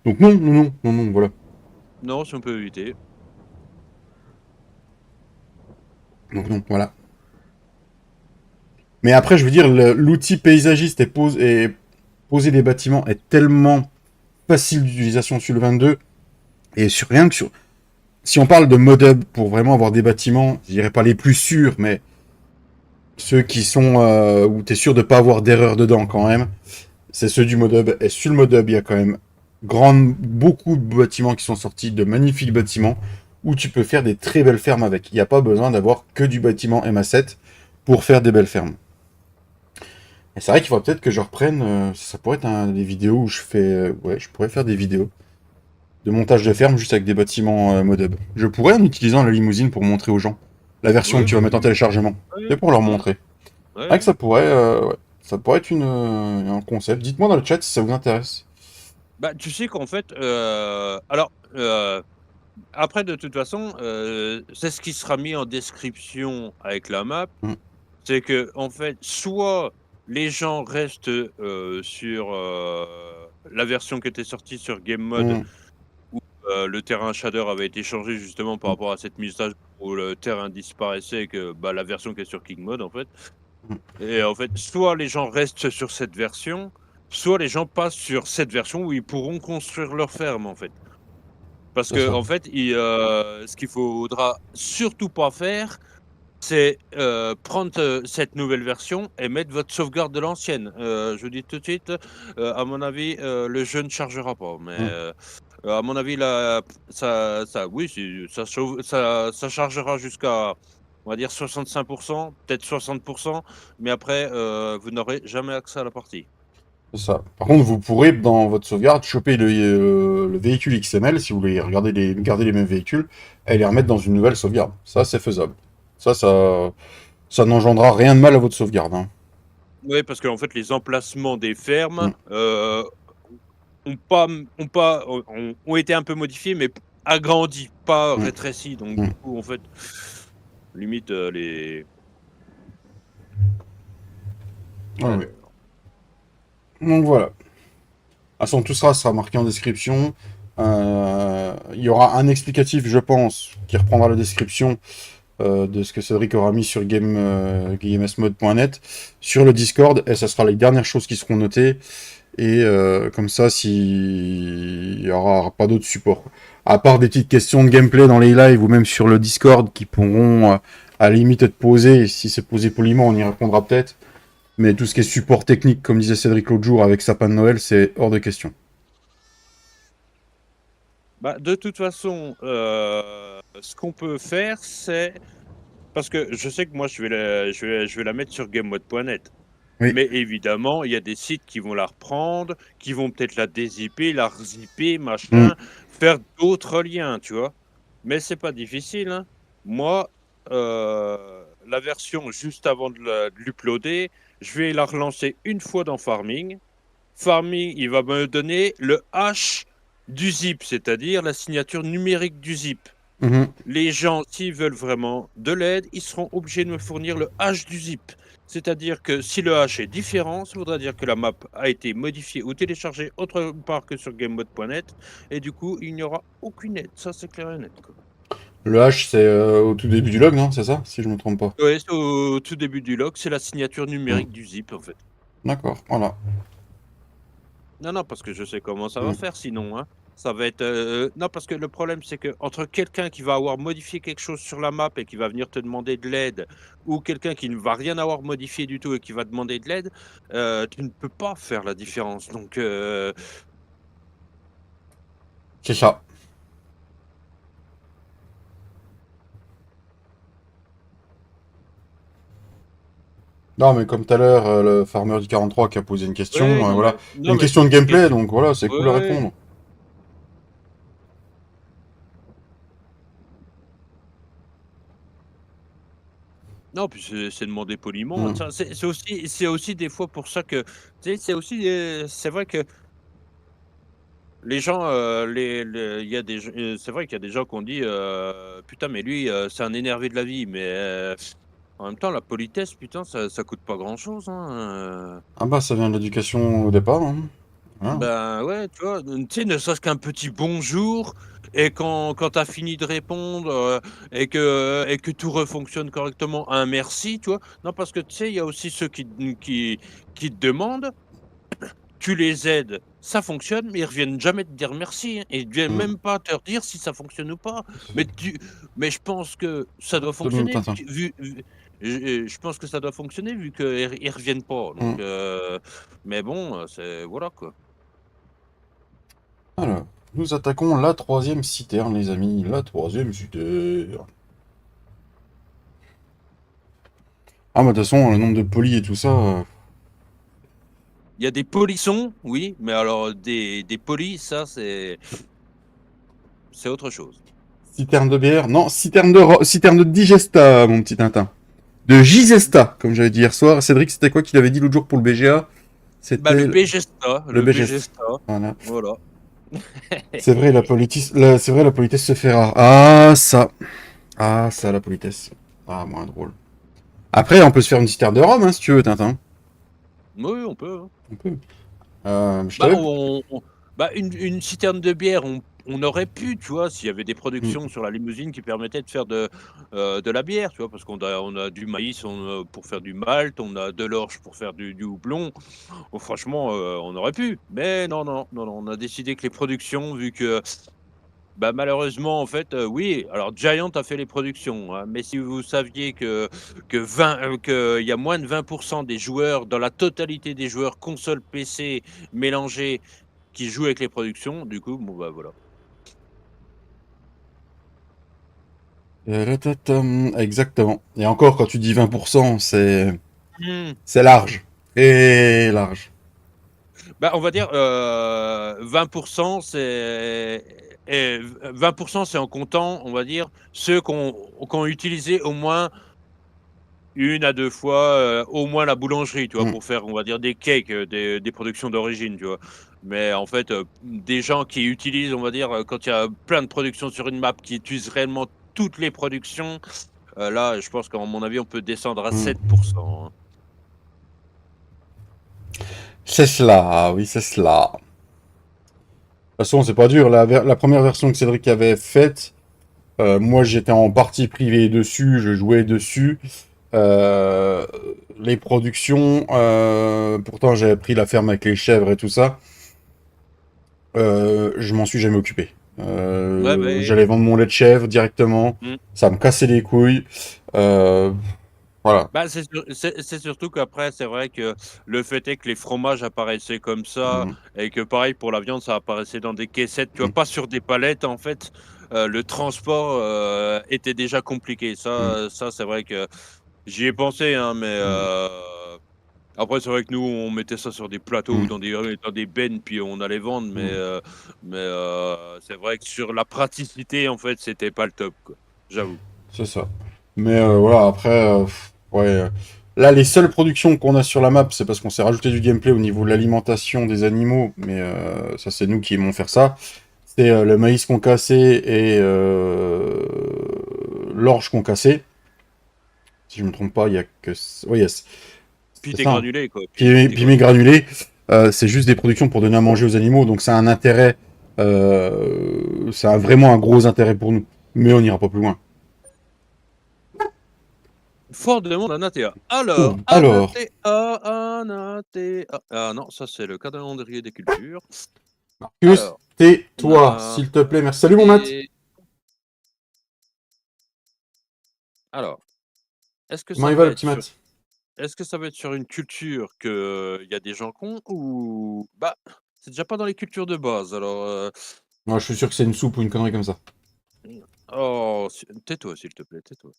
[SPEAKER 1] Donc non, non, non, non, non, voilà.
[SPEAKER 2] non, si on peut éviter.
[SPEAKER 1] Donc non, voilà. Mais après, je veux dire, l'outil paysagiste et poser des bâtiments est tellement facile d'utilisation sur le 22 et sur rien que sur. Si on parle de mod-up pour vraiment avoir des bâtiments, je dirais pas les plus sûrs, mais ceux qui sont où tu es sûr de pas avoir d'erreur dedans quand même, c'est ceux du ModHub. Et sur le ModHub, il y a quand même beaucoup de bâtiments qui sont sortis, de magnifiques bâtiments, où tu peux faire des très belles fermes avec. Il n'y a pas besoin d'avoir que du bâtiment MA7 pour faire des belles fermes. Et c'est vrai qu'il faudrait peut-être que je reprenne, ça pourrait être des vidéos où je fais, ouais, je pourrais faire des vidéos de montage de ferme juste avec des bâtiments ModHub. Je pourrais en utilisant la limousine pour montrer aux gens la version que
[SPEAKER 2] Oui,
[SPEAKER 1] tu
[SPEAKER 2] bah,
[SPEAKER 1] vas mettre en
[SPEAKER 2] oui.
[SPEAKER 1] téléchargement.
[SPEAKER 2] Ouais,
[SPEAKER 1] C'est pour leur
[SPEAKER 2] mmh.
[SPEAKER 1] montrer.
[SPEAKER 2] Ouais,
[SPEAKER 1] C'est vrai que ça pourrait, ouais. Ça pourrait être un concept. Dites-moi dans le chat si ça vous intéresse.
[SPEAKER 2] Bah, tu sais qu'en fait, alors, après de toute façon, c'est ce qui sera mis en description avec la map.
[SPEAKER 1] Mm.
[SPEAKER 2] C'est qu'en fait, soit les gens restent, sur, la version qui était sortie sur Game Mode
[SPEAKER 1] Mm.
[SPEAKER 2] où, le terrain shader avait été changé justement par
[SPEAKER 1] Mm.
[SPEAKER 2] rapport à cette mise à jour où le terrain disparaissait et que, bah, la version qui est sur King Mode en fait.
[SPEAKER 1] Mm.
[SPEAKER 2] Et en fait, soit les gens restent sur cette version, soit les gens passent sur cette version où ils pourront construire leur ferme en fait. Parce
[SPEAKER 1] C'est
[SPEAKER 2] que
[SPEAKER 1] ça.
[SPEAKER 2] en fait, ce qu'il faudra surtout pas faire, c'est, prendre, cette nouvelle version et mettre votre sauvegarde de l'ancienne. Je vous dis tout de suite, à mon avis, le jeu ne chargera pas. Mais,
[SPEAKER 1] Mm.
[SPEAKER 2] à mon avis, là, ça oui, ça chargera jusqu'à, on va dire 65, peut-être 60, mais après, vous n'aurez jamais accès à la partie.
[SPEAKER 1] C'est ça. Par contre, vous pourrez, dans votre sauvegarde, choper le véhicule XML, si vous voulez garder les mêmes véhicules, et les remettre dans une nouvelle sauvegarde. Ça, c'est faisable. Ça n'engendrera rien de mal à votre sauvegarde, hein.
[SPEAKER 2] Oui, parce qu'en fait, les emplacements des fermes,
[SPEAKER 1] Mm.
[SPEAKER 2] ont été un peu modifiés, mais agrandis, pas
[SPEAKER 1] Mm.
[SPEAKER 2] rétrécis. Donc
[SPEAKER 1] Mm.
[SPEAKER 2] du coup, en fait, limite, les
[SPEAKER 1] Ouais, ouais.
[SPEAKER 2] alors
[SPEAKER 1] Donc voilà. De toute façon, tout ça sera marqué en description. Il y aura un explicatif, je pense, qui reprendra la description de ce que Cédric aura mis sur gamesmode.net sur le Discord, et ça sera les dernières choses qui seront notées. Et comme ça, s'il n'y aura pas d'autres supports. À part des petites questions de gameplay dans les lives ou même sur le Discord qui pourront à la limite être posées. Et si c'est posé poliment, on y répondra peut-être. Mais tout ce qui est support technique, comme disait Cédric l'autre jour avec Sapin de Noël, c'est hors de question.
[SPEAKER 2] bah, de toute façon, ce qu'on peut faire, c'est parce que je sais que moi, je vais la mettre sur gamemode.net.
[SPEAKER 1] Oui.
[SPEAKER 2] Mais évidemment, il y a des sites qui vont la reprendre, qui vont peut-être la dézipper, la rezipper,
[SPEAKER 1] Mm.
[SPEAKER 2] machin, faire d'autres liens, tu vois? Mais c'est pas difficile, hein. Moi, la version juste avant de l'uploader, je vais la relancer une fois dans Farming. Farming, il va me donner le hash du zip, c'est-à-dire la signature numérique du zip.
[SPEAKER 1] Mhm.
[SPEAKER 2] Les gens, s'ils veulent vraiment de l'aide, ils seront obligés de me fournir le hash du zip. C'est-à-dire que si le hash est différent, ça voudra dire que la map a été modifiée ou téléchargée autre part que sur gamemode.net, et du coup, il n'y aura aucune aide. Ça, c'est clair et net, quoi.
[SPEAKER 1] Le H, c'est au tout début du log, non? C'est ça? Si je me trompe pas.
[SPEAKER 2] Ouais, c'est au tout début du log, c'est la signature
[SPEAKER 1] Mm.
[SPEAKER 2] numérique du zip, en fait.
[SPEAKER 1] D'accord, voilà.
[SPEAKER 2] Non, non, parce que je sais comment ça va
[SPEAKER 1] Mm.
[SPEAKER 2] faire sinon, hein. Ça va être, non, parce que le problème, c'est que entre quelqu'un qui va avoir modifié quelque chose sur la map et qui va venir te demander de l'aide, ou quelqu'un qui ne va rien avoir modifié du tout et qui va demander de l'aide, tu ne peux pas faire la différence. Donc,
[SPEAKER 1] C'est ça. Non, mais comme tout à l'heure, le farmer du 43 qui a posé une question,
[SPEAKER 2] ouais,
[SPEAKER 1] voilà. C'est
[SPEAKER 2] non,
[SPEAKER 1] une
[SPEAKER 2] mais
[SPEAKER 1] question de
[SPEAKER 2] c'est une
[SPEAKER 1] gameplay,
[SPEAKER 2] question.
[SPEAKER 1] donc voilà, c'est
[SPEAKER 2] Ouais,
[SPEAKER 1] cool à
[SPEAKER 2] ouais.
[SPEAKER 1] répondre.
[SPEAKER 2] Non, puis c'est demander poliment.
[SPEAKER 1] Mm.
[SPEAKER 2] Ça, c'est aussi des fois pour ça que, tu sais, c'est aussi, c'est vrai que les gens, il y a des gens, c'est vrai qu'il y a des gens qui ont dit, «Putain, mais lui, c'est un énervé de la vie», mais en même temps, la politesse, putain, ça coûte pas grand-chose, hein,
[SPEAKER 1] Ah bah, ça vient de l'éducation au départ, hein. Voilà.
[SPEAKER 2] Ben, ouais, tu vois? Tu sais, ne serait-ce qu'un petit bonjour et quand tu as fini de répondre, et que tout refonctionne correctement, un merci, tu vois? Non, parce que tu sais, il y a aussi ceux qui te demandent, tu les aides, ça fonctionne, mais ils reviennent jamais te dire merci, hein, et ils viennent
[SPEAKER 1] Mm.
[SPEAKER 2] même pas te redire si ça fonctionne ou pas. Mais je pense que ça doit fonctionner
[SPEAKER 1] Attends.
[SPEAKER 2] je pense que ça doit fonctionner vu qu'ils reviennent pas, donc
[SPEAKER 1] Mm.
[SPEAKER 2] mais bon, c'est voilà, quoi.
[SPEAKER 1] Alors, nous attaquons la troisième citerne, les amis. La troisième citerne. Ah, bah, de toute façon, le nombre de polis et tout ça.
[SPEAKER 2] Il y a des polissons, oui, mais alors des polis, ça c'est autre chose.
[SPEAKER 1] Citerne de bière? Non, citerne de digesta, mon petit Tintin. de Gizesta, comme j'avais dit hier soir. Cédric, c'était quoi qu'il avait dit l'autre jour pour le BGA?
[SPEAKER 2] Bah, le
[SPEAKER 1] C'était
[SPEAKER 2] BGSTA,
[SPEAKER 1] le
[SPEAKER 2] le
[SPEAKER 1] BGS.
[SPEAKER 2] BGSTA,
[SPEAKER 1] Voilà.
[SPEAKER 2] voilà.
[SPEAKER 1] C'est vrai, c'est vrai, la politesse se fait rare. Ah, ça. Ah, ça, la politesse. Ah, moins drôle. Après, on peut se faire une citerne de rhum, hein, si tu veux, Tintin.
[SPEAKER 2] Oui, on peut, hein.
[SPEAKER 1] On peut. Je
[SPEAKER 2] Bah,
[SPEAKER 1] t'avais...
[SPEAKER 2] bah, une citerne de bière, on aurait pu, tu vois, s'il y avait des
[SPEAKER 1] Hmm.
[SPEAKER 2] productions sur la limousine qui permettaient de faire de la bière, tu vois, parce qu'on a du maïs pour faire du malt, on a de l'orge pour faire du houblon. Oh, franchement, on aurait pu, mais non, non, non, non, on a décidé que les productions, vu que bah, malheureusement, en fait, oui, alors Giant a fait les productions, hein, mais si vous saviez qu'il y a moins de 20 des joueurs, dans la totalité des joueurs console PC mélangés, qui jouent avec les productions, du coup, bon, bah, voilà.
[SPEAKER 1] Exactement. Et encore, quand tu dis 20%,
[SPEAKER 2] Mmh.
[SPEAKER 1] c'est large. Très large.
[SPEAKER 2] Bah, on va dire, 20 c'est en comptant, on va dire, ceux qui ont utilisé au moins une à 2 fois, au moins la boulangerie, tu vois?
[SPEAKER 1] Hmm.
[SPEAKER 2] Pour faire, on va dire, des cakes, des productions d'origine, tu vois? Mais en fait, des gens qui utilisent, on va dire, quand il y a plein de productions sur une map, qui utilisent réellement toutes les productions, là, je pense qu'à mon avis, on peut descendre à
[SPEAKER 1] Hmm.
[SPEAKER 2] 7 hein.
[SPEAKER 1] C'est cela, ah oui, c'est cela. De toute façon, c'est pas dur. La première version que Cédric avait faite, moi j'étais en partie privé dessus, je jouais dessus. Euh, les productions, pourtant j'avais pris la ferme avec les chèvres et tout ça. Je m'en suis jamais occupé.
[SPEAKER 2] Ouais, beh,
[SPEAKER 1] J'allais vendre mon lait de chèvre directement.
[SPEAKER 2] mmh.
[SPEAKER 1] Ça me cassait les couilles. Euh, voilà.
[SPEAKER 2] Bah, c'est surtout qu'après, c'est vrai que le fait est que les fromages apparaissaient comme ça
[SPEAKER 1] Mm,
[SPEAKER 2] et que pareil pour la viande, ça apparaissait dans des caissettes, tu vois?
[SPEAKER 1] mm,
[SPEAKER 2] Pas sur des palettes, en fait. Le transport, était déjà compliqué.
[SPEAKER 1] mm,
[SPEAKER 2] Ça, c'est vrai que j'y ai pensé, hein, mais
[SPEAKER 1] mm,
[SPEAKER 2] après, c'est vrai que nous, on mettait ça sur des plateaux ou
[SPEAKER 1] mm.
[SPEAKER 2] dans des bennes, puis on allait vendre,
[SPEAKER 1] Mm.
[SPEAKER 2] c'est vrai que sur la praticité, en fait, c'était pas le top, quoi, j'avoue.
[SPEAKER 1] C'est ça. Mais voilà, après, ouais. Là, les seules productions qu'on a sur la map, c'est parce qu'on s'est rajouté du gameplay au niveau de l'alimentation des animaux, mais ça, c'est nous qui aimons faire ça. C'est le maïs concassé et l'orge concassée. Si je me trompe pas, il y a que... Oui, yes.
[SPEAKER 2] Puis
[SPEAKER 1] C'est
[SPEAKER 2] tes
[SPEAKER 1] ça, hein.
[SPEAKER 2] granulés, quoi, puis tes
[SPEAKER 1] Puis mes
[SPEAKER 2] granulés.
[SPEAKER 1] granulés, c'est juste des productions pour donner à manger aux animaux, donc ça a un intérêt, ça a vraiment un gros intérêt pour nous. Mais on n'ira pas plus loin.
[SPEAKER 2] Fort demande un ATA.
[SPEAKER 1] Oh,
[SPEAKER 2] Alors, un
[SPEAKER 1] alors,
[SPEAKER 2] ATA, un ATA. Ah non, ça c'est le calendrier des cultures.
[SPEAKER 1] Marcus,
[SPEAKER 2] Alors, on
[SPEAKER 1] tais-toi,
[SPEAKER 2] a
[SPEAKER 1] s'il te plaît. Merci. Salut mon Matt.
[SPEAKER 2] et alors, est-ce que
[SPEAKER 1] Comment
[SPEAKER 2] ça
[SPEAKER 1] il va
[SPEAKER 2] va
[SPEAKER 1] le
[SPEAKER 2] être
[SPEAKER 1] petit
[SPEAKER 2] sur
[SPEAKER 1] Matt?
[SPEAKER 2] est-ce que ça va être sur une culture que il y a des gens cons ou bah, c'est déjà pas dans les cultures de base alors,
[SPEAKER 1] Non, je suis sûr que c'est une soupe ou une connerie comme ça.
[SPEAKER 2] oh, tais-toi s'il te plaît, tais-toi.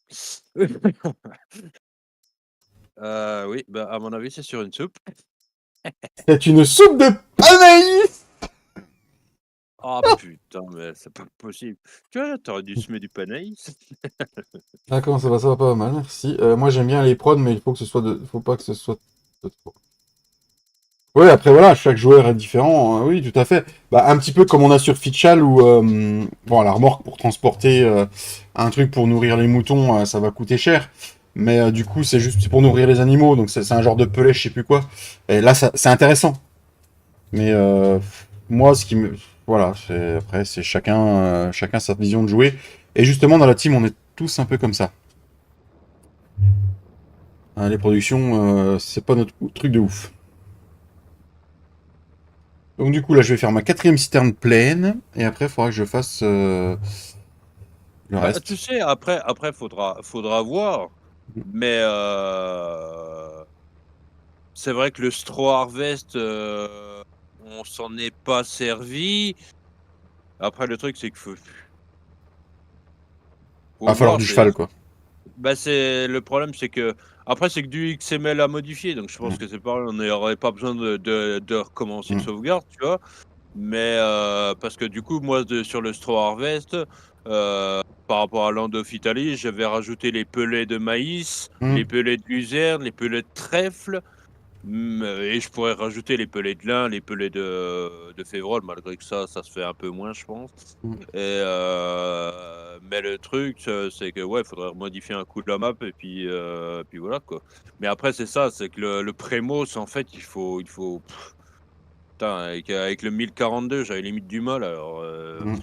[SPEAKER 2] Oui, bah, à mon avis, c'est sur une soupe.
[SPEAKER 1] C'est une soupe de panaïs.
[SPEAKER 2] Ah putain, mais c'est pas possible. Tu vois, tu dû semer du panaïs.
[SPEAKER 1] Ah, comment ça va pas mal, merci. Moi j'aime bien les prods, mais il faut que ce soit faut pas que ce soit de trop. Ouais, après voilà, chaque joueur est différent, oui, tout à fait. Bah, un petit peu comme on a sur Fitchal où bon, la remorque pour transporter un truc pour nourrir les moutons, ça va coûter cher. Mais du coup, c'est juste pour nourrir les animaux, donc c'est un genre de pellet, je sais plus quoi. Et là, c'est intéressant. Mais moi, ce qui me. Voilà, après, c'est chacun sa vision de jouer. Et justement, dans la team, on est tous un peu comme ça. Hein, les productions, c'est pas notre truc de ouf. Donc du coup, là, je vais faire ma quatrième citerne pleine. Et après, il faudra que je fasse le
[SPEAKER 2] Bah, tu
[SPEAKER 1] reste.
[SPEAKER 2] sais, après faudra voir, mais c'est vrai que le Straw Harvest, on s'en est pas servi. Après le truc, c'est qu'il faut
[SPEAKER 1] Va falloir
[SPEAKER 2] voir,
[SPEAKER 1] du cheval, quoi.
[SPEAKER 2] c'est le problème, c'est que après c'est que du XML à modifier, donc je pense
[SPEAKER 1] Mm,
[SPEAKER 2] que c'est pareil, on n'aurait pas besoin de recommencer une
[SPEAKER 1] mm,
[SPEAKER 2] sauvegarde, tu vois? Mais parce que du coup, moi, sur le Straw Harvest, par rapport à Land of Italy, j'avais rajouté les pellets de maïs, les pellets de luzerne, les pellets de trèfle, et je pourrais rajouter les pellets de lin, les pellets de févrole, malgré que ça se fait un peu moins, je pense.
[SPEAKER 1] Mm.
[SPEAKER 2] Et mais le truc, c'est que ouais, faudrait modifier un coup de la map et puis voilà quoi. Mais après c'est ça, c'est que le Prémos en fait il faut putain avec le 1042 j'avais limite du mal alors
[SPEAKER 1] Mm.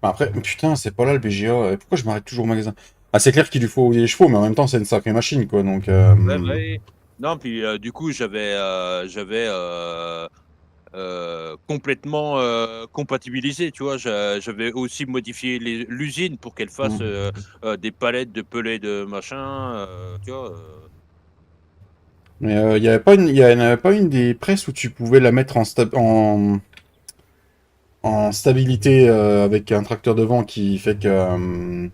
[SPEAKER 1] Bah après, putain, c'est pas là le BGA. Pourquoi je m'arrête toujours au magasin? Ah, c'est clair qu'il lui faut des chevaux, mais en même temps, c'est une sacrée machine, quoi. Donc,
[SPEAKER 2] ouais, bah, oui. Non puis du coup j'avais complètement compatibilisé, tu vois. J'avais aussi modifié l'usine pour qu'elle fasse
[SPEAKER 1] mm.
[SPEAKER 2] des palettes de pelés de machin, tu vois.
[SPEAKER 1] Mais il y en avait pas une des presses où tu pouvais la mettre en stabilité avec un tracteur devant qui fait que elle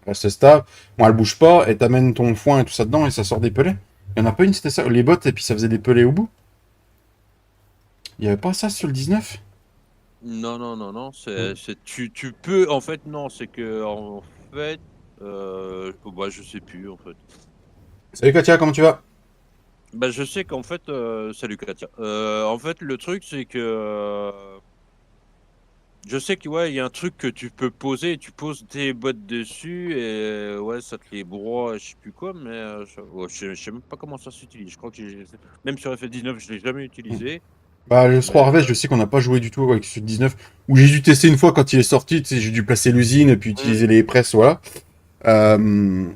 [SPEAKER 1] reste stable. Bon, elle bouge pas, et t'amènes ton foin et tout ça dedans et ça sort des pelets. Il y en a pas une, c'était ça, les bottes, et puis ça faisait des pelets au bout. Il y avait pas ça sur le 19?
[SPEAKER 2] Non, non, non, non,
[SPEAKER 1] Mm.
[SPEAKER 2] tu peux, en fait, non, c'est que, en fait, bah, je sais plus, en fait.
[SPEAKER 1] Salut Katia, comment tu vas?
[SPEAKER 2] Bah, je sais qu'en fait, salut Katia. En fait, le truc, c'est que je sais que, ouais, il y a un truc que tu peux poser, tu poses tes bottes dessus et ouais, ça te les broie, je sais plus quoi, mais ouais, je sais même pas comment ça s'utilise. Je crois que même sur FF19, je l'ai jamais
[SPEAKER 1] Mm.
[SPEAKER 2] utilisé,
[SPEAKER 1] Bah, le
[SPEAKER 2] mais
[SPEAKER 1] 3 Harvest, je sais qu'on n'a pas joué du tout avec ce 19, où j'ai dû tester une fois quand il est sorti, tu sais, j'ai dû placer l'usine et puis
[SPEAKER 2] mmh.
[SPEAKER 1] utiliser les presses, voilà. Euh,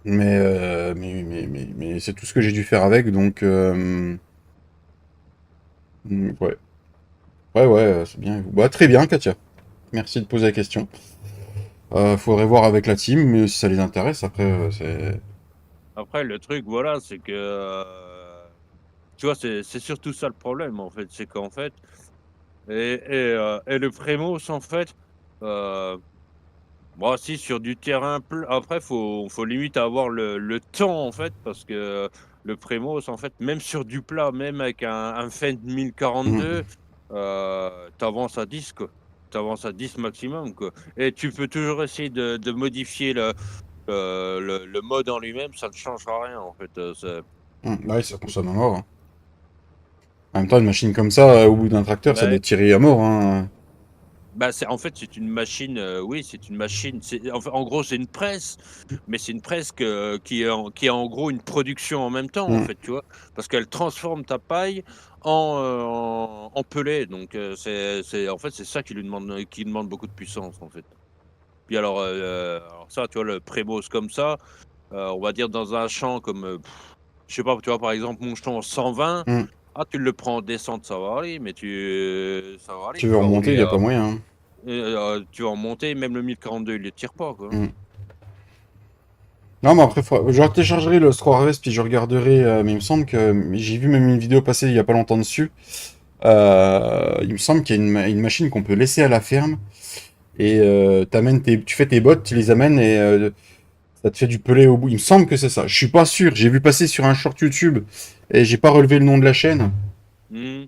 [SPEAKER 1] mais c'est tout ce que j'ai dû faire avec, donc ouais. Ouais, ouais, c'est bien. Bah, très bien, Katia. Merci de poser la question. Faudrait voir avec la team, mais si ça les intéresse, après, c'est...
[SPEAKER 2] Après, le truc, voilà, c'est que tu vois, c'est surtout ça le problème, en fait. C'est qu'en fait et le Prémos, en fait, heu, bah, si sur du terrain plat après faut limite avoir le temps, en fait, parce que le Prémos, en fait, même sur du plat, même avec un Fend
[SPEAKER 1] Mm.
[SPEAKER 2] 1042, tu avances à 10, quoi. Tu avances à 10 maximum, quoi, et tu peux toujours essayer de modifier le mode en lui-même, ça ne changera rien, en fait, c'est
[SPEAKER 1] Bah oui, ça consomme à mort, hein. En même temps, une machine comme ça, au bout d'un tracteur, ça doit
[SPEAKER 2] bah
[SPEAKER 1] tirer à mort, hein.
[SPEAKER 2] Bah, c'est en fait, c'est une machine, oui, c'est une machine, c'est en gros, c'est une presse, mais c'est une presse qui est en gros une production en même temps, en
[SPEAKER 1] Mm.
[SPEAKER 2] fait, tu vois? Parce qu'elle transforme ta paille en pellet, donc c'est en fait, c'est ça qui demande beaucoup de puissance, en fait. Puis alors ça, tu vois, le Prémos comme ça, on va dire dans un champ comme, je sais pas, tu vois, par exemple, mon champ 120,
[SPEAKER 1] Mm.
[SPEAKER 2] ah, tu le prends en descente, ça va aller, mais ça va aller,
[SPEAKER 1] Tu veux
[SPEAKER 2] tu vas
[SPEAKER 1] remonter, il
[SPEAKER 2] rouler
[SPEAKER 1] n'y a pas moyen, hein.
[SPEAKER 2] tu vas en monter, même le 1042, il le tire pas, quoi.
[SPEAKER 1] Mm. Non, mais après, je téléchargerai le 3 Harvest, puis je regarderai, mais il me semble que... J'ai vu même une vidéo passer il y a pas longtemps dessus. Il me semble qu'il y a une machine qu'on peut laisser à la ferme, et tu fais tes bottes, tu les amènes, et ça te fait du pelé au bout. Il me semble que c'est ça. Je suis pas sûr. J'ai vu passer sur un short YouTube et j'ai pas relevé le nom de la chaîne.
[SPEAKER 2] Mmh.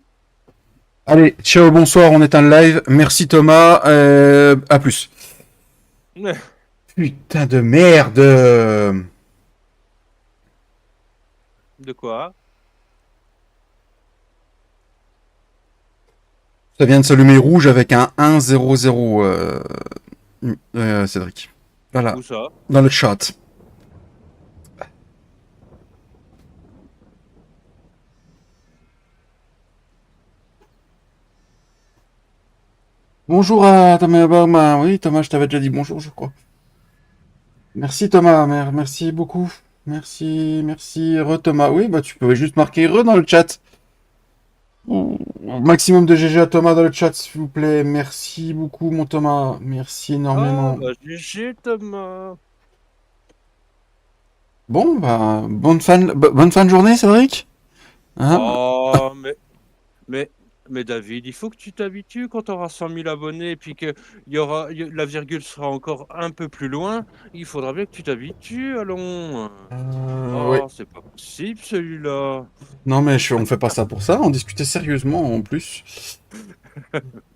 [SPEAKER 1] Allez, ciao, bonsoir, on est en live. Merci Thomas. À plus. Putain de merde.
[SPEAKER 2] De quoi?
[SPEAKER 1] Ça vient de s'allumer rouge avec un 1-0-0, Cédric. Voilà,
[SPEAKER 2] Où ça?
[SPEAKER 1] dans le chat. Bonjour à Thomas Baumann. Oui, Thomas, je t'avais déjà dit bonjour, je crois. Merci Thomas, merci beaucoup. Merci, merci, Thomas. Oui, bah tu pouvais juste marquer dans le chat. Maximum de GG à Thomas dans le chat, s'il vous plaît. Merci beaucoup, mon Thomas. Merci
[SPEAKER 2] Ah,
[SPEAKER 1] énormément.
[SPEAKER 2] bah, GG Thomas.
[SPEAKER 1] Bon, bah, bonne fin de journée, Cédric. Hein.
[SPEAKER 2] Oh, mais mais David, il faut que tu t'habitues quand tu auras 100 000 abonnés et puis que la virgule sera encore un peu plus loin, il faudra bien que tu t'habitues, allons.
[SPEAKER 1] Ouais.
[SPEAKER 2] Oh, c'est pas possible celui-là.
[SPEAKER 1] Non, mais on fait pas ça pour ça. On discutait sérieusement, en plus.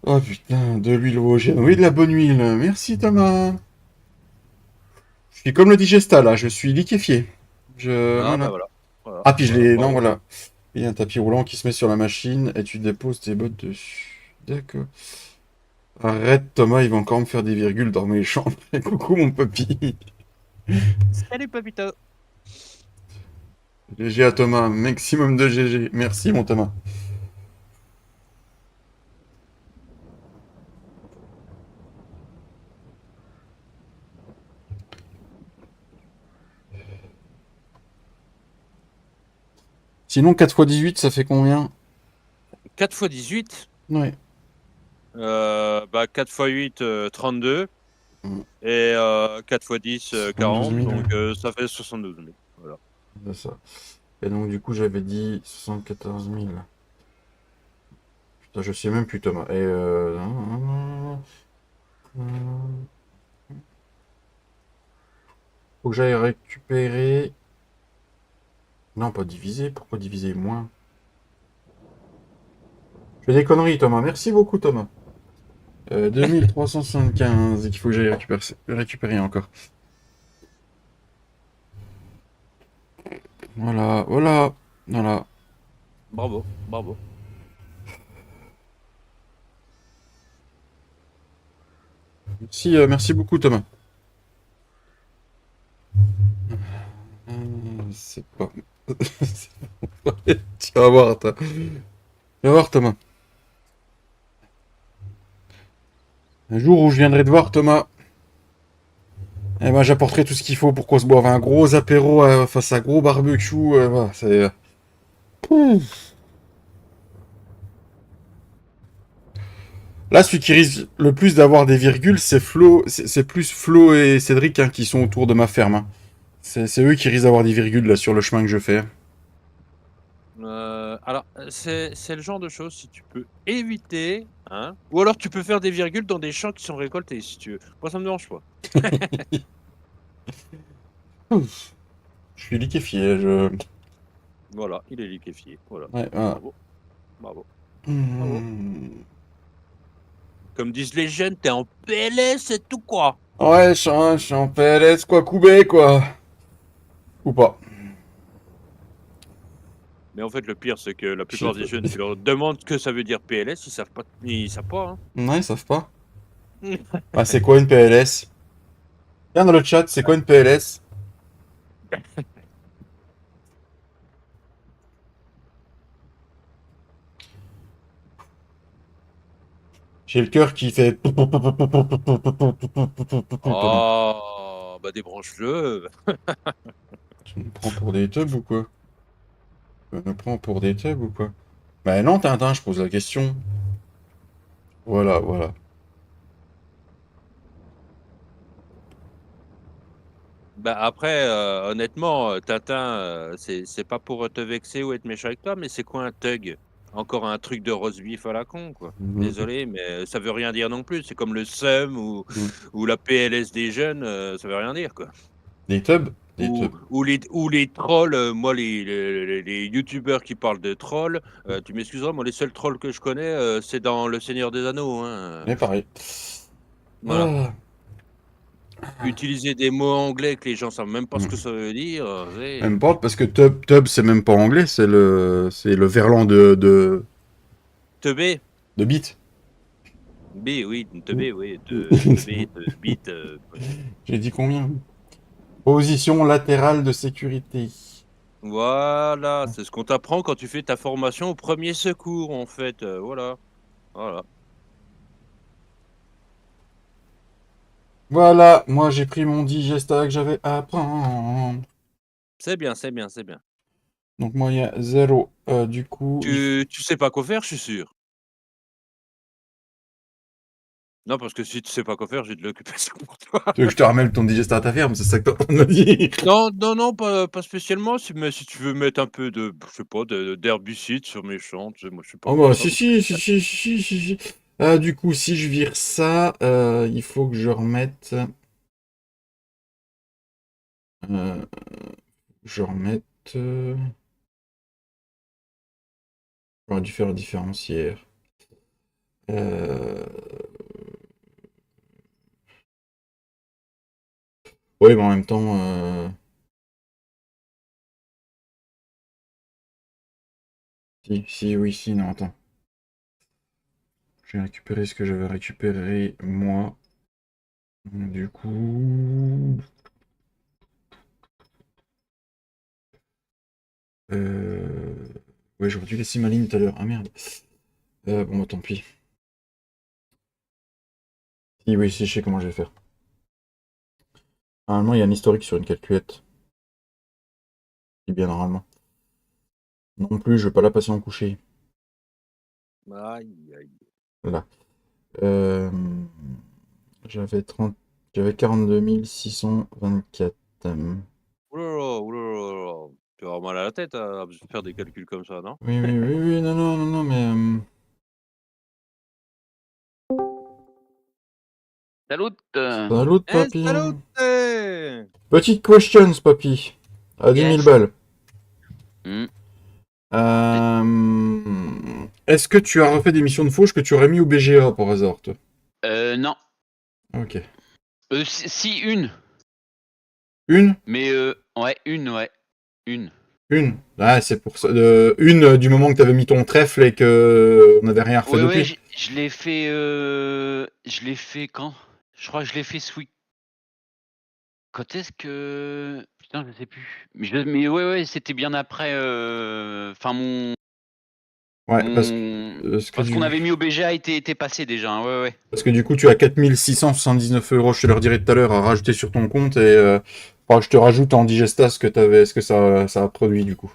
[SPEAKER 1] Oh putain, de l'huile halogène. Oui, de la bonne huile. Merci Thomas. Je suis comme le digesta là, je suis liquéfié.
[SPEAKER 2] Ah bah
[SPEAKER 1] Voilà.
[SPEAKER 2] voilà. Voilà,
[SPEAKER 1] Ah, puis je
[SPEAKER 2] voilà,
[SPEAKER 1] l'ai. Non,
[SPEAKER 2] bravo.
[SPEAKER 1] voilà. Il y a un tapis roulant qui se met sur la machine et tu déposes tes bottes dessus. D'accord. Arrête Thomas, il va encore me faire des virgules dans mes chambres. Coucou mon papy.
[SPEAKER 2] Salut Papito.
[SPEAKER 1] GG à Thomas, maximum de GG. Merci mon Thomas. Sinon, 4 x 18, ça fait combien?
[SPEAKER 2] 4 fois 18.
[SPEAKER 1] Ouais.
[SPEAKER 2] Bah 4 fois 8, 32.
[SPEAKER 1] Mm.
[SPEAKER 2] Et 4 fois 10,
[SPEAKER 1] 12
[SPEAKER 2] 40.
[SPEAKER 1] 000.
[SPEAKER 2] Donc ça fait 72 000. Voilà.
[SPEAKER 1] C'est ça. Et donc, du coup, j'avais dit 74 000. Putain, je sais même plus, Thomas. Et faut que j'aille récupérer. Non, pas diviser. Pourquoi diviser moins? Je fais des conneries, Thomas. Merci beaucoup, Thomas. 2375 qu'il faut que j'aille récupérer encore. Voilà, voilà, voilà.
[SPEAKER 2] Bravo, bravo.
[SPEAKER 1] Merci, merci beaucoup, Thomas. C'est pas. Tu vas voir, tu vas voir, Thomas. Un jour où je viendrai te voir, Thomas, eh ben, j'apporterai tout ce qu'il faut pour qu'on se boive un gros apéro face à un gros barbecue. Voilà, Pouf. Là, celui qui risque le plus d'avoir des virgules, c'est Flo. C'est plus Flo et Cédric hein, qui sont autour de ma ferme. Hein. C'est eux qui risquent d'avoir des virgules là sur le chemin que je fais.
[SPEAKER 2] Alors, c'est le genre de choses, si tu peux éviter, hein, ou alors tu peux faire des virgules dans des champs qui sont récoltés, si tu veux. Moi, ça me dérange pas.
[SPEAKER 1] Ouf. Je suis liquéfié. Je...
[SPEAKER 2] Voilà, il est liquéfié. Voilà.
[SPEAKER 1] Ouais, voilà.
[SPEAKER 2] Bravo, bravo, bravo.
[SPEAKER 1] Hmm.
[SPEAKER 2] Comme disent les jeunes, t'es en PLS et tout quoi.
[SPEAKER 1] Ouais, je suis en PLS, quoi, Koubé, quoi. Ou pas.
[SPEAKER 2] Mais en fait, le pire, c'est que la
[SPEAKER 1] Je sais
[SPEAKER 2] plupart des
[SPEAKER 1] pas.
[SPEAKER 2] jeunes, tu leur demandes ce que ça veut dire PLS, ils savent pas,
[SPEAKER 1] Non, ils savent pas.
[SPEAKER 2] hein.
[SPEAKER 1] Ah, c'est quoi une PLS? Viens dans le chat, c'est quoi une PLS? J'ai le cœur qui fait. Thomas.
[SPEAKER 2] Oh, bah débranche-le.
[SPEAKER 1] Tu me prends pour des teubs ou quoi? Tu me prends pour des teubs ou quoi? Bah non, Tintin, je pose la question. Voilà, voilà.
[SPEAKER 2] Bah après, honnêtement, Tintin, c'est pas pour te vexer ou être méchant avec toi, mais c'est quoi un thug? Encore un truc de roast beef à la con, quoi.
[SPEAKER 1] Mhm.
[SPEAKER 2] Désolé, mais ça veut rien dire non plus. C'est comme le seum
[SPEAKER 1] Mhm.
[SPEAKER 2] ou la PLS des jeunes, ça veut rien dire, quoi.
[SPEAKER 1] Des tubs? Des tubs.
[SPEAKER 2] Ou les trolls, moi les youtubeurs qui parlent de trolls, tu m'excuseras, moi les seuls trolls que je connais, c'est dans Le Seigneur des Anneaux, hein,
[SPEAKER 1] Mais pareil.
[SPEAKER 2] voilà.
[SPEAKER 1] Ah.
[SPEAKER 2] Utiliser des mots anglais que les gens savent même pas ce que
[SPEAKER 1] Mhm.
[SPEAKER 2] ça veut dire,
[SPEAKER 1] Même
[SPEAKER 2] c'est
[SPEAKER 1] pas, parce que tub, c'est même pas anglais, c'est le verlan
[SPEAKER 2] teubé.
[SPEAKER 1] de bit.
[SPEAKER 2] B, oui, teubé, oui, teubé, bite,
[SPEAKER 1] J'ai dit combien? Position latérale de sécurité.
[SPEAKER 2] voilà, c'est ce qu'on t'apprend quand tu fais ta formation au premier secours, en fait, voilà, voilà.
[SPEAKER 1] Voilà, moi j'ai pris mon digesta que j'avais à prendre.
[SPEAKER 2] C'est bien, c'est bien, c'est bien.
[SPEAKER 1] Donc moi il y a zéro. Du coup,
[SPEAKER 2] Tu sais pas quoi faire, je suis sûr? Non, parce que si tu sais pas quoi faire, j'ai de l'occupation pour toi.
[SPEAKER 1] tu veux que je te ramène ton digesta à ta ferme, c'est ça que t'es en train de me dire?
[SPEAKER 2] Non, non, non, pas spécialement, mais si tu veux mettre un peu de, je sais pas, d'herbicide sur mes champs, tu sais, moi je suis pas
[SPEAKER 1] Oh
[SPEAKER 2] pour
[SPEAKER 1] bah
[SPEAKER 2] ça,
[SPEAKER 1] si
[SPEAKER 2] moi.
[SPEAKER 1] si si si si si, si. Du coup, si je vire ça, il faut que je remette. euh, je remette. J'aurais dû faire un différenciaire. Euh... Oui, mais en même temps... Si, oui, si, non, attends. J'ai récupéré ce que j'avais récupéré, moi. Du coup... Ouais, j'aurais dû laisser ma ligne tout à l'heure. Ah merde. Bon, bah tant pis. Si, oui, si, je sais comment je vais faire. Normalement, il y a un historique sur une calculette. C'est bien normalement. Non plus, je vais pas la passer en coucher.
[SPEAKER 2] Aïe, aïe.
[SPEAKER 1] Là. Euh, J'avais 30... J'avais 42 624.
[SPEAKER 2] Oulala, oulala. Tu vas avoir mal à la tête à faire des calculs comme ça, non?
[SPEAKER 1] Oui, oui, oui, oui, non, non, non, non, mais...
[SPEAKER 3] Salut.
[SPEAKER 1] Salut,
[SPEAKER 2] Eh,
[SPEAKER 1] papy.
[SPEAKER 2] salut!
[SPEAKER 1] Petite questions, papy. À 10 000
[SPEAKER 3] Yes.
[SPEAKER 1] balles.
[SPEAKER 3] Hmm.
[SPEAKER 1] Est-ce que tu as refait des missions de fauche que tu aurais mis au BGA, par hasard, toi?
[SPEAKER 3] Non.
[SPEAKER 1] Ok.
[SPEAKER 3] Si une.
[SPEAKER 1] Une?
[SPEAKER 3] Mais ouais, une, ouais. Une.
[SPEAKER 1] Une. Ah, c'est pour ça. Une du moment que tu avais mis ton trèfle et que on n'avait rien refait
[SPEAKER 3] Ouais, ouais,
[SPEAKER 1] depuis.
[SPEAKER 3] je l'ai fait. Je l'ai fait quand? Je crois que je l'ai fait ce week. Quand est-ce que. Putain, je sais plus. Mais ouais, ouais, c'était bien après. Enfin,
[SPEAKER 1] Ouais,
[SPEAKER 3] mon. Parce qu'on avait mis au BGA était passé déjà, hein, ouais, ouais.
[SPEAKER 1] parce que du coup, tu as 4 679 €, je te le redirai tout à l'heure, à rajouter sur ton compte et faudra que je te rajoute en Digesta ce que ça a produit du coup.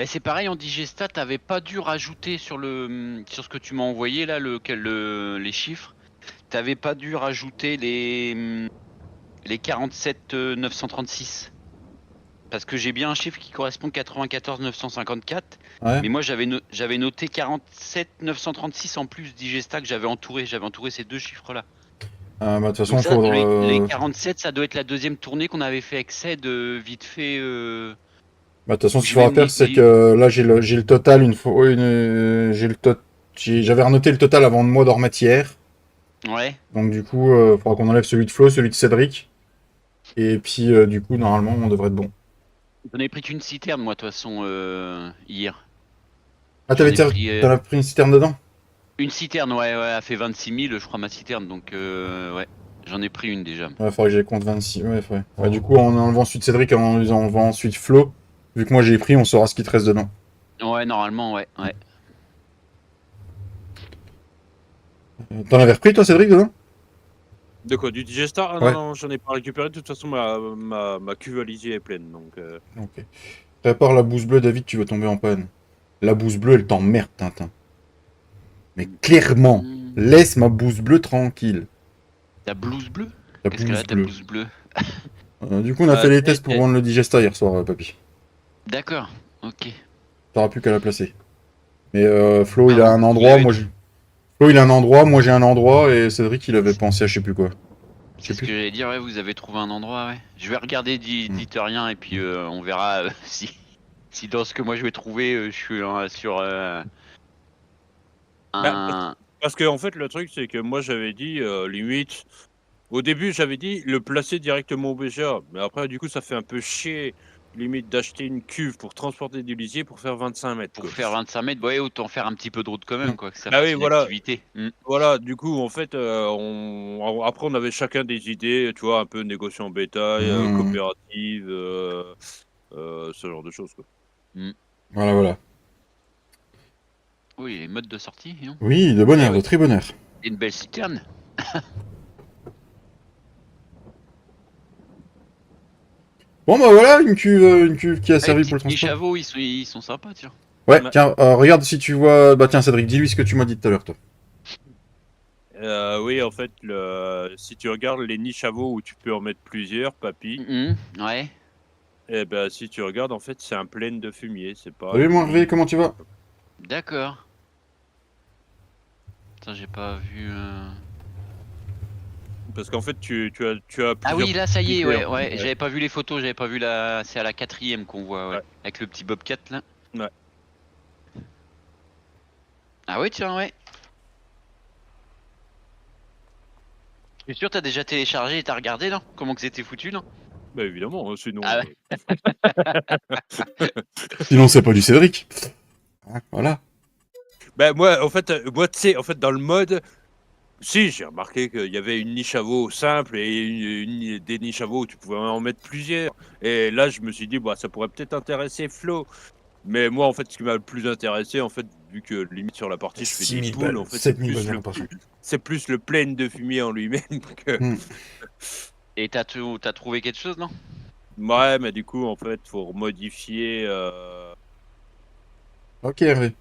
[SPEAKER 3] C'est pareil en Digesta, t'avais pas dû rajouter sur ce que tu m'as envoyé là, les chiffres. T'avais pas dû rajouter les 47 936. Parce que j'ai bien un chiffre qui correspond à 94 954.
[SPEAKER 1] Ouais.
[SPEAKER 3] Mais moi j'avais noté 47 936 en plus Digesta que j'avais entouré ces deux chiffres-là.
[SPEAKER 1] Bah, de toute façon,
[SPEAKER 3] Donc
[SPEAKER 1] il
[SPEAKER 3] ça,
[SPEAKER 1] faudra.
[SPEAKER 3] les 47, ça doit être la deuxième tournée qu'on avait fait avec Ced vite fait.
[SPEAKER 1] Bah, de toute façon,
[SPEAKER 3] Où
[SPEAKER 1] ce qu'il
[SPEAKER 3] je
[SPEAKER 1] faudra
[SPEAKER 3] mets
[SPEAKER 1] faire, c'est que là, j'ai le total une fois. J'ai le tot... J'avais renoté le total avant de moi d'en remettre hier.
[SPEAKER 3] Ouais.
[SPEAKER 1] Donc, du coup, il faudra qu'on enlève celui de Flo, celui de Cédric. Et puis, du coup, normalement, on devrait être bon.
[SPEAKER 3] J'en ai pris qu'une citerne, moi, de toute façon, hier.
[SPEAKER 1] Ah,
[SPEAKER 3] J'en ai pris
[SPEAKER 1] t'en as pris une citerne dedans?
[SPEAKER 3] une citerne, ouais, ouais, elle fait 26 000, je crois, ma citerne. Donc, ouais, j'en ai pris une déjà.
[SPEAKER 1] Ouais, faudrait que j'aille compte 26. Ouais, faudrait. Ouais, du coup, en enlevant celui de Cédric et en enlevant ensuite Flo, vu que moi j'ai pris, on saura ce qui te reste dedans.
[SPEAKER 3] Ouais, normalement, ouais, ouais.
[SPEAKER 1] T'en avais repris, toi, Cédric, dedans?
[SPEAKER 2] De quoi? Du Digestar? Ah non,
[SPEAKER 1] Ouais.
[SPEAKER 2] non, j'en ai pas récupéré. De toute façon, ma cuve à lisier est pleine. Donc,
[SPEAKER 1] Ok. Prépare la bouse bleue, David, tu vas tomber en panne. La bouse bleue, elle t'emmerde, Tintin. Mais clairement,
[SPEAKER 3] Hmm.
[SPEAKER 1] laisse ma bouse bleue tranquille.
[SPEAKER 3] Ta blouse bleue?
[SPEAKER 1] La
[SPEAKER 3] Qu'est-ce qu'elle
[SPEAKER 1] bouse
[SPEAKER 3] a, ta
[SPEAKER 1] bleue.
[SPEAKER 3] blouse bleue?
[SPEAKER 1] Du coup, on a fait les tests pour
[SPEAKER 2] eh,
[SPEAKER 1] rendre le digesta hier soir, papy.
[SPEAKER 3] D'accord, ok.
[SPEAKER 1] T'auras plus qu'à la placer. Mais Flo, il a
[SPEAKER 3] Pardon,
[SPEAKER 1] un
[SPEAKER 3] il
[SPEAKER 1] endroit,
[SPEAKER 3] avait.
[SPEAKER 1] Flo, il a un endroit, moi j'ai un endroit, et Cédric, il avait pensé à je sais plus quoi. Je sais
[SPEAKER 3] C'est ce que
[SPEAKER 1] plus.
[SPEAKER 3] j'allais dire, ouais, vous avez trouvé un endroit, ouais. Je vais regarder,
[SPEAKER 1] Hmm.
[SPEAKER 3] dites rien, et puis on verra si dans ce que moi je vais trouver, je suis sur
[SPEAKER 2] bah,
[SPEAKER 3] un.
[SPEAKER 2] parce que en fait, le truc, c'est que moi, j'avais dit, limite, au début, j'avais dit le placer directement au BGA. Mais après, du coup, ça fait un peu chier, limite, d'acheter une cuve pour transporter du lisier pour faire 25 mètres,
[SPEAKER 3] Pour
[SPEAKER 2] quoi.
[SPEAKER 3] faire 25 mètres, bah ouais, autant faire un petit peu de route quand
[SPEAKER 1] Hmm.
[SPEAKER 3] même, quoi, que ça
[SPEAKER 2] Bah oui,
[SPEAKER 3] fasse une
[SPEAKER 2] voilà.
[SPEAKER 3] activité.
[SPEAKER 2] Voilà, du coup, en fait, après, on avait chacun des idées, tu vois, un peu négociant en bétail,
[SPEAKER 1] Hmm.
[SPEAKER 2] coopérative, ce genre de choses, quoi.
[SPEAKER 3] Mm.
[SPEAKER 1] Voilà, voilà.
[SPEAKER 3] Oui, les modes de sortie, non?
[SPEAKER 1] Oui, de
[SPEAKER 3] Eh
[SPEAKER 1] bonheur, de
[SPEAKER 3] oui,
[SPEAKER 1] très bonheur.
[SPEAKER 3] et une belle citerne.
[SPEAKER 1] Bon, bah voilà, une cuve qui a
[SPEAKER 3] Ah, les
[SPEAKER 1] servi pour le
[SPEAKER 3] petites niches
[SPEAKER 1] transport.
[SPEAKER 3] à veau, ils sont sympas, tiens.
[SPEAKER 1] Ouais,
[SPEAKER 2] Ouais.
[SPEAKER 1] tiens, regarde si tu vois. Bah tiens, Cédric, dis-lui ce que tu m'as dit tout à l'heure, toi.
[SPEAKER 2] Oui, en fait, si tu regardes les niches à veau où tu peux en mettre plusieurs, papy,
[SPEAKER 3] Ouais.
[SPEAKER 2] eh ben, si tu regardes, en fait, c'est un plaine de fumier, c'est pas
[SPEAKER 1] Salut,
[SPEAKER 2] une
[SPEAKER 1] mon Hervé,
[SPEAKER 2] niche.
[SPEAKER 1] comment tu vas?
[SPEAKER 3] D'accord. Putain, j'ai pas vu.
[SPEAKER 2] Parce qu'en fait, tu as
[SPEAKER 3] Ah
[SPEAKER 2] plusieurs
[SPEAKER 3] oui, là, ça y est,
[SPEAKER 2] possibilités,
[SPEAKER 3] ouais,
[SPEAKER 2] en fait.
[SPEAKER 3] ouais. J'avais pas vu les photos, j'avais pas vu la. C'est à la quatrième qu'on voit, ouais.
[SPEAKER 2] Ouais.
[SPEAKER 3] Avec le petit Bobcat là.
[SPEAKER 2] Ouais.
[SPEAKER 3] Ah ouais, tiens, ouais. T'es sûr, t'as déjà téléchargé et t'as regardé, non? Comment que c'était foutu, non?
[SPEAKER 2] Bah évidemment, hein, sinon.
[SPEAKER 3] Ah ouais.
[SPEAKER 1] Sinon, c'est pas du Cédric. Hein, voilà.
[SPEAKER 2] Bah moi, en fait, moi, tu sais, en fait, dans le mode, si, j'ai remarqué qu'il y avait une niche à veau simple et des niches à veau où tu pouvais en mettre plusieurs. Et là, je me suis dit, bah, ça pourrait peut-être intéresser Flo. Mais moi, en fait, ce qui m'a le plus intéressé, en fait, vu que limite sur la partie, je fais des
[SPEAKER 1] 6000
[SPEAKER 2] poules,
[SPEAKER 1] balles,
[SPEAKER 2] en fait,
[SPEAKER 1] 7000 balles, j'ai l'impression.
[SPEAKER 2] c'est plus le plane de fumier en lui-même que.
[SPEAKER 1] Hmm.
[SPEAKER 3] Et t'as trouvé quelque chose, non?
[SPEAKER 2] Ouais, mais du coup, en fait, faut modifier.
[SPEAKER 1] Ok, Hervé.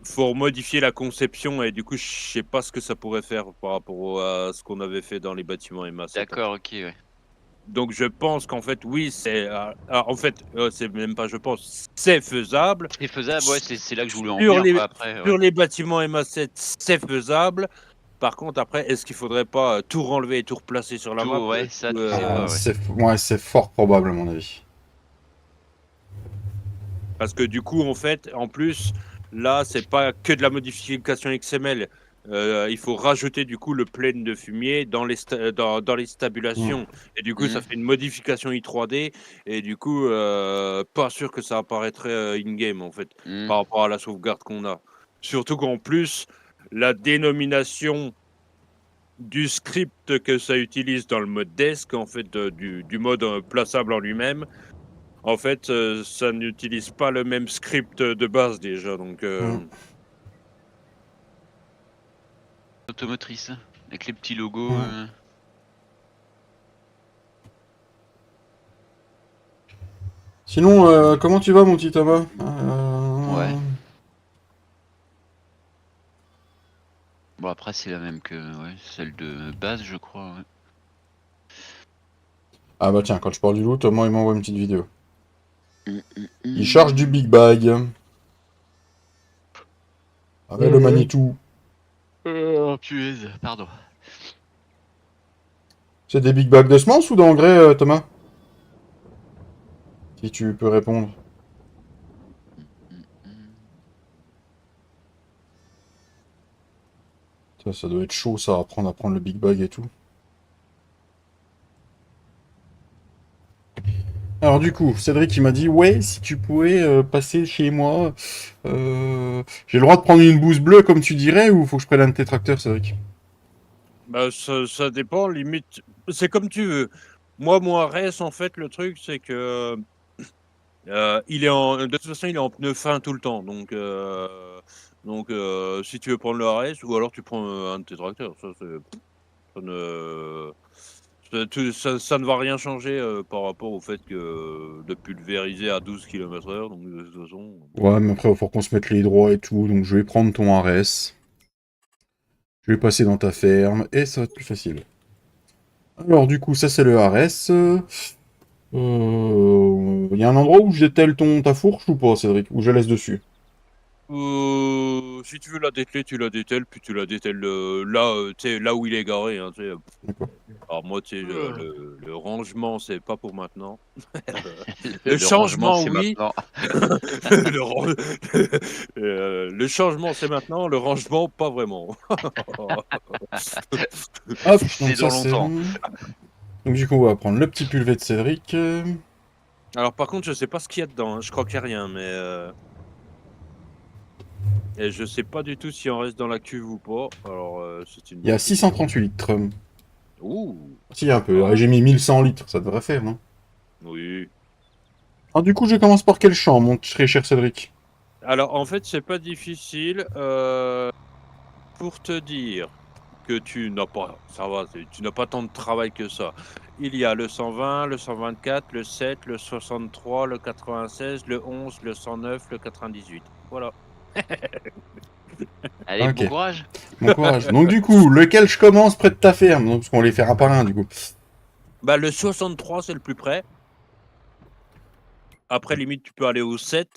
[SPEAKER 2] Faut modifier la conception et du coup, je sais pas ce que ça pourrait faire par rapport à ce qu'on avait fait dans les bâtiments MA7.
[SPEAKER 3] D'accord, ok, ouais.
[SPEAKER 2] Donc, je pense qu'en fait, oui, c'est. En fait, c'est même pas je pense, c'est faisable.
[SPEAKER 3] C'est faisable, ouais, c'est là que je voulais en
[SPEAKER 2] Sur
[SPEAKER 3] venir,
[SPEAKER 2] les,
[SPEAKER 3] quoi, après, ouais.
[SPEAKER 2] sur les bâtiments MA7, c'est faisable. Par contre, après, est-ce qu'il faudrait pas tout renlever et tout replacer sur la
[SPEAKER 3] Tout,
[SPEAKER 2] map
[SPEAKER 3] ouais, ça, tu sais
[SPEAKER 1] Ah,
[SPEAKER 3] pas, ouais.
[SPEAKER 1] c'est fort probable, à mon avis.
[SPEAKER 2] Parce que du coup, en fait, en plus, là, c'est pas que de la modification XML. Il faut rajouter du coup le plane de fumier dans les
[SPEAKER 1] Hmm.
[SPEAKER 2] stabulations. Et du coup, ça
[SPEAKER 3] Mhm.
[SPEAKER 2] fait une modification i3D. Et du coup, pas sûr que ça apparaîtrait in-game, en fait,
[SPEAKER 3] Mhm.
[SPEAKER 2] par rapport à la sauvegarde qu'on a. Surtout qu'en plus, la dénomination du script que ça utilise dans le mode desk, en fait, du mode plaçable en lui-même, en fait, ça n'utilise pas le même script de base déjà, donc
[SPEAKER 1] Hmm.
[SPEAKER 3] Automotrice, hein, avec les petits logos.
[SPEAKER 1] Hmm. Sinon, comment tu vas, mon petit Thomas?
[SPEAKER 3] Ouais. Bon, après, c'est la même que ouais, celle de base, je crois, ouais.
[SPEAKER 1] Ah bah tiens, quand je parle du loup, Thomas, il m'envoie une petite vidéo.
[SPEAKER 3] Hum, hum,
[SPEAKER 1] Il charge du
[SPEAKER 3] hum.
[SPEAKER 1] Big Bag. Avec le Manitou.
[SPEAKER 3] Oh, punaise, pardon.
[SPEAKER 1] C'est des Big Bags de semences ou d'engrais, Thomas? Si tu peux répondre.
[SPEAKER 3] Hum, hum.
[SPEAKER 1] Ça doit être chaud, ça, apprendre à prendre le Big Bag et tout. Alors du coup, Cédric il m'a dit ouais, si tu pouvais passer chez moi, j'ai le droit de prendre une bouse bleue comme tu dirais ou faut que je prenne un de tes tracteurs, Cédric?
[SPEAKER 2] bah, ça dépend, limite. C'est comme tu veux. Moi, mon RS, en fait, le truc, c'est que de toute façon, il est en pneu fin tout le temps. Donc si tu veux prendre le RS, ou alors tu prends un de tes tracteurs. Ça ne, ça ne va rien changer par rapport au fait que de pulvériser à 12 km/h. Donc de toute façon.
[SPEAKER 1] Ouais, mais après il faut qu'on se mette les droits et tout, donc je vais prendre ton RS, je vais passer dans ta ferme et ça va être plus facile. Alors du coup, ça c'est le RS. Il y a un endroit où je dételle ta fourche ou pas, Cédric? Ou je laisse dessus?
[SPEAKER 2] Si tu veux la dételer, tu la dételles, puis tu la dételles là, tu sais, là où il est garé. Hein, tu sais.
[SPEAKER 1] D'accord.
[SPEAKER 2] Alors moi, tu sais,
[SPEAKER 3] Euh.
[SPEAKER 2] le rangement, c'est pas pour maintenant. Le
[SPEAKER 3] Le rangement,
[SPEAKER 2] changement,
[SPEAKER 3] c'est
[SPEAKER 2] oui.
[SPEAKER 3] maintenant.
[SPEAKER 2] Le, ran- le changement, c'est maintenant. Le rangement, pas vraiment.
[SPEAKER 1] Hop,
[SPEAKER 3] C'est
[SPEAKER 1] donc ça
[SPEAKER 3] dans
[SPEAKER 1] c'est
[SPEAKER 3] longtemps.
[SPEAKER 1] bon. Donc du coup, on va prendre le petit pulvé de Cédric.
[SPEAKER 2] Alors par contre, je sais pas ce qu'il y a dedans. Hein. Je crois qu'il y a rien, mais et je sais pas du tout si on reste dans la cuve ou pas. Alors c'est une
[SPEAKER 1] Il y a
[SPEAKER 2] bonne question.
[SPEAKER 1] 638 litres.
[SPEAKER 2] Ouh.
[SPEAKER 1] Si, un peu.
[SPEAKER 2] Ah,
[SPEAKER 1] Ah, j'ai mis 1100 litres, ça devrait faire, non?
[SPEAKER 2] oui.
[SPEAKER 1] Alors du coup, je commence par quel champ, mon très cher Cédric?
[SPEAKER 2] Alors en fait, c'est pas difficile. Pour te dire que tu n'as pas, ça va, tu n'as pas tant de travail que ça. Il y a le 120, le 124, le 7, le 63, le 96, le 11, le 109, le 98. Voilà.
[SPEAKER 3] Allez, bon
[SPEAKER 1] Ok,
[SPEAKER 3] courage.
[SPEAKER 1] bon courage. Donc du coup, lequel je commence près de ta ferme? Donc, parce qu'on va les faire un par un, du coup.
[SPEAKER 2] Bah, le 63, c'est le plus près. Après, limite, tu peux aller au 7.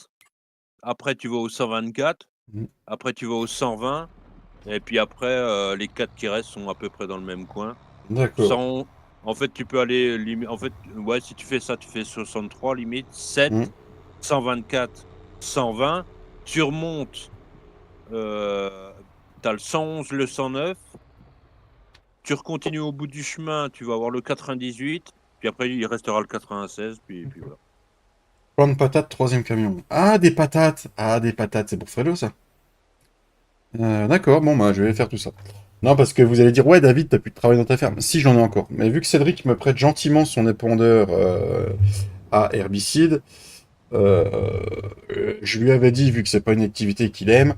[SPEAKER 2] Après, tu vas au 124.
[SPEAKER 1] Mm.
[SPEAKER 2] Après, tu vas au 120. Et puis après, les 4 qui restent sont à peu près dans le même coin.
[SPEAKER 1] D'accord.
[SPEAKER 2] Sans... En fait, tu peux aller... En fait, ouais, si tu fais ça, tu fais 63 limite, 7,
[SPEAKER 1] Mm.
[SPEAKER 2] 124, 120. Tu remontes, t'as le 111, le 109. tu recontinues au bout du chemin, tu vas avoir le 98, puis après il restera le 96, puis voilà.
[SPEAKER 1] Plan de patates, troisième camion. Ah, des patates. Ah, des patates, c'est pour Fredo, ça. D'accord, bon, bah, je vais faire tout ça. Non, parce que vous allez dire, ouais, David, t'as plus de travail dans ta ferme. Si, j'en ai encore. Mais vu que Cédric me prête gentiment son épandeur à herbicide, je lui avais dit, vu que c'est pas une activité qu'il aime,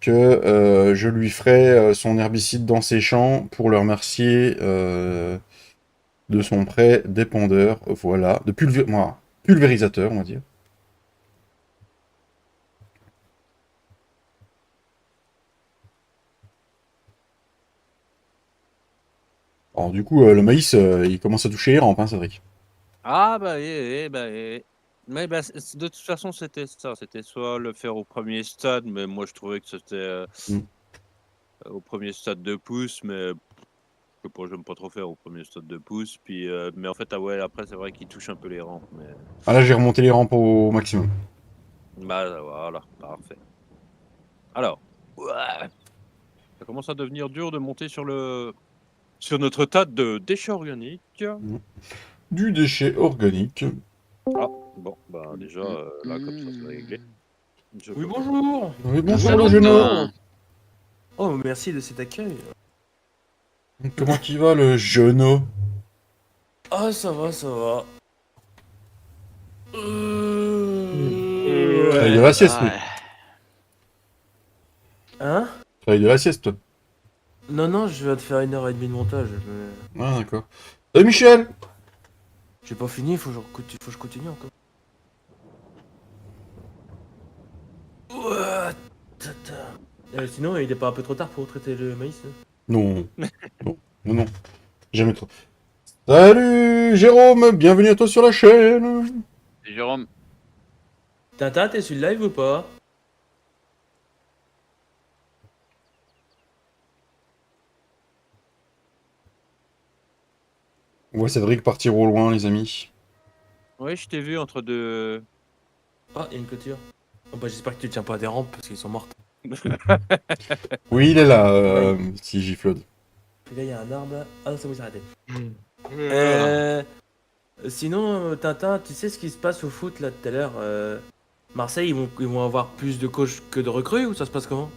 [SPEAKER 1] que je lui ferais son herbicide dans ses champs pour le remercier de son prêt d'épandeur, voilà, de pulvérisateur, on va dire. Alors du coup, le maïs, il commence à toucher les rampes, hein, Cédric.
[SPEAKER 2] Ah bah mais bah, de toute façon c'était ça, c'était soit le faire au premier stade, mais moi je trouvais que c'était
[SPEAKER 1] Mm.
[SPEAKER 2] au premier stade de pouce, mais je sais pas, j'aime pas trop faire au premier stade de pouce, puis mais en fait ah ouais après c'est vrai qu'il touche un peu les rampes, mais
[SPEAKER 1] Ah là, j'ai remonté les rampes au maximum.
[SPEAKER 2] bah voilà, parfait. Alors, ouah, ça commence à devenir dur de monter sur notre tas de déchets organiques.
[SPEAKER 1] Mm. Du déchet organique.
[SPEAKER 2] Ah bon, bah déjà là comme ça c'est réglé. Je
[SPEAKER 4] Oui,
[SPEAKER 2] peux-
[SPEAKER 4] bonjour.
[SPEAKER 1] Oui, bonjour
[SPEAKER 3] Salut,
[SPEAKER 1] le Geno.
[SPEAKER 3] toi.
[SPEAKER 4] Oh, merci de cet accueil.
[SPEAKER 1] Comment il va le Geno?
[SPEAKER 4] Ah, ça va, ça va.
[SPEAKER 1] Travaille de
[SPEAKER 4] Ouais.
[SPEAKER 1] la sieste, lui.
[SPEAKER 3] Ouais.
[SPEAKER 4] Hein?
[SPEAKER 1] Travaille de la sieste, toi.
[SPEAKER 4] Non, non, je viens de faire 1h30 de montage. Mais...
[SPEAKER 1] Ah, d'accord. Salut Michel!
[SPEAKER 4] J'ai pas fini, faut que je continue encore. Ouais, tata. Sinon, il est pas un peu trop tard pour traiter le maïs hein?
[SPEAKER 1] Non. Non, non, non. Jamais trop. Salut Jérôme, bienvenue à toi sur la chaîne.
[SPEAKER 3] Jérôme,
[SPEAKER 4] Tintin, t'es sur le live ou pas?
[SPEAKER 1] On voit Cédric partir au loin, les amis.
[SPEAKER 2] Ouais, je t'ai vu entre deux.
[SPEAKER 4] Ah, il y a une clôture. Oh, bah, j'espère que tu tiens pas à des rampes parce qu'ils sont mortes.
[SPEAKER 1] Oui, il est là,
[SPEAKER 4] Ouais.
[SPEAKER 1] petit Giflode.
[SPEAKER 4] Puis là, il y a un arbre là. Ah non, ça vous arrêtez.
[SPEAKER 2] Euh,
[SPEAKER 4] Sinon, Tintin, tu sais ce qui se passe au foot là tout à l'heure Marseille, ils vont avoir plus de coachs que de recrues ou ça se passe comment?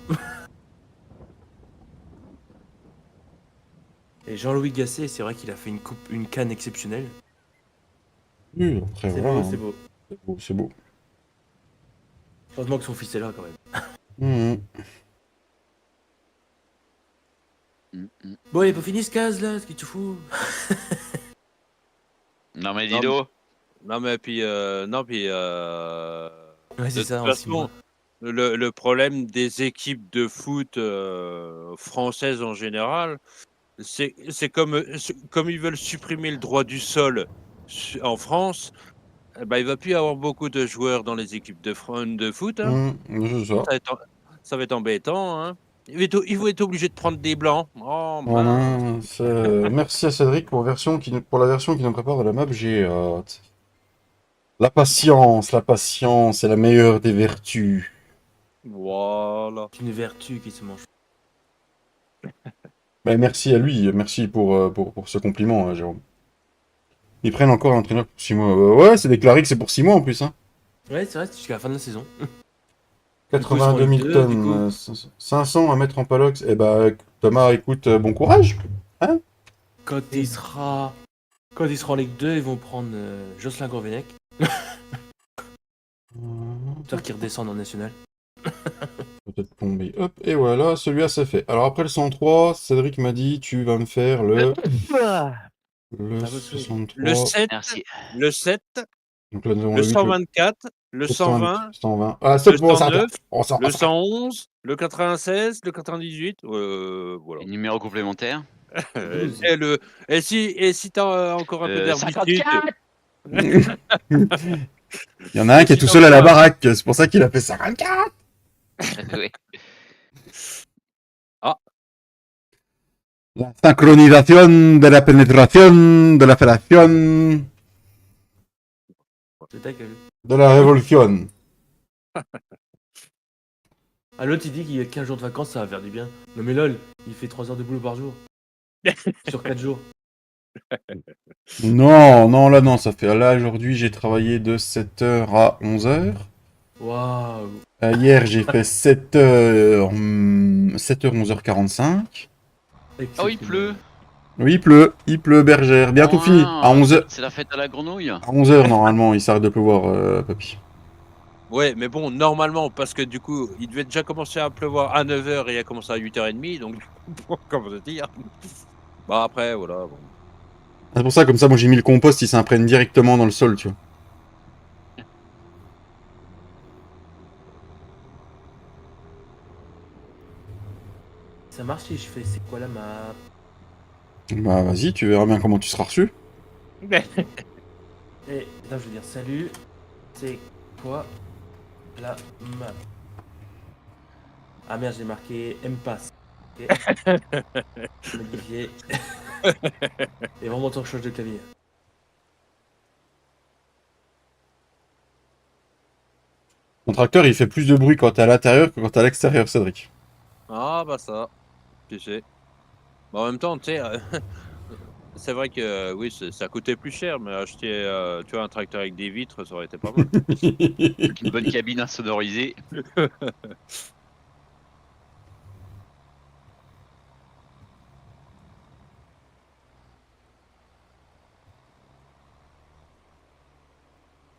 [SPEAKER 4] Et Jean-Louis Gasset, c'est vrai qu'il a fait une canne exceptionnelle.
[SPEAKER 1] Oui, après,
[SPEAKER 4] C'est
[SPEAKER 1] voilà.
[SPEAKER 4] beau, c'est beau.
[SPEAKER 1] C'est beau, c'est beau.
[SPEAKER 4] Heureusement que son fils est là quand même.
[SPEAKER 1] Mhm.
[SPEAKER 4] Bon, il est pas fini ce case là, ce que tu fous?
[SPEAKER 3] non mais
[SPEAKER 2] Non,
[SPEAKER 3] dis-le.
[SPEAKER 2] non mais puis non puis
[SPEAKER 4] Ouais,
[SPEAKER 2] de
[SPEAKER 4] c'est
[SPEAKER 2] toute
[SPEAKER 4] ça, en 6
[SPEAKER 2] façon,
[SPEAKER 4] mois.
[SPEAKER 2] le problème des équipes de foot françaises en général, c'est comme ils veulent supprimer le droit du sol en France, eh ben, il va plus y avoir beaucoup de joueurs dans les équipes de foot. Hein.
[SPEAKER 1] C'est ça.
[SPEAKER 2] Ça va être embêtant. Hein. Ils vont être obligés de prendre des blancs. Oh
[SPEAKER 1] Oh
[SPEAKER 2] mince.
[SPEAKER 1] mince. Merci à Cédric pour la version qui nous prépare de la map. J'ai hâte. La patience est la meilleure des vertus.
[SPEAKER 2] Voilà.
[SPEAKER 4] C'est une vertu qui se mange.
[SPEAKER 1] Ben, merci à lui, merci pour ce compliment, Jérôme. Ils prennent encore un entraîneur pour 6 mois. Ouais, c'est déclaré que c'est pour 6 mois en plus. Hein.
[SPEAKER 4] Ouais, c'est vrai, c'est jusqu'à la fin de la saison.
[SPEAKER 1] 82 000
[SPEAKER 4] du
[SPEAKER 1] tonnes,
[SPEAKER 4] coup.
[SPEAKER 1] 500 à mettre en palox. Eh ben, Thomas, écoute, bon courage. Hein.
[SPEAKER 4] Quand il sera en Ligue 2, ils vont prendre Jocelyn Gourvenec. J'espère qu'il redescend en national.
[SPEAKER 1] Peut-être tomber. Hop, et voilà, celui-là c'est fait. Alors après le 103, Cédric m'a dit, tu vas me faire le
[SPEAKER 4] Ah, bah,
[SPEAKER 1] 63.
[SPEAKER 2] Le 7,
[SPEAKER 3] Merci.
[SPEAKER 2] le 7,
[SPEAKER 1] Donc là, nous avons
[SPEAKER 2] le
[SPEAKER 1] le 8,
[SPEAKER 2] 124, le 120,
[SPEAKER 1] 120. Ah,
[SPEAKER 2] le
[SPEAKER 1] stop, bon, on s'arrête là.
[SPEAKER 2] 109,
[SPEAKER 1] On s'arrête.
[SPEAKER 2] le 111, le 96, le 98. Voilà.
[SPEAKER 3] Et numéro complémentaire.
[SPEAKER 4] 12.
[SPEAKER 2] Et si t'as encore un peu d'herbicide,
[SPEAKER 3] 54.
[SPEAKER 1] Il y en a un
[SPEAKER 2] Et
[SPEAKER 1] qui est
[SPEAKER 2] si
[SPEAKER 1] tout
[SPEAKER 2] t'as
[SPEAKER 1] seul à la
[SPEAKER 2] encore un-
[SPEAKER 1] baraque, c'est pour ça qu'il a fait 54.
[SPEAKER 3] Oui.
[SPEAKER 1] La synchronisation de la pénétration, de la fellation,
[SPEAKER 4] C'est ta gueule.
[SPEAKER 1] de la révolution.
[SPEAKER 4] Ah, l'autre il dit qu'il y a 15 jours de vacances, ça va faire du bien. Non mais lol, il fait 3 heures de boulot par jour. sur 4 jours.
[SPEAKER 1] Non, non, là, non, ça fait... Là, aujourd'hui, j'ai travaillé de 7h à 11h.
[SPEAKER 4] Waouh.
[SPEAKER 1] Hier, j'ai fait 7h... 7h, 11h45.
[SPEAKER 3] Oh, il pleut.
[SPEAKER 1] Oui, il pleut, bergère. Bientôt
[SPEAKER 3] Oh,
[SPEAKER 1] fini. À 11h.
[SPEAKER 3] C'est la fête à la grenouille.
[SPEAKER 1] À 11h, normalement, il s'arrête de pleuvoir, papy.
[SPEAKER 2] Ouais, mais bon, normalement, parce que du coup, il devait déjà commencer à pleuvoir à 9h et il a commencé à 8h30, donc comment te dire. Bah après, voilà. Bon.
[SPEAKER 1] C'est pour ça, comme ça, moi, j'ai mis le compost, il s'imprègne directement dans le sol, tu vois.
[SPEAKER 4] Ça marche si je fais c'est quoi la map?
[SPEAKER 1] Bah, vas-y, tu verras bien comment tu seras reçu.
[SPEAKER 4] Et là je veux dire salut, c'est quoi la map? Ah merde, j'ai marqué M-Pass. Ok. Modifié. Et vraiment ton change de clavier.
[SPEAKER 1] Mon tracteur, il fait plus de bruit quand t'es à l'intérieur que quand t'es à l'extérieur, Cédric.
[SPEAKER 2] Ah bah ça, tu sais. Bah, en même temps, tu sais, c'est vrai que oui, ça coûtait plus cher, mais acheter tu vois, un tracteur avec des vitres, ça aurait été pas mal.
[SPEAKER 3] Une bonne cabine insonorisée.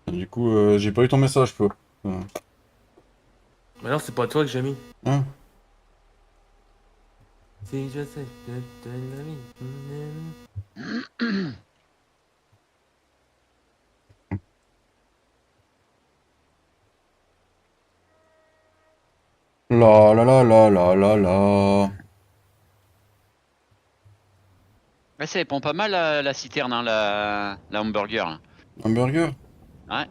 [SPEAKER 1] Du coup, j'ai pas eu ton message, peu.
[SPEAKER 4] Mais non, c'est pas toi que j'ai mis.
[SPEAKER 1] Hein?
[SPEAKER 4] Si je sais que tu as mis.
[SPEAKER 1] La la la la la la la.
[SPEAKER 3] Ouais, ça dépend pas mal la citerne, hein, la hamburger. Là.
[SPEAKER 1] Un burger?
[SPEAKER 3] Ouais.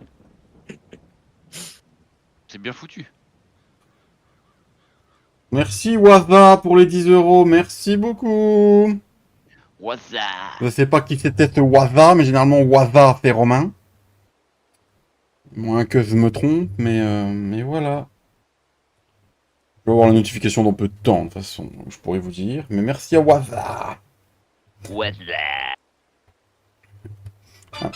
[SPEAKER 3] C'est bien foutu.
[SPEAKER 1] Merci Waza pour les 10 €, merci beaucoup.
[SPEAKER 3] What's up?
[SPEAKER 1] Je sais pas qui c'était ce Waza, mais généralement Waza c'est Romain. Moins que je me trompe, mais voilà. Je vais avoir la notification dans peu de temps, de toute façon, je pourrais vous dire. Mais merci à Waza.
[SPEAKER 3] What's up?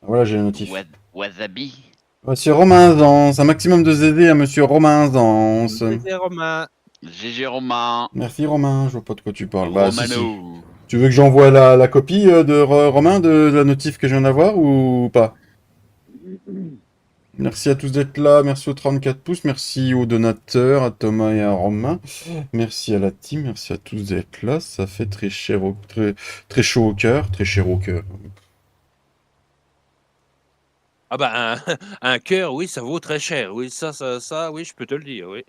[SPEAKER 1] Voilà, j'ai la notif.
[SPEAKER 3] Wasabi?
[SPEAKER 1] Monsieur Romain Zance, un maximum de ZD à Monsieur Romain Zance.
[SPEAKER 2] C'était Romain.
[SPEAKER 3] GG Romain.
[SPEAKER 1] Merci Romain, je vois pas de quoi tu parles. Bah si, si.
[SPEAKER 3] Romano.
[SPEAKER 1] Tu veux que j'envoie la copie de Romain de la notif que je viens d'avoir ou pas? Merci à tous d'être là, merci aux 34 pouces, merci aux donateurs, à Thomas et à Romain. Merci à la team, merci à tous d'être là, ça fait très cher très chaud au cœur, très cher au cœur.
[SPEAKER 2] Ah bah un cœur, oui, ça vaut très cher. Oui, ça, oui, je peux te le dire, oui.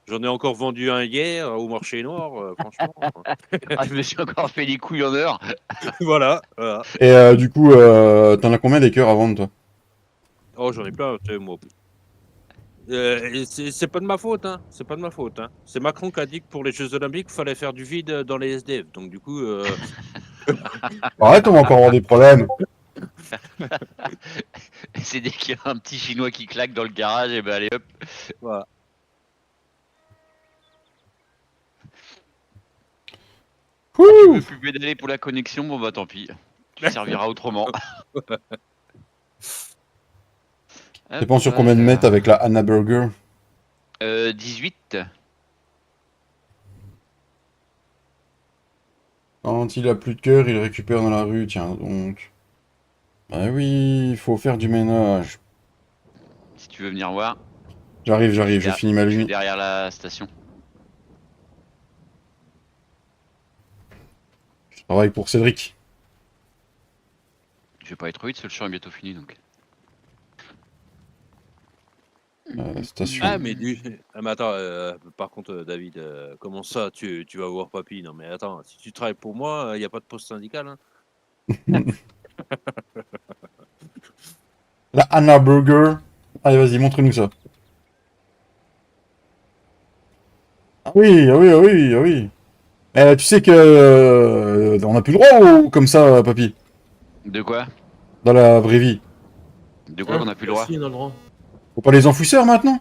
[SPEAKER 2] J'en ai encore vendu un hier au marché noir, franchement.
[SPEAKER 3] Ah, je me suis encore fait les couilles en heure.
[SPEAKER 2] Voilà, voilà.
[SPEAKER 1] Et du coup, t'en as combien des cœurs à vendre, toi?
[SPEAKER 2] Oh, j'en ai plein, tu sais, moi. Et c'est pas de ma faute, hein. C'est pas de ma faute, hein. C'est Macron qui a dit que pour les Jeux Olympiques, il fallait faire du vide dans les SDF. Donc du coup,
[SPEAKER 1] Arrête, on va encore avoir des problèmes.
[SPEAKER 3] C'est dès qu'il y a un petit chinois qui claque dans le garage, et ben allez hop.
[SPEAKER 2] voilà.
[SPEAKER 3] Tu
[SPEAKER 1] Ouh.
[SPEAKER 3] veux plus pédaler pour la connexion, bon bah tant pis. Tu serviras autrement.
[SPEAKER 1] Dépend sur combien de mètres avec la Anna Burger.
[SPEAKER 3] 18.
[SPEAKER 1] Quand il a plus de cœur, il récupère dans la rue, tiens donc. Ah oui, il faut faire du ménage.
[SPEAKER 3] Si tu veux venir voir.
[SPEAKER 1] J'arrive, je finis ma
[SPEAKER 3] Je suis
[SPEAKER 1] nuit.
[SPEAKER 3] derrière la station.
[SPEAKER 1] Je travaille pour Cédric.
[SPEAKER 3] Je vais pas être vite, parce que le champ est bientôt fini donc.
[SPEAKER 1] Station.
[SPEAKER 2] Ah mais ah, mais attends, par contre, David, comment ça, tu vas voir papy? Non mais attends, si tu travailles pour moi, il y a pas de poste syndical, hein?
[SPEAKER 1] La Anna Burger. Allez, vas-y, montre-nous ça. Ah oui, ah oui, ah oui, ah oui. Tu sais que on n'a plus le droit comme ça, papy,
[SPEAKER 3] De quoi?
[SPEAKER 1] dans la vraie vie.
[SPEAKER 3] De quoi qu'on a plus le droit?
[SPEAKER 4] Si, on a le droit.
[SPEAKER 1] Faut pas les enfouisseurs maintenant?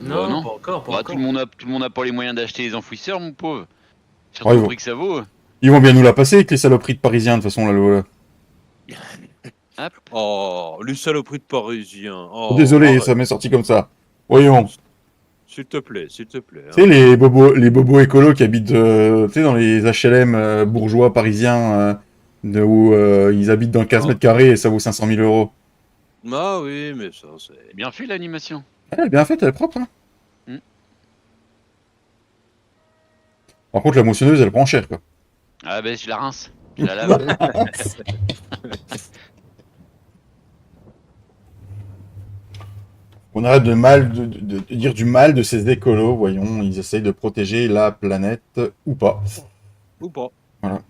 [SPEAKER 4] Non,
[SPEAKER 3] non.
[SPEAKER 4] pas encore, pas
[SPEAKER 3] Bah,
[SPEAKER 4] encore.
[SPEAKER 3] tout le monde a pas les moyens d'acheter les enfouisseurs, mon pauvre. Surtout
[SPEAKER 1] Ouais,
[SPEAKER 3] le
[SPEAKER 1] bon.
[SPEAKER 3] prix que ça vaut.
[SPEAKER 1] Ils vont bien nous la passer avec les saloperies de Parisiens, de toute façon, la loi.
[SPEAKER 2] Oh, les saloperies de Parisiens. Oh,
[SPEAKER 1] Désolé,
[SPEAKER 2] arrête.
[SPEAKER 1] ça m'est sorti comme ça. Voyons.
[SPEAKER 2] S'il te plaît, s'il te plaît.
[SPEAKER 1] Tu sais, les bobos écolos qui habitent tu sais, dans les HLM bourgeois parisiens, où ils habitent dans 15
[SPEAKER 2] Oh.
[SPEAKER 1] mètres carrés et ça vaut 500 000 euros.
[SPEAKER 2] Ah oui, mais ça, c'est...
[SPEAKER 3] Bien fait l'animation.
[SPEAKER 1] Elle est bien faite, elle est propre. Hein.
[SPEAKER 3] Mm.
[SPEAKER 1] Par contre, la moissonneuse, elle prend cher, quoi.
[SPEAKER 3] Ah ben je la rince. Je la lave.
[SPEAKER 1] On arrête de dire du mal de ces écolos, voyons, ils essayent de protéger la planète ou pas.
[SPEAKER 2] Ou pas.
[SPEAKER 1] Voilà.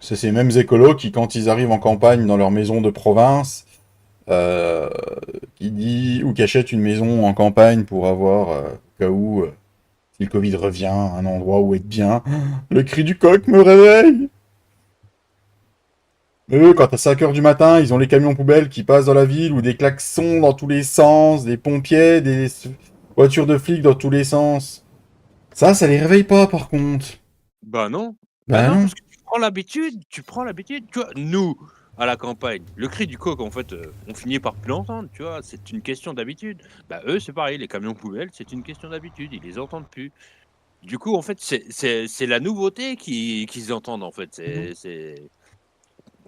[SPEAKER 1] C'est ces mêmes écolos qui, quand ils arrivent en campagne dans leur maison de province, euh, qui achètent une maison en campagne pour avoir, au cas où, si le Covid revient, un endroit où être bien. Le cri du coq me réveille. Eux, quand à 5 heures du matin, ils ont les camions poubelles qui passent dans la ville, ou des klaxons dans tous les sens, des pompiers, des voitures de flics dans tous les sens. Ça les réveille pas, par contre.
[SPEAKER 2] Bah non.
[SPEAKER 1] Bah
[SPEAKER 2] Bah non,
[SPEAKER 1] non.
[SPEAKER 2] parce que tu prends l'habitude. Tu vois, nous, à la campagne, le cri du coq, en fait, on finit par plus l'entendre, tu vois. C'est une question d'habitude. Bah eux, c'est pareil, les camions poubelles, c'est une question d'habitude. Ils les entendent plus. Du coup, en fait, c'est la nouveauté qu'ils entendent, en fait. C'est...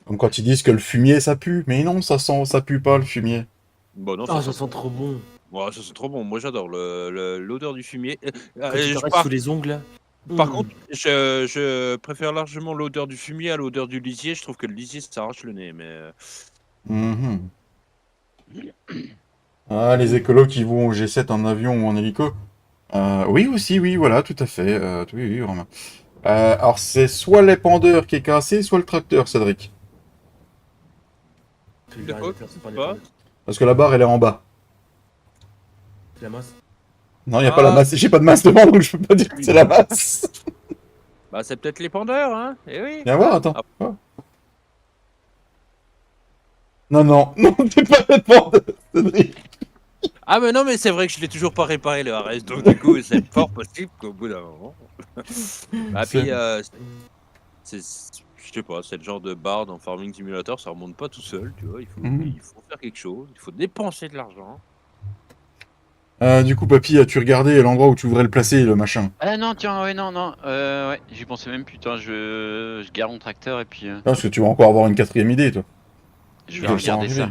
[SPEAKER 1] Comme quand ils disent que le fumier, ça pue. Mais non, ça pue pas, le fumier.
[SPEAKER 2] Bon, non,
[SPEAKER 4] Oh, ça sent trop bon.
[SPEAKER 2] Ouais, ça c'est trop bon. Moi, j'adore l'odeur du fumier.
[SPEAKER 4] Quand tu caresses
[SPEAKER 2] Par,
[SPEAKER 4] sous les ongles, là.
[SPEAKER 2] par
[SPEAKER 4] Mm.
[SPEAKER 2] contre, je préfère largement l'odeur du fumier à l'odeur du lisier. Je trouve que le lisier, ça arrache le nez. Mais
[SPEAKER 1] Mhm. Ah, les écolos qui vont au G7 en avion ou en hélico. Oui, aussi, oui, voilà, tout à fait. Oui, oui, vraiment. Alors, c'est soit l'épandeur qui est cassé, soit le tracteur, Cédric.
[SPEAKER 4] Tu
[SPEAKER 2] De
[SPEAKER 4] vas
[SPEAKER 2] quoi,
[SPEAKER 4] faire, c'est pas
[SPEAKER 2] pas
[SPEAKER 4] n'importe quoi.
[SPEAKER 1] Parce que la barre, elle est en bas.
[SPEAKER 4] C'est la masse.
[SPEAKER 1] Non, il n'y a pas la
[SPEAKER 2] Ah,
[SPEAKER 1] masse. J'ai pas de masse devant, donc je peux pas dire que c'est la masse.
[SPEAKER 2] bah, c'est peut-être l'épandeur, hein. Eh oui.
[SPEAKER 1] Viens voir, attends.
[SPEAKER 2] Ah,
[SPEAKER 1] Oh. Non, non, non, c'est pas l'épandeur, Cédric.
[SPEAKER 2] ah, mais non, mais c'est vrai que je l'ai toujours pas réparé le RS. Donc, du coup, c'est fort possible qu'au bout d'un moment. Bah,
[SPEAKER 1] C'est-
[SPEAKER 2] puis, je sais pas, c'est le genre de barre dans Farming Simulator, ça remonte pas tout seul, tu vois.
[SPEAKER 1] Mhm.
[SPEAKER 2] Il faut faire quelque chose, il faut dépenser de l'argent.
[SPEAKER 1] Du coup, papy, as-tu regardé l'endroit où tu voudrais le placer, le machin?
[SPEAKER 3] Ah non tiens ouais non non ouais j'y pensais même putain je gare mon tracteur et puis
[SPEAKER 1] Ah, parce que tu vas encore avoir une quatrième idée, toi.
[SPEAKER 3] je vais
[SPEAKER 1] Je le sens
[SPEAKER 3] regarder
[SPEAKER 1] arriver.
[SPEAKER 3] ça.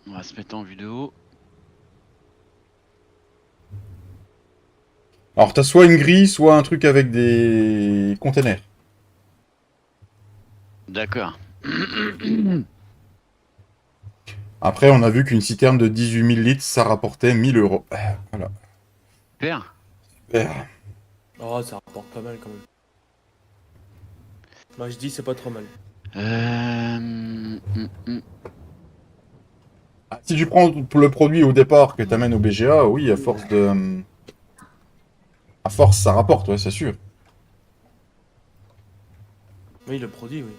[SPEAKER 3] On va se mettre en vue de haut.
[SPEAKER 1] Alors, t'as soit une grille, soit un truc avec des containers.
[SPEAKER 3] D'accord.
[SPEAKER 1] Après, on a vu qu'une citerne de 18 000 litres, ça rapportait 1 000 euros. Voilà.
[SPEAKER 3] Super.
[SPEAKER 1] Super.
[SPEAKER 4] Oh, ça rapporte pas mal quand même. Moi, je dis c'est pas trop mal.
[SPEAKER 1] Ah, si tu prends le produit au départ que t'amènes au BGA, oui, à force de... À force, ça rapporte, ouais, c'est sûr.
[SPEAKER 4] Oui, le produit, oui.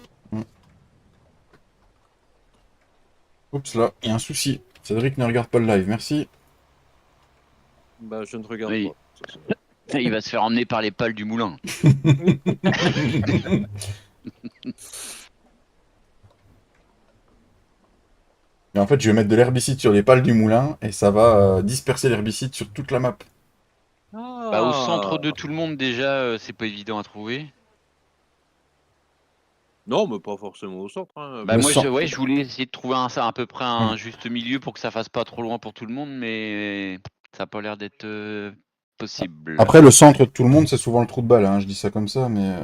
[SPEAKER 1] Oups, là, il y a un souci. Cédric ne regarde pas le live, merci.
[SPEAKER 2] Bah, je ne regarde
[SPEAKER 3] Oui.
[SPEAKER 2] pas. Ça, c'est-
[SPEAKER 3] Il va se faire emmener par les pales du moulin.
[SPEAKER 1] Et en fait, je vais mettre de l'herbicide sur les pales du moulin, et ça va disperser l'herbicide sur toute la map.
[SPEAKER 3] Bah au centre
[SPEAKER 2] Ah.
[SPEAKER 3] de tout le monde déjà c'est pas évident à trouver.
[SPEAKER 2] Non, mais pas forcément au centre. Hein.
[SPEAKER 3] Bah
[SPEAKER 1] Le
[SPEAKER 3] moi
[SPEAKER 1] sang-
[SPEAKER 3] je voulais essayer de trouver à peu près un juste milieu pour que ça fasse pas trop loin pour tout le monde mais ça a pas l'air d'être possible.
[SPEAKER 1] Après, le centre de tout le monde, c'est souvent le trou de balle, hein. Je dis ça comme ça, mais...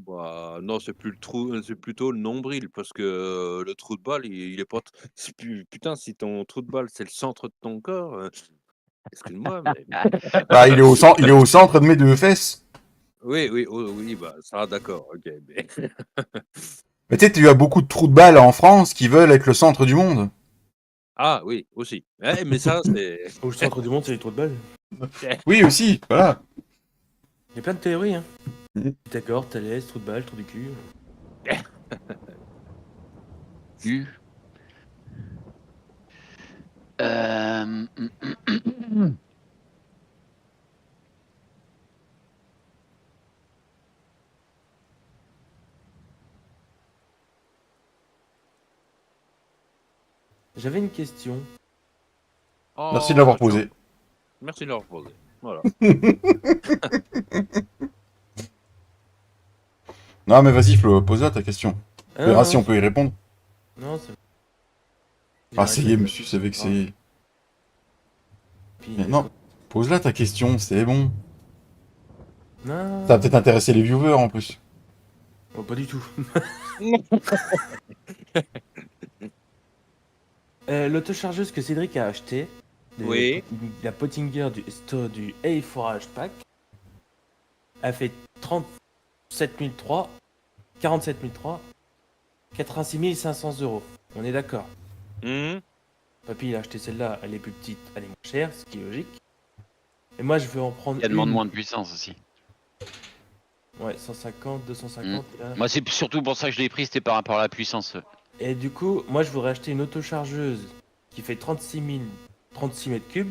[SPEAKER 2] Bah, non, c'est plus le trou, c'est plutôt le nombril, parce que le trou de balle, il est pas. Putain, si ton trou de balle, c'est le centre de ton corps, excuse-moi, mais.
[SPEAKER 1] Bah, il est au centre de mes deux fesses.
[SPEAKER 2] Oui, oui, oh, oui, bah, ça, d'accord, ok. Mais...
[SPEAKER 1] Mais tu sais, tu as beaucoup de trous de balle en France qui veulent être le centre du monde.
[SPEAKER 2] Ah, oui, aussi. Ouais, mais ça, c'est.
[SPEAKER 4] Au centre du monde, c'est les trous de balle.
[SPEAKER 1] Oui, aussi, voilà.
[SPEAKER 4] Il y a plein de théories, hein.
[SPEAKER 1] Mhm.
[SPEAKER 4] Pythagore, Thalès, trou de balle, trou du cul.
[SPEAKER 3] début. Euh...
[SPEAKER 4] J'avais une question.
[SPEAKER 1] Merci de l'avoir
[SPEAKER 2] Oh,
[SPEAKER 1] posé.
[SPEAKER 2] Merci de l'avoir posé. Voilà.
[SPEAKER 1] Non, mais vas-y, Flo, pose-la ta question. On
[SPEAKER 4] Ah,
[SPEAKER 1] verra
[SPEAKER 4] non,
[SPEAKER 1] si on peut y répondre.
[SPEAKER 4] Non, c'est...
[SPEAKER 1] Ah, ça y est, monsieur, c'est vexé.
[SPEAKER 4] Puis,
[SPEAKER 1] Mais non, pose-la ta question, c'est bon.
[SPEAKER 4] Non.
[SPEAKER 1] Ça va peut-être intéresser les viewers en plus.
[SPEAKER 4] Oh, pas du tout. L'autochargeuse que Cédric a acheté,
[SPEAKER 2] Oui.
[SPEAKER 4] la Pottinger du A4H Pack, a fait 37 003, 47 003, 86 500 €. On est d'accord.
[SPEAKER 2] Mhm.
[SPEAKER 4] Papy, il a acheté celle-là, elle est plus petite, elle est moins chère, ce qui est logique. Et moi, je veux en prendre
[SPEAKER 3] Il demande
[SPEAKER 4] une.
[SPEAKER 3] moins de puissance aussi.
[SPEAKER 4] Ouais, 150, 250. Là.
[SPEAKER 3] Moi, c'est surtout pour ça que je l'ai pris, c'était par rapport à la puissance.
[SPEAKER 4] Et du coup, moi, je voudrais acheter une autochargeuse qui fait 36 mètres cubes.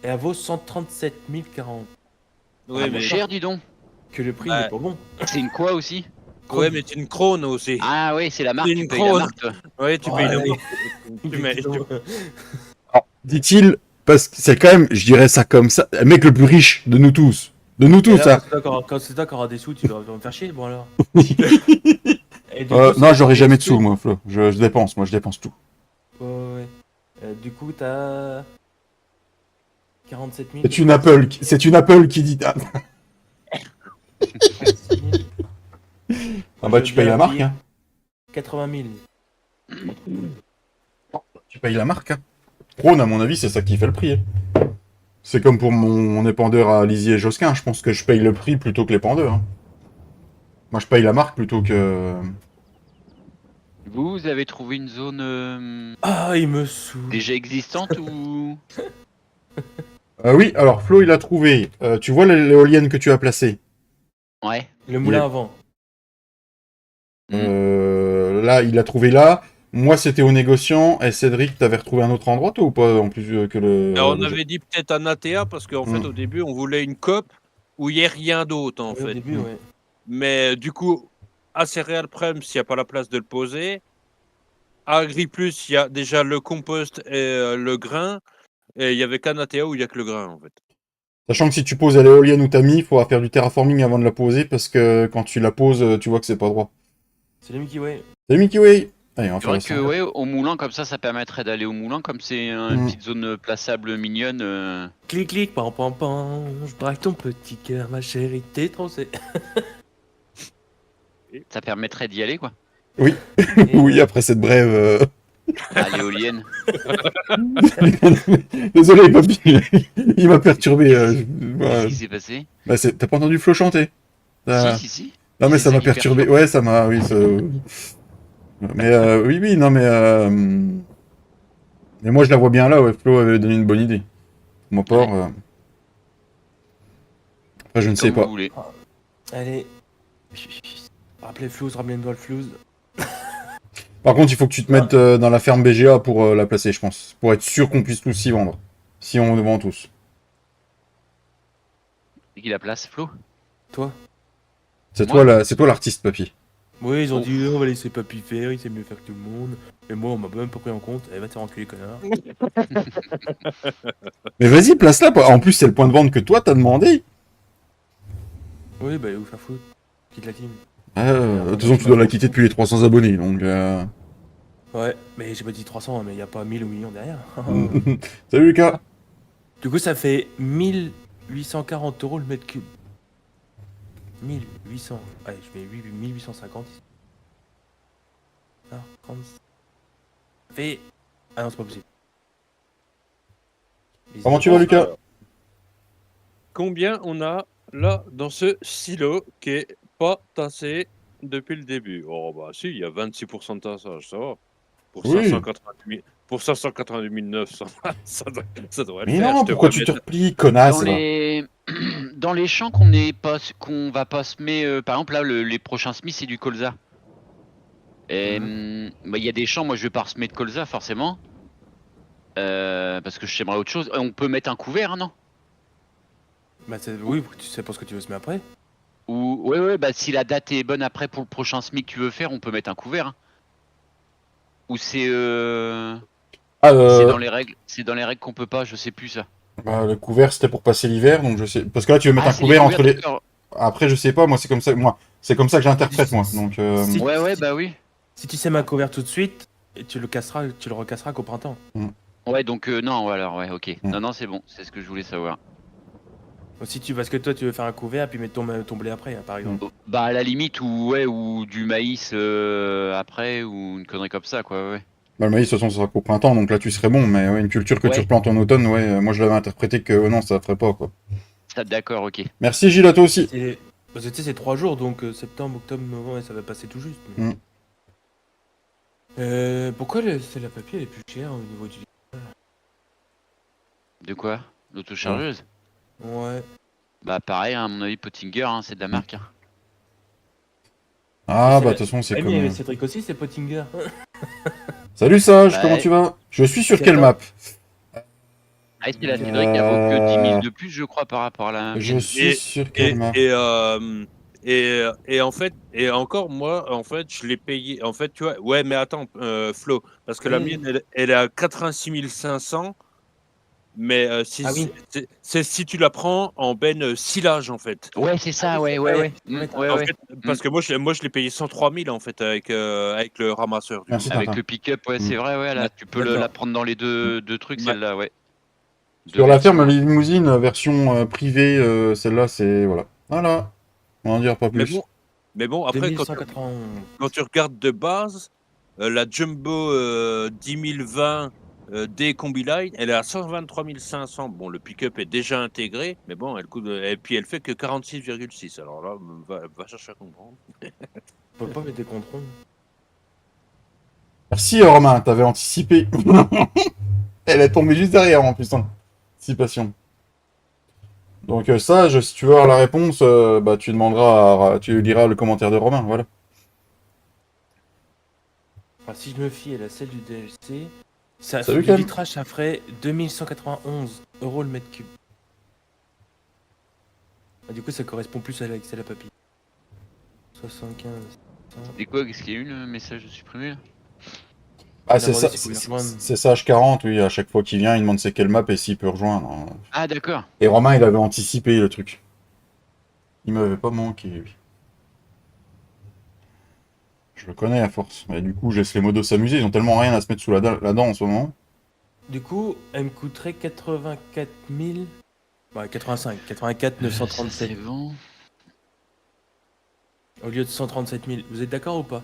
[SPEAKER 4] Et elle vaut 137 040.
[SPEAKER 2] Oui,
[SPEAKER 3] Ah,
[SPEAKER 2] mais...
[SPEAKER 3] cher, dis donc.
[SPEAKER 4] Que le prix
[SPEAKER 2] Ouais.
[SPEAKER 4] n'est pas bon.
[SPEAKER 3] C'est une quoi aussi?
[SPEAKER 2] Ouais, mais c'est une Krone aussi.
[SPEAKER 3] Ah ouais, c'est la marque,
[SPEAKER 2] C'est
[SPEAKER 3] tu
[SPEAKER 2] une
[SPEAKER 3] payes la
[SPEAKER 2] Krone.
[SPEAKER 3] marque, toi.
[SPEAKER 2] Ouais, tu
[SPEAKER 4] Oh,
[SPEAKER 2] payes la
[SPEAKER 4] allez.
[SPEAKER 2] marque. Tu mets-
[SPEAKER 1] Alors, dit-il, parce que c'est quand même, je dirais ça comme ça, le mec le plus riche de nous tous. De nous
[SPEAKER 4] Et
[SPEAKER 1] tous,
[SPEAKER 4] là,
[SPEAKER 1] ça.
[SPEAKER 4] quand c'est toi qui auras des sous, tu vas me faire chier. Bon alors. Et du coup,
[SPEAKER 1] Non,
[SPEAKER 4] c'est
[SPEAKER 1] j'aurai jamais de
[SPEAKER 4] sous.
[SPEAKER 1] sous, moi, Flo. Je dépense, moi, je dépense tout.
[SPEAKER 4] Ouais. Du coup, t'as 47 000.
[SPEAKER 1] C'est une Apple qui dit. Ah,
[SPEAKER 4] 46 000.
[SPEAKER 1] ah bah, tu payes la marque, hein.
[SPEAKER 4] 80 000.
[SPEAKER 1] Tu payes la marque, hein. Prône, à mon avis, c'est ça qui fait le prix. Hein. C'est comme pour mon épandeur à Lizier et Josquin. Je pense que je paye le prix plutôt que l'épandeur. Hein. Moi, je paye la marque plutôt que.
[SPEAKER 3] Vous avez trouvé une zone
[SPEAKER 4] Ah, il me saoule.
[SPEAKER 3] déjà existante ou...
[SPEAKER 1] Oui, alors Flo, il a trouvé. Tu vois l'éolienne que tu as placée.
[SPEAKER 3] Ouais.
[SPEAKER 4] Le moulin
[SPEAKER 1] Il est-
[SPEAKER 4] à vent.
[SPEAKER 1] Là, il l'a trouvé là. Moi, c'était au négociant. Et Cédric, t'avais retrouvé un autre endroit, toi, ou pas, en plus que le.
[SPEAKER 2] Alors, on
[SPEAKER 1] le-
[SPEAKER 2] avait dit peut-être un ATA parce qu'en fait,
[SPEAKER 1] Mm.
[SPEAKER 2] au début, on voulait une COP où il n'y ait rien d'autre, en
[SPEAKER 4] Ouais, au
[SPEAKER 2] fait.
[SPEAKER 4] début, ouais.
[SPEAKER 2] Mais du coup, à Céréales Prem, s'il n'y a pas la place de le poser. À AgriPlus, il y a déjà le compost et le grain. Et il n'y avait qu'un ATA où il n'y a que le grain, en fait.
[SPEAKER 1] Sachant que si tu poses à l'éolienne où t'as mis, il faudra faire du terraforming avant de la poser parce que quand tu la poses, tu vois que c'est pas droit.
[SPEAKER 4] C'est le Mickey Way.
[SPEAKER 1] Salut Mickey Way. Allez, on va
[SPEAKER 3] C'est
[SPEAKER 1] faire
[SPEAKER 3] vrai
[SPEAKER 1] ça.
[SPEAKER 3] que ouais, au moulin comme ça permettrait d'aller au moulin comme c'est une petite zone plaçable mignonne.
[SPEAKER 4] Clic, clic, pam, pam, pam. Je braque ton petit cœur, ma chérie, t'es trop c'est.
[SPEAKER 3] Ça permettrait d'y aller quoi.
[SPEAKER 1] Oui, après cette brève.
[SPEAKER 3] À l'éolienne.
[SPEAKER 1] Désolé, papy. Il m'a perturbé.
[SPEAKER 3] Qu'est-ce qui s'est passé?
[SPEAKER 1] Bah, t'as pas entendu Flo chanter?
[SPEAKER 3] Si.
[SPEAKER 1] Non, mais
[SPEAKER 3] C'est
[SPEAKER 1] ça
[SPEAKER 3] ça
[SPEAKER 1] m'a
[SPEAKER 3] qui
[SPEAKER 1] perturbé.
[SPEAKER 3] perturbe.
[SPEAKER 1] Ouais, ça m'a. Oui, ça... Mais oui, non, mais. Mais moi, je la vois bien là. Ouais, Flo avait donné une bonne idée. Mon port. Après, je ne sais
[SPEAKER 3] Comme vous
[SPEAKER 1] pas.
[SPEAKER 3] voulez.
[SPEAKER 4] Allez. Rappelez Flouze, ramène-moi le Flouze.
[SPEAKER 1] Par contre, il faut que tu te mettes dans la ferme BGA pour la placer, je pense. Pour être sûr qu'on puisse tous y vendre. Si on vend tous.
[SPEAKER 3] C'est qui la place, Flo?
[SPEAKER 4] Toi?
[SPEAKER 1] C'est
[SPEAKER 3] Moi
[SPEAKER 1] toi l'artiste, papy.
[SPEAKER 4] Oui, ils ont
[SPEAKER 3] Oh.
[SPEAKER 4] dit on va laisser Papy faire, il sait mieux faire que tout le monde. Et moi, on m'a même pas pris en compte. Eh, va te faire enculer, connard.
[SPEAKER 1] Mais vas-y, place-la. En plus, c'est le point de vente que toi, t'as demandé.
[SPEAKER 4] Oui, bah, où faire foutre? Quitte la team.
[SPEAKER 1] De toute façon, tu dois la quitter depuis les 300 abonnés. Donc.
[SPEAKER 4] Ouais, mais j'ai pas dit 300, mais il y a pas 1000 ou millions derrière.
[SPEAKER 1] Salut Lucas.
[SPEAKER 4] Du coup, ça fait 1840 € le mètre cube. 1800. Allez, je mets 1850 ici. Ah, 30. Ça fait. Ah non, c'est pas possible.
[SPEAKER 1] Comment tu vas, Lucas?
[SPEAKER 2] Combien on a là dans ce silo qui est pas tassé depuis le début? Oh bah si, il y a 26% de tassage, ça va. Pour
[SPEAKER 1] Oui.
[SPEAKER 2] 588 900, ça devrait le
[SPEAKER 1] Mais
[SPEAKER 2] faire.
[SPEAKER 1] non,
[SPEAKER 2] Je te
[SPEAKER 1] pourquoi
[SPEAKER 2] vois
[SPEAKER 1] tu te
[SPEAKER 2] mettre-
[SPEAKER 1] replies, connasse?
[SPEAKER 3] Dans
[SPEAKER 1] là
[SPEAKER 3] les dans les champs qu'on va pas semer, par exemple là les prochains semis c'est du colza. Et bah, il y a des champs, moi je vais pas ressemer de colza forcément. Parce que j'aimerais autre chose. On peut mettre un couvert, non?
[SPEAKER 4] Bah, oui, tu sais pour ce que tu veux semer après.
[SPEAKER 3] Ou ouais, bah si la date est bonne après pour le prochain SMIC que tu veux faire, on peut mettre un couvert. Hein. Ou
[SPEAKER 1] Ah,
[SPEAKER 3] c'est dans les règles, c'est dans les règles qu'on peut pas, je sais plus ça.
[SPEAKER 1] bah, le couvert, c'était pour passer l'hiver, donc je sais. Parce que là, tu veux mettre
[SPEAKER 3] Ah,
[SPEAKER 1] un
[SPEAKER 3] c'est les
[SPEAKER 1] couvert
[SPEAKER 3] couverts,
[SPEAKER 1] entre les.
[SPEAKER 3] d'accord.
[SPEAKER 1] Après, je sais pas, moi, c'est comme ça, c'est comme ça que j'interprète, moi. Donc,
[SPEAKER 4] Si-
[SPEAKER 3] Ouais, bah oui.
[SPEAKER 4] Si tu sèmes un couvert tout de suite, et tu le recasseras qu'au printemps.
[SPEAKER 3] Ouais, donc non, ouais, alors ouais, ok.
[SPEAKER 1] Mm.
[SPEAKER 3] Non, c'est bon, c'est ce que je voulais savoir.
[SPEAKER 4] Ou si tu, parce que toi tu veux faire un couvert puis mettre ton blé après, hein, par exemple.
[SPEAKER 3] Bah à la limite, ou du maïs après, ou une connerie comme ça, quoi, ouais.
[SPEAKER 1] bah, le maïs, de toute façon, ça sera qu'au printemps, donc là, tu serais bon. Mais ouais, une culture que tu
[SPEAKER 3] Ouais,
[SPEAKER 1] replantes en automne, ouais, moi, je l'avais interprété que non, ça ferait pas, quoi.
[SPEAKER 3] ça, d'accord, ok.
[SPEAKER 1] Merci, Gilles, à toi aussi.
[SPEAKER 4] Parce que tu sais, c'est 3 jours, donc septembre, octobre, novembre, et ça va passer tout juste.
[SPEAKER 1] Mm.
[SPEAKER 4] Pourquoi la papier elle est plus chère au niveau du.
[SPEAKER 3] De quoi? L'autochargeuse?
[SPEAKER 4] Ouais.
[SPEAKER 3] Bah pareil, hein, à mon avis, Pottinger, hein, c'est de la marque. Hein.
[SPEAKER 1] Ah,
[SPEAKER 4] C'est
[SPEAKER 1] bah,
[SPEAKER 4] la-
[SPEAKER 1] de toute façon, c'est
[SPEAKER 4] Ah,
[SPEAKER 1] comme.
[SPEAKER 4] mais Cédric aussi, c'est Pottinger.
[SPEAKER 1] Salut, Sage, comment
[SPEAKER 3] Ouais.
[SPEAKER 1] tu vas? Je suis sur
[SPEAKER 4] C'est
[SPEAKER 1] quelle
[SPEAKER 4] attends.
[SPEAKER 1] map?
[SPEAKER 3] Ah, c'est la Cédric, elle vaut que 10 000
[SPEAKER 1] Euh,
[SPEAKER 3] de plus, je crois, par rapport à la
[SPEAKER 1] Je
[SPEAKER 3] mienne.
[SPEAKER 1] suis
[SPEAKER 2] Et,
[SPEAKER 1] sur quelle
[SPEAKER 2] et,
[SPEAKER 1] map?
[SPEAKER 2] et, euh, et en fait, et encore, moi, en fait, je l'ai payé. En fait, tu vois, ouais, mais attends, Flo, parce que la
[SPEAKER 4] Oui.
[SPEAKER 2] mienne, elle est à 86 500, mais
[SPEAKER 4] Ah oui.
[SPEAKER 2] c'est si tu la prends en benne silage, en fait.
[SPEAKER 3] Ouais, c'est
[SPEAKER 4] Ah
[SPEAKER 3] ça,
[SPEAKER 4] oui,
[SPEAKER 3] ouais,
[SPEAKER 4] c'est
[SPEAKER 3] ouais,
[SPEAKER 4] vrai.
[SPEAKER 3] ouais.
[SPEAKER 4] Ouais, t'as
[SPEAKER 3] Ouais,
[SPEAKER 2] En
[SPEAKER 4] raison.
[SPEAKER 3] ouais.
[SPEAKER 2] fait,
[SPEAKER 3] Mm.
[SPEAKER 2] parce que moi, je l'ai payé 103 000, en fait, avec le ramasseur, du coup.
[SPEAKER 1] Merci,
[SPEAKER 3] Avec
[SPEAKER 1] Tintin.
[SPEAKER 3] le pick-up, ouais,
[SPEAKER 1] Mm.
[SPEAKER 3] c'est vrai, ouais, là,
[SPEAKER 2] Ouais,
[SPEAKER 3] tu peux la
[SPEAKER 4] D'accord.
[SPEAKER 3] prendre dans les deux trucs,
[SPEAKER 2] ouais.
[SPEAKER 3] celle-là, ouais.
[SPEAKER 1] Sur la ferme
[SPEAKER 3] Effectivement.
[SPEAKER 1] limousine, version privée, celle-là, c'est. Voilà. Voilà. On va en dire pas
[SPEAKER 2] Mais
[SPEAKER 1] plus.
[SPEAKER 2] bon, mais bon, après,
[SPEAKER 4] 2191.
[SPEAKER 2] quand tu regardes de base, la Jumbo 10 020 D Combi-Line, elle est à 123 500. Bon, le pick-up est déjà intégré, mais bon, elle coûte, et puis elle fait que 46,6. Alors là, va chercher à comprendre.
[SPEAKER 4] On peut pas mettre des contrôles.
[SPEAKER 1] Merci, Romain, t'avais anticipé. Elle est tombée juste derrière, en plus. Hein. Anticipation. Donc, Sage, si tu veux avoir la réponse, bah, tu demanderas, tu liras le commentaire de Romain, voilà.
[SPEAKER 4] Enfin, si je me fie à la celle du DLC, ça,
[SPEAKER 1] Salut,
[SPEAKER 4] le
[SPEAKER 1] Clem.
[SPEAKER 4] litrage, ça ferait 2191 € le mètre cube. Ah, du coup, ça correspond plus à celle à papy. 75.
[SPEAKER 3] Et quoi, qu'est-ce qu'il y a eu le message de supprimer là?
[SPEAKER 1] Ah,
[SPEAKER 4] Il a
[SPEAKER 1] c'est
[SPEAKER 4] demandé
[SPEAKER 1] ça,
[SPEAKER 4] s'il pouvait rejoindre.
[SPEAKER 1] c'est Sage 40, oui, à chaque fois qu'il vient, il demande c'est quelle map et s'il peut rejoindre.
[SPEAKER 3] Ah, d'accord.
[SPEAKER 1] Et Romain, il avait anticipé le truc. Il m'avait pas manqué, lui. Je le connais à force. Et du coup, je laisse les modos s'amuser. Ils ont tellement rien à se mettre sous la dent en ce moment.
[SPEAKER 4] Du coup, elle me coûterait 84 000. Bah, 85, 84
[SPEAKER 3] Ça,
[SPEAKER 4] 937
[SPEAKER 3] c'est bon.
[SPEAKER 4] au lieu de 137 000. Vous êtes d'accord ou pas?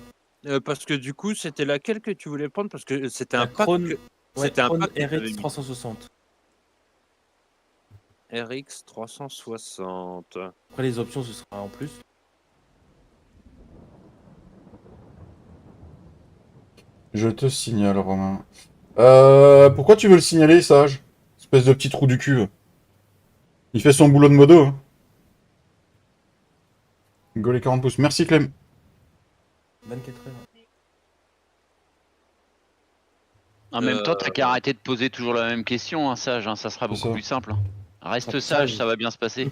[SPEAKER 2] Parce que du coup, c'était laquelle que tu voulais prendre? Parce que c'était
[SPEAKER 4] La
[SPEAKER 2] un pack.
[SPEAKER 4] Krone, ouais,
[SPEAKER 2] C'était un
[SPEAKER 4] Krone
[SPEAKER 2] pack que t'avais
[SPEAKER 4] RX
[SPEAKER 2] mis.
[SPEAKER 4] 360.
[SPEAKER 2] RX 360.
[SPEAKER 4] Après, les options, ce sera en plus.
[SPEAKER 1] Je te signale, Romain. Pourquoi tu veux le signaler, Sage? Espèce de petit trou du cul. Il fait son boulot de modo. Hein. Go les 40 pouces. Merci, Clem.
[SPEAKER 4] 24 heures.
[SPEAKER 3] En même temps, t'as qu'à arrêter de poser toujours la même question, hein, Sage, hein, ça sera
[SPEAKER 1] C'est
[SPEAKER 3] beaucoup
[SPEAKER 1] ça.
[SPEAKER 3] plus simple. Hein. Reste
[SPEAKER 4] Ça
[SPEAKER 3] sage,
[SPEAKER 4] sage.
[SPEAKER 3] ça va bien se passer.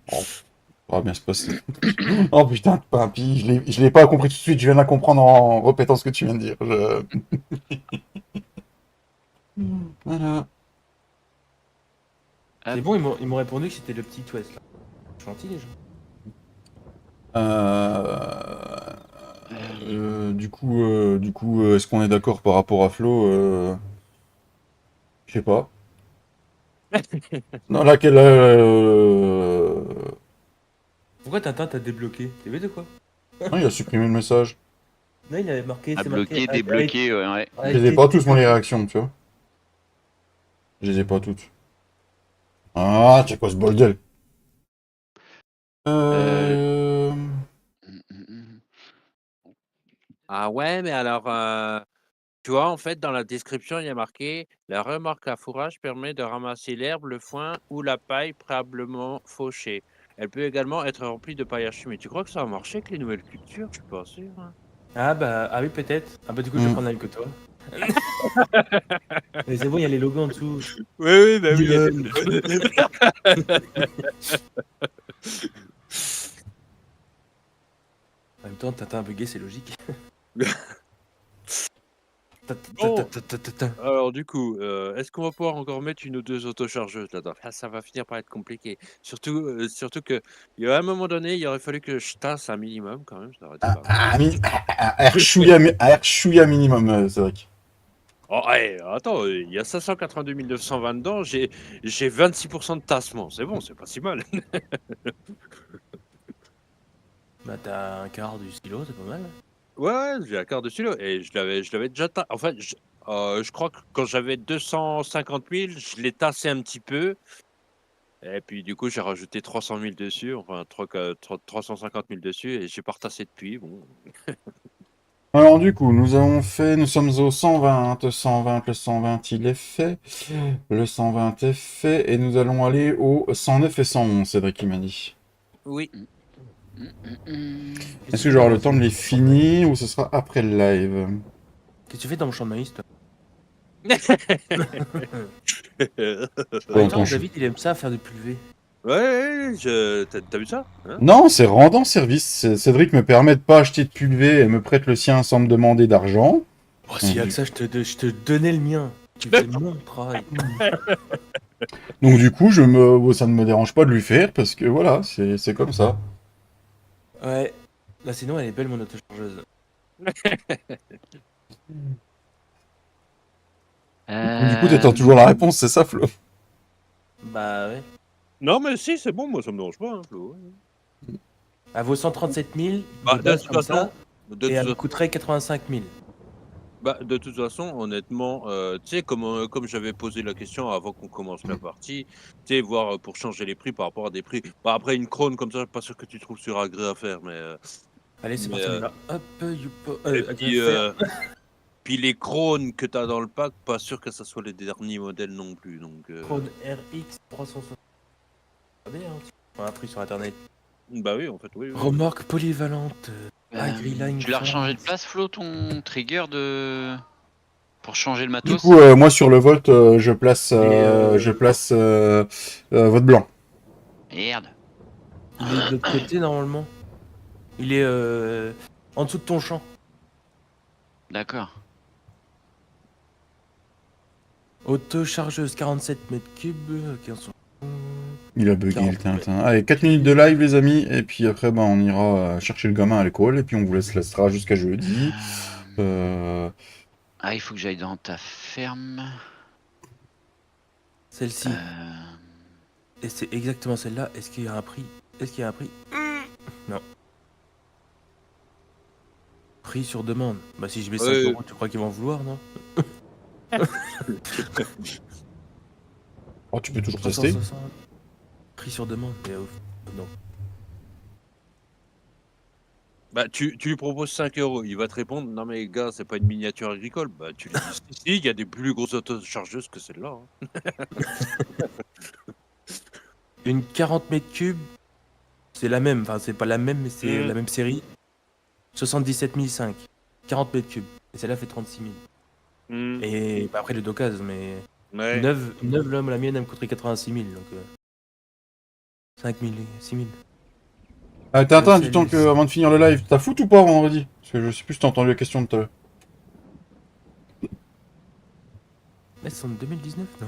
[SPEAKER 1] Ça va bien se passer. Oh putain, papy, je l'ai pas compris tout de suite. Je viens de la comprendre en répétant ce que tu viens de dire. Voilà.
[SPEAKER 3] Ah.
[SPEAKER 4] C'est bon, ils m'ont répondu que c'était le petit Ouest là. Gentil les gens.
[SPEAKER 1] Du coup, est-ce qu'on est d'accord par rapport à Flo Je sais pas. Non, laquelle
[SPEAKER 4] Pourquoi Tintin t'a débloqué? T'as vu de quoi?
[SPEAKER 1] Non, il a supprimé le message.
[SPEAKER 4] Non, il avait marqué.
[SPEAKER 3] À
[SPEAKER 4] C'est marqué.
[SPEAKER 3] bloquer, débloquer, ouais.
[SPEAKER 1] Je les ai pas tous, moi, les réactions, tu vois. Je les ai pas toutes. Ah, t'as quoi ce bordel?
[SPEAKER 3] Euh,
[SPEAKER 2] Ah ouais, mais alors, tu vois, en fait, dans la description, il y a marqué la remorque à fourrage permet de ramasser l'herbe, le foin ou la paille préalablement fauchée. Elle peut également être remplie de paillage fumé. Tu crois que ça va marcher avec les nouvelles cultures? Je suis pas sûr. Hein.
[SPEAKER 4] Ah oui, peut-être. Ah bah du coup, je vais prendre la même que toi. Mais c'est bon, il y a les logos en dessous.
[SPEAKER 2] Oui, bah oui.
[SPEAKER 4] En même temps, Tintin bugué, c'est logique.
[SPEAKER 2] Bon. Alors du coup, est-ce qu'on va pouvoir encore mettre une ou deux autochargeuses là-dedans? Ah, ça va finir par être compliqué. Surtout que il y a un moment donné, il aurait fallu que je tasse un minimum quand même, ça aurait été pas mal.
[SPEAKER 1] Un chouïa minimum, c'est vrai.
[SPEAKER 2] Oh, ouais, attends, il y a 582 920 dedans, j'ai 26% de tassement. C'est bon, c'est pas si mal.
[SPEAKER 4] Bah t'as un quart du stylo, c'est pas mal.
[SPEAKER 2] Ouais, j'ai un quart de stylo et je l'avais déjà en fait, je crois que quand j'avais 250 000, je l'ai tassé un petit peu et puis du coup, j'ai rajouté 300 000 dessus, enfin 350 000 dessus et j'ai pas retassé depuis, bon.
[SPEAKER 1] Alors du coup, nous sommes au 120, le 120 il est fait, le 120 est fait, et nous allons aller au 109 et 111, Cédric qui m'a dit.
[SPEAKER 2] Oui.
[SPEAKER 1] Est-ce que j'aurai le temps de les finir, ou ce sera après le live?
[SPEAKER 4] Qu'est-ce que tu fais dans mon champ de maïs, toi?
[SPEAKER 1] Dans
[SPEAKER 4] Attends,
[SPEAKER 1] ton
[SPEAKER 4] David, il aime ça faire du pulvé.
[SPEAKER 2] Ouais, t'as vu ça? Hein?
[SPEAKER 1] Non, c'est rendant service. Cédric me permet de pas acheter de pulvé et me prête le sien sans me demander d'argent.
[SPEAKER 4] Oh, s'il y a que ça, je te donnais le mien. Tu fais mon travail.
[SPEAKER 1] Donc du coup, ça ne me dérange pas de lui faire, parce que voilà, c'est comme ça.
[SPEAKER 4] Ouais. Là, sinon, elle est belle, mon autochargeuse.
[SPEAKER 1] Du coup, t'attends toujours la réponse, c'est ça, Flo?
[SPEAKER 4] Bah ouais.
[SPEAKER 2] Non, mais si, c'est bon, moi ça me dérange pas, hein, Flo.
[SPEAKER 4] Elle vaut 137 000
[SPEAKER 2] Bah,
[SPEAKER 4] de base comme ça,
[SPEAKER 2] de
[SPEAKER 4] et elle me
[SPEAKER 2] toute
[SPEAKER 4] coûterait 85 000.
[SPEAKER 2] de toute façon, honnêtement, tu sais, comme j'avais posé la question avant qu'on commence la partie, tu sais, voir pour changer les prix par rapport à des prix. Bah, après, une crône comme ça, je suis pas sûr que tu trouves sur Agré à faire, mais.
[SPEAKER 4] Allez, c'est
[SPEAKER 2] Mais,
[SPEAKER 4] parti, on y va. Hop, youpo.
[SPEAKER 2] Et puis, puis les crônes que tu as dans le pack, pas sûr que ça soit les derniers modèles non plus. Donc,
[SPEAKER 4] Crone RX 360. Regardez, hein. On a un prix sur internet.
[SPEAKER 2] bah oui, en fait, oui.
[SPEAKER 4] Remorque polyvalente. Agriline.
[SPEAKER 3] Tu l'as rechangé de place, Flo, ton trigger de. Pour changer le
[SPEAKER 1] Du
[SPEAKER 3] matos?
[SPEAKER 1] coup, moi sur le Volt, je place votre blanc.
[SPEAKER 3] Merde.
[SPEAKER 4] Il est de l'autre côté, normalement. Il est en dessous de ton champ.
[SPEAKER 3] D'accord.
[SPEAKER 4] Autochargeuse 47 mètres cubes. Ok, on s'en fout.
[SPEAKER 1] Il a bugué
[SPEAKER 4] 40,
[SPEAKER 1] le Tintin. Allez, 4 minutes de live, les amis, et puis après, on ira chercher le gamin à l'école, et puis on vous laissera jusqu'à jeudi.
[SPEAKER 3] Ah, il faut que j'aille dans ta ferme.
[SPEAKER 4] Celle-ci. Et c'est exactement celle-là. Est-ce qu'il y a un prix? Non. Prix sur demande. Bah si je mets 5
[SPEAKER 2] Ouais.
[SPEAKER 4] €, tu crois qu'ils vont en vouloir, non?
[SPEAKER 1] Oh, tu peux toujours tester.
[SPEAKER 4] 360. Prix sur demande. Mais non.
[SPEAKER 2] Bah, tu lui proposes 5 €, il va te répondre: «Non mais gars, c'est pas une miniature agricole». Bah, tu lui dis: «Si, si, il y a des plus grosses autochargeuses que celle-là, hein».
[SPEAKER 4] Une 40 mètres cubes. C'est la même. Enfin, c'est pas la même, mais c'est la même série. 77 500. 40 mètres cubes. Et celle-là fait 36 000. Et bah, après, le d'occasion, mais.
[SPEAKER 2] Ouais.
[SPEAKER 4] 9 l'homme, la mienne, elle me coûterait 86 000. Donc. 5 000, 6 000.
[SPEAKER 1] Tintin, du temps que, avant de finir le live, t'as foot ou pas vendredi? Parce que je sais plus si t'as entendu la question de tout à l'heure.
[SPEAKER 4] Elles sont de 2019? Non.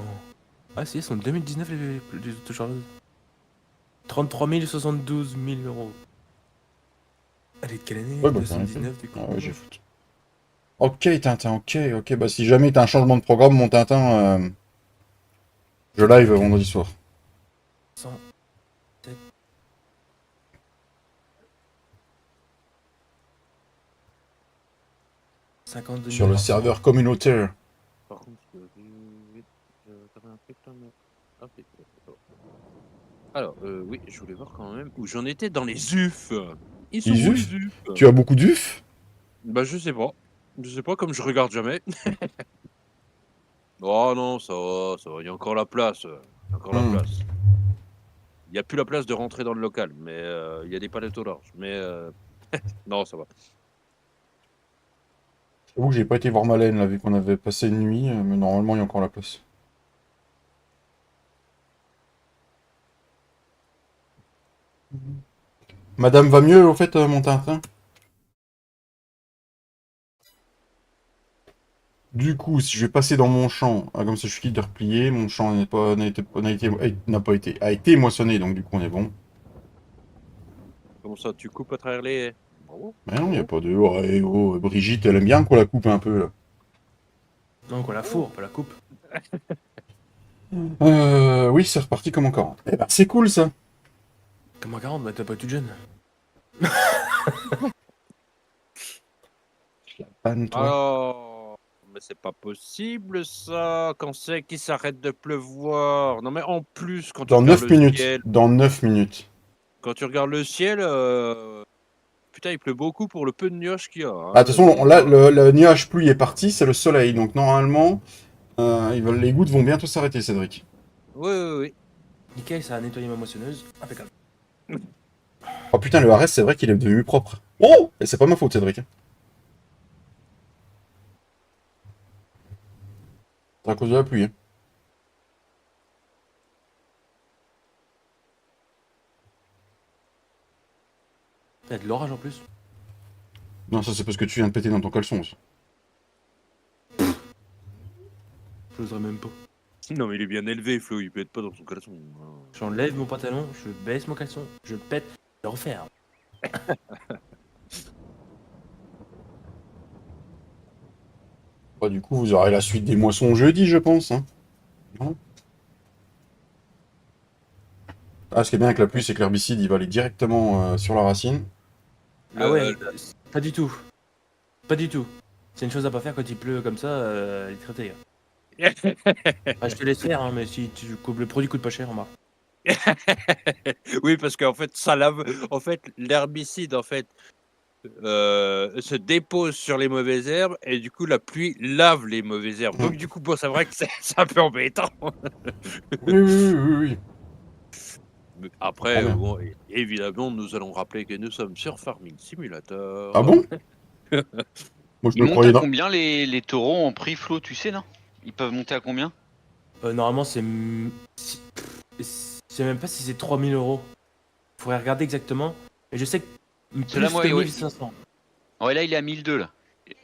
[SPEAKER 4] Ah si, elles sont de 2019 les autochargeuses. 33 072 000 €. Elle est de quelle année?
[SPEAKER 1] Ouais, bah,
[SPEAKER 4] 2019 du coup.
[SPEAKER 1] Ah ouais, j'ai foot. Ok, Tintin, ok. Bah, si jamais t'as un changement de programme, mon Tintin, je live vendredi soir.
[SPEAKER 4] 107.
[SPEAKER 1] Sur le serveur communautaire.
[SPEAKER 2] Par contre, t'avais un truc là, mais... Ah, ok. Alors, oui, je voulais voir quand même où j'en étais dans les UF. Ils sont
[SPEAKER 1] Les
[SPEAKER 2] où
[SPEAKER 1] UF?
[SPEAKER 2] les UF?
[SPEAKER 1] Tu as beaucoup d'UF?
[SPEAKER 2] Bah, je sais pas. Je sais pas, comme je regarde jamais. Oh non, ça va, il y a encore la place. Il y a encore la place. Il n'y a plus la place de rentrer dans le local, mais il y a des palettes au large. Mais non, ça va.
[SPEAKER 1] J'avoue que j'ai pas été voir Malène, là, vu qu'on avait passé une nuit, mais normalement, il y a encore la place. Madame va mieux, au fait, mon Tintin? Du coup, si je vais passer dans mon champ, comme ça je suis quitte de replier, mon champ a été moissonné, donc du coup on est bon.
[SPEAKER 2] Comme ça, tu coupes à travers les. Bravo.
[SPEAKER 1] Mais non, il n'y a pas de... Ouais, oh, Brigitte, elle aime bien qu'on la coupe un peu, là.
[SPEAKER 4] Non, qu'on la fourre, pas la coupe.
[SPEAKER 1] Oui, c'est reparti comme encore. Eh ben, c'est cool, ça.
[SPEAKER 4] Comme un 40, bah t'as pas eu de jeune.
[SPEAKER 1] Panne, toi.
[SPEAKER 2] Alors, mais c'est pas possible ça. Quand c'est qu'il s'arrête de pleuvoir. Non, mais en plus, quand tu
[SPEAKER 1] Dans
[SPEAKER 2] regardes
[SPEAKER 1] 9
[SPEAKER 2] le
[SPEAKER 1] minutes.
[SPEAKER 2] ciel,
[SPEAKER 1] Dans 9 minutes.
[SPEAKER 2] quand tu regardes le ciel, putain, il pleut beaucoup pour le peu de nuages qu'il y a. Hein.
[SPEAKER 1] Ah, de toute façon, là, le nuage pluie est parti, c'est le soleil. Donc, normalement, les gouttes vont bientôt s'arrêter, Cédric.
[SPEAKER 2] Oui, oui, oui.
[SPEAKER 4] Nickel, ça a nettoyé ma moissonneuse. Impeccable.
[SPEAKER 1] Oh putain, le Arès, c'est vrai qu'il est devenu propre. Oh! Et c'est pas ma faute, Cédric. C'est à cause de la pluie. Hein.
[SPEAKER 4] Il y a de l'orage en plus.
[SPEAKER 1] Non, ça, c'est parce que tu viens de péter dans ton caleçon aussi.
[SPEAKER 4] J'oserais même pas.
[SPEAKER 2] Non, mais il est bien élevé, Flo, il pète pas dans son caleçon.
[SPEAKER 4] J'enlève mon pantalon, je baisse mon caleçon, je pète, je referme.
[SPEAKER 1] Bah, du coup, vous aurez la suite des moissons jeudi, je pense. Hein. Non. Ah, ce qui est bien avec la pluie, c'est que l'herbicide, il va aller directement sur la racine.
[SPEAKER 4] Ah ouais, pas du tout. Pas du tout. C'est une chose à pas faire quand il pleut comme ça, il est traité. Ah, je te laisse faire, hein, mais si le produit coûte pas cher, on marque.
[SPEAKER 2] Oui, parce qu'en fait, ça lave. En fait, l'herbicide, en fait, se dépose sur les mauvaises herbes et du coup, la pluie lave les mauvaises herbes. Donc, du coup, bon, c'est vrai que c'est un peu embêtant.
[SPEAKER 1] Oui.
[SPEAKER 2] Mais après,
[SPEAKER 1] Ah,
[SPEAKER 2] bon, évidemment, nous allons rappeler que nous sommes sur Farming Simulator.
[SPEAKER 1] Ah bon? Moi, je
[SPEAKER 3] Ils
[SPEAKER 1] me
[SPEAKER 3] montent
[SPEAKER 1] croyais
[SPEAKER 3] à
[SPEAKER 1] dans...
[SPEAKER 3] combien les taureaux en prix, Flo, tu sais, non? Ils peuvent monter à combien?
[SPEAKER 4] Normalement, c'est. Je sais même pas si c'est 3000 euros. Faudrait regarder exactement. Et je sais que. Plus
[SPEAKER 3] Ceux-là, moi,
[SPEAKER 4] que
[SPEAKER 3] ouais.
[SPEAKER 4] 1500.
[SPEAKER 3] Ouais, là, il est à 1002, là.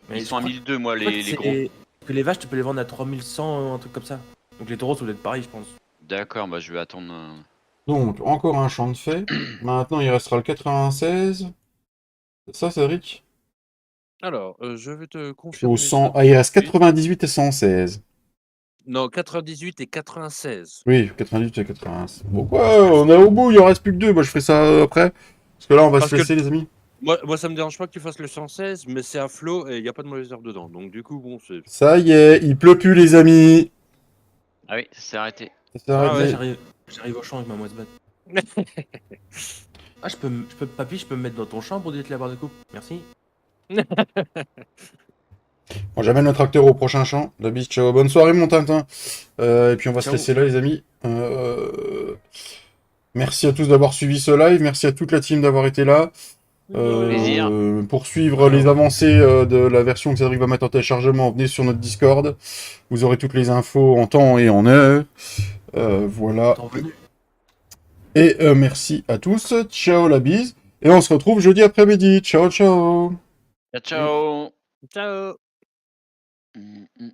[SPEAKER 4] Mais
[SPEAKER 3] Ils
[SPEAKER 4] je
[SPEAKER 3] sont à
[SPEAKER 4] crois-
[SPEAKER 3] 1002, moi,
[SPEAKER 4] je crois
[SPEAKER 3] les
[SPEAKER 4] que
[SPEAKER 3] gros.
[SPEAKER 4] que les vaches, tu peux les vendre à 3100, un truc comme ça. Donc les taureaux, ça doit être pareil, je pense.
[SPEAKER 3] D'accord, bah je vais attendre.
[SPEAKER 1] Donc, encore un champ de fait. Maintenant, il restera le 96. C'est ça, Cédric?
[SPEAKER 2] Alors, je vais te
[SPEAKER 1] Au
[SPEAKER 2] confirmer
[SPEAKER 1] 100...
[SPEAKER 2] ça.
[SPEAKER 1] Ah, il reste 98 et 116.
[SPEAKER 2] Non, 98 et 96.
[SPEAKER 1] Oui, 98 et 96. Bon, quoi, on est au bout, il en reste plus que deux. Moi, je ferai ça après. Parce que là, on va
[SPEAKER 2] Parce
[SPEAKER 1] se
[SPEAKER 2] que
[SPEAKER 1] laisser, les amis.
[SPEAKER 2] moi, ça me dérange pas que tu fasses le 116, mais c'est à flot et il n'y a pas de mauvaise herbe dedans. Donc, du coup, bon, c'est.
[SPEAKER 1] Ça y est, il pleut plus, les amis.
[SPEAKER 3] Ah oui, ça s'est arrêté.
[SPEAKER 1] Ça s'est
[SPEAKER 2] Ah
[SPEAKER 1] arrêté.
[SPEAKER 2] ouais.
[SPEAKER 4] J'arrive au champ avec ma moisse-batte. Ah, papy, je peux me mettre dans ton champ pour détecter la barre de coupe. Merci.
[SPEAKER 1] Bon, j'amène le tracteur au prochain champ. La bise, ciao. Bonne soirée, mon Tintin. Et puis, on va se
[SPEAKER 4] Ciao.
[SPEAKER 1] laisser là, les amis. Merci à tous d'avoir suivi ce live. Merci à toute la team d'avoir été là.
[SPEAKER 3] Plaisir.
[SPEAKER 1] Pour suivre les avancées de la version que Cédric va mettre en téléchargement, venez sur notre Discord. Vous aurez toutes les infos en temps et en heure. Voilà.
[SPEAKER 4] T'en venu.
[SPEAKER 1] Et merci à tous. Ciao la bise. Et on se retrouve jeudi après-midi. Ciao, ciao.
[SPEAKER 3] Ciao, ciao.
[SPEAKER 2] Ciao.
[SPEAKER 3] Mm, mm.